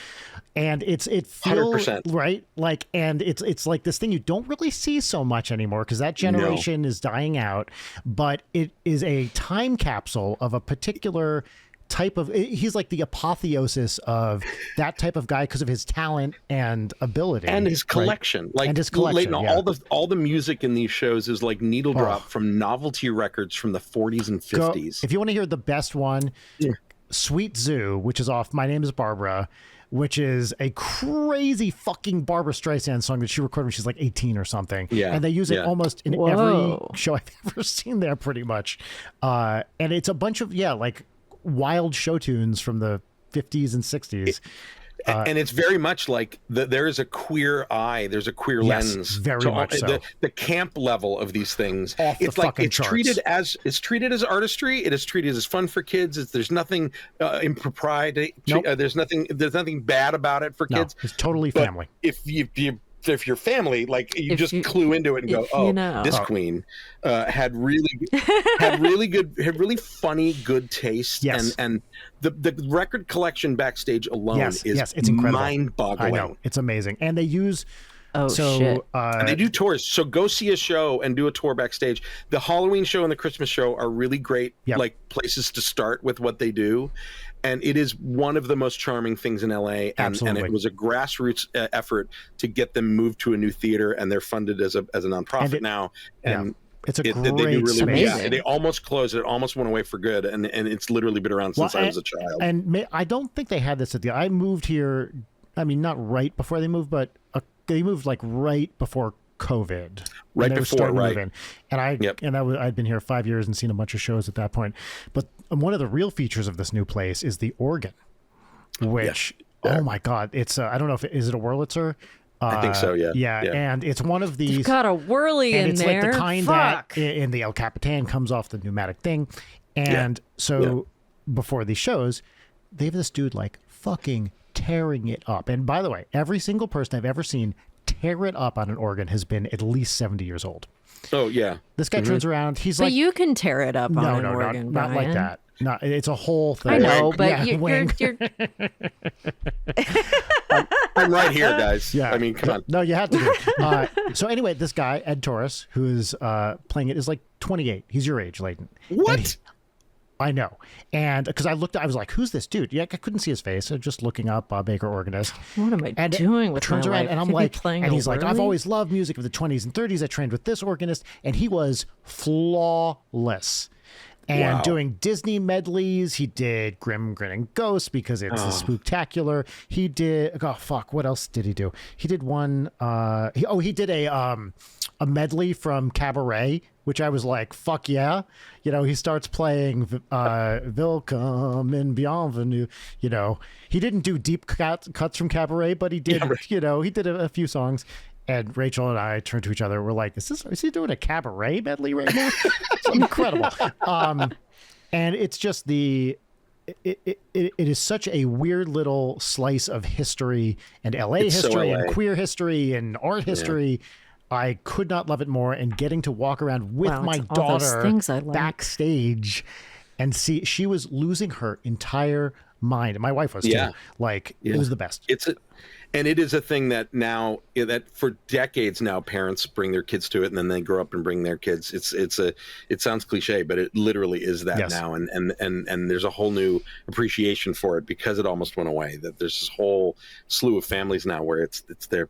And it feels 100%. right, like, and it's like this thing you don't really see so much anymore because that generation is dying out. But it is a time capsule of a particular type of. He's like the apotheosis of that type of guy because of his talent and ability and his collection, right? like and his collection. Leighton, all the music in these shows is like needle drop from novelty records from the 40s and 50s. If you want to hear the best one, Sweet Zoo, which is off My Name is Barbara, which is a crazy fucking Barbara Streisand song that she recorded when she's like 18 or something. Yeah. And they use it almost in every show I've ever seen there, pretty much. And it's a bunch of, like wild show tunes from the 50s and 60s. And it's very much like there is a queer eye. There's a queer lens. Very much so. The camp level of these things. It's like it's treated as artistry. It is treated as fun for kids. There's nothing impropriety. Nope. There's nothing bad about it for kids. It's totally family. If your family, like you just clue into it and go, this queen had really funny, good taste, and the record collection backstage alone is it's incredible, mind-boggling. I know, it's amazing, and they use. Shit. And they do tours. So go see a show and do a tour backstage. The Halloween show and the Christmas show are really great, like places to start with what they do. And it is one of the most charming things in LA. And it was a grassroots effort to get them moved to a new theater, and they're funded as a nonprofit now. And it's a great they do really amazing. they almost closed it, almost went away for good, and it's literally been around since I was a child. And I don't think they had this at I moved here. I mean, not right before they moved, but they moved like right before COVID. Right before, right. Moving. And I'd been here 5 years and seen a bunch of shows at that point. But one of the real features of this new place is the organ, which, oh my God, it's, I don't know if is it a Wurlitzer? I think so, yeah. And it's one of these. You've got a whirly in it's there. It's like the kind that in the El Capitan comes off the pneumatic thing. And before these shows, they have this dude like fucking tearing it up. And by the way, every single person I've ever seen tear it up on an organ has been at least 70 years old. Oh yeah. This guy turns around. He's but like, you can tear it up on an organ, not like that. No, it's a whole thing. I know, but you're I'm right here, guys. Yeah. I mean, come on. No, you have to do. So anyway, this guy, Ed Torres, who is playing it, is like 28. He's your age, Leighton. What? I know. And because I was like, who's this dude? Yeah, I couldn't see his face. So just looking up Bob Baker, organist. What am I doing with turns my around life? and I'm like, and he's like, I've always loved music of the 20s and 30s. I trained with this organist, and he was flawless. And doing Disney medleys. He did Grim Grinning Ghost because it's a spooktacular. He did, what else did he do? He did one, he did a medley from Cabaret, which I was like, fuck yeah. You know, he starts playing Welcome and Bienvenue. You know, he didn't do deep cuts from Cabaret, but he did, he did a few songs. And Rachel and I turned to each other. We're like, is he doing a Cabaret medley right now? It's incredible. And it's just it is such a weird little slice of history and LA history and queer history and art history. I could not love it more. And getting to walk around with my daughter backstage and see, she was losing her entire mind. And my wife was too. Like, it was the best. And it is a thing that now, that for decades now, parents bring their kids to it, and then they grow up and bring their kids. It sounds cliche, but it literally is that now. And there's a whole new appreciation for it because it almost went away. That there's this whole slew of families now where it's their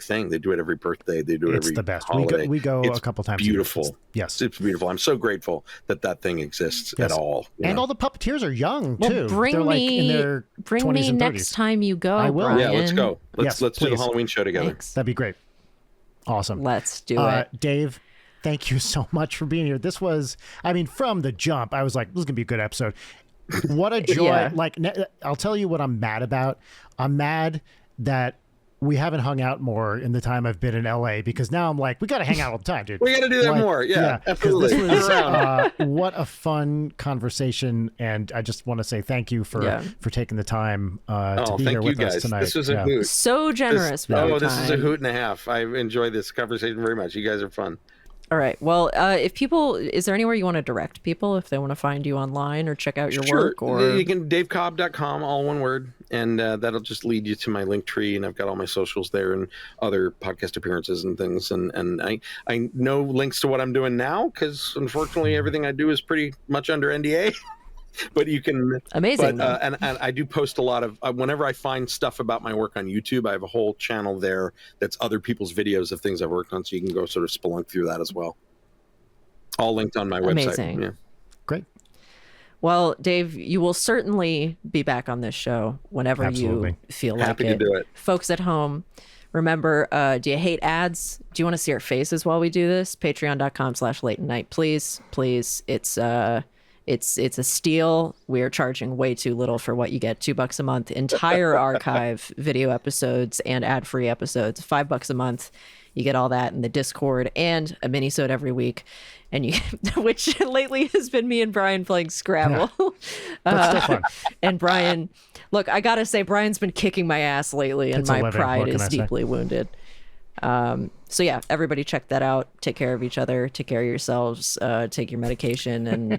thing. They do it every birthday. They do it every the best. holiday. We go a couple times. Beautiful. Yes, it's beautiful. I'm so grateful that thing exists at all. And all the puppeteers are young too. They're like in their 20s and 30s. Next time you go. I will. Brian. Yeah, let's go. Let's do please. the Halloween show together. Thanks. That'd be great. Awesome. Let's do it. Dave, thank you so much for being here. This was, I mean, from the jump, I was like, this is going to be a good episode. What a joy. Like, I'll tell you what I'm mad about. I'm mad that we haven't hung out more in the time I've been in LA, because now I'm like, we got to hang out all the time, dude. We got to do that more. Yeah, absolutely. This was, what a fun conversation. And I just want to say thank you for taking the time to be here with us tonight. This was a hoot. So generous. This is a hoot and a half. I enjoyed this conversation very much. You guys are fun. All right. Well, is there anywhere you want to direct people if they want to find you online or check out your work? Or you can davecobb.com, all one word, and that'll just lead you to my link tree, and I've got all my socials there and other podcast appearances and things. And I know links to what I'm doing now, because unfortunately everything I do is pretty much under NDA. But you can amazing. But, and I do post a lot of whenever I find stuff about my work on YouTube. I have a whole channel there that's other people's videos of things I've worked on, so you can go sort of spelunk through that as well. All linked on my website. Amazing. Yeah. Great. Well, Dave, you will certainly be back on this show whenever you feel like Happy to do it. Folks at home, remember, do you hate ads? Do you want to see our faces while we do this? Patreon.com/late-night, please. It's a steal. We are charging way too little for what you get. $2 a month, entire archive, video episodes and ad-free episodes. $5 a month. You get all that in the Discord and a mini-sode every week. And which lately has been me and Brian playing Scrabble. Yeah. That's still fun. And Brian, look, I gotta say, Brian's been kicking my ass lately, and my pride is deeply wounded. So yeah, everybody check that out. Take care of each other. Take care of yourselves. Take your medication. And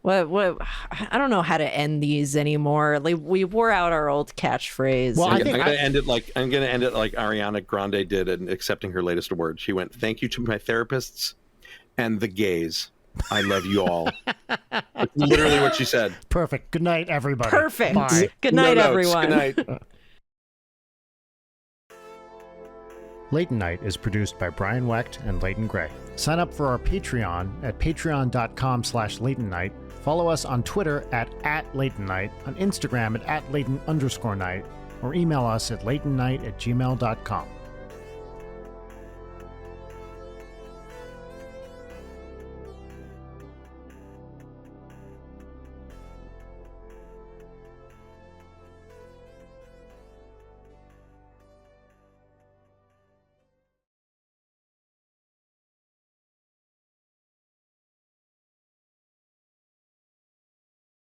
what? I don't know how to end these anymore. Like, we wore out our old catchphrase. Well, I'm gonna end it like Ariana Grande did in accepting her latest award. She went, "Thank you to my therapists and the gays. I love you all." That's literally what she said. Perfect. Good night, everybody. Perfect. Bye. Good night, everyone. Good night. Late Night is produced by Brian Wecht and Leighton Gray. Sign up for our Patreon at patreon.com/LeightonNight. Follow us on Twitter at @LeightonNight, on Instagram at @Leighton_night, or email us at leightonnight@gmail.com.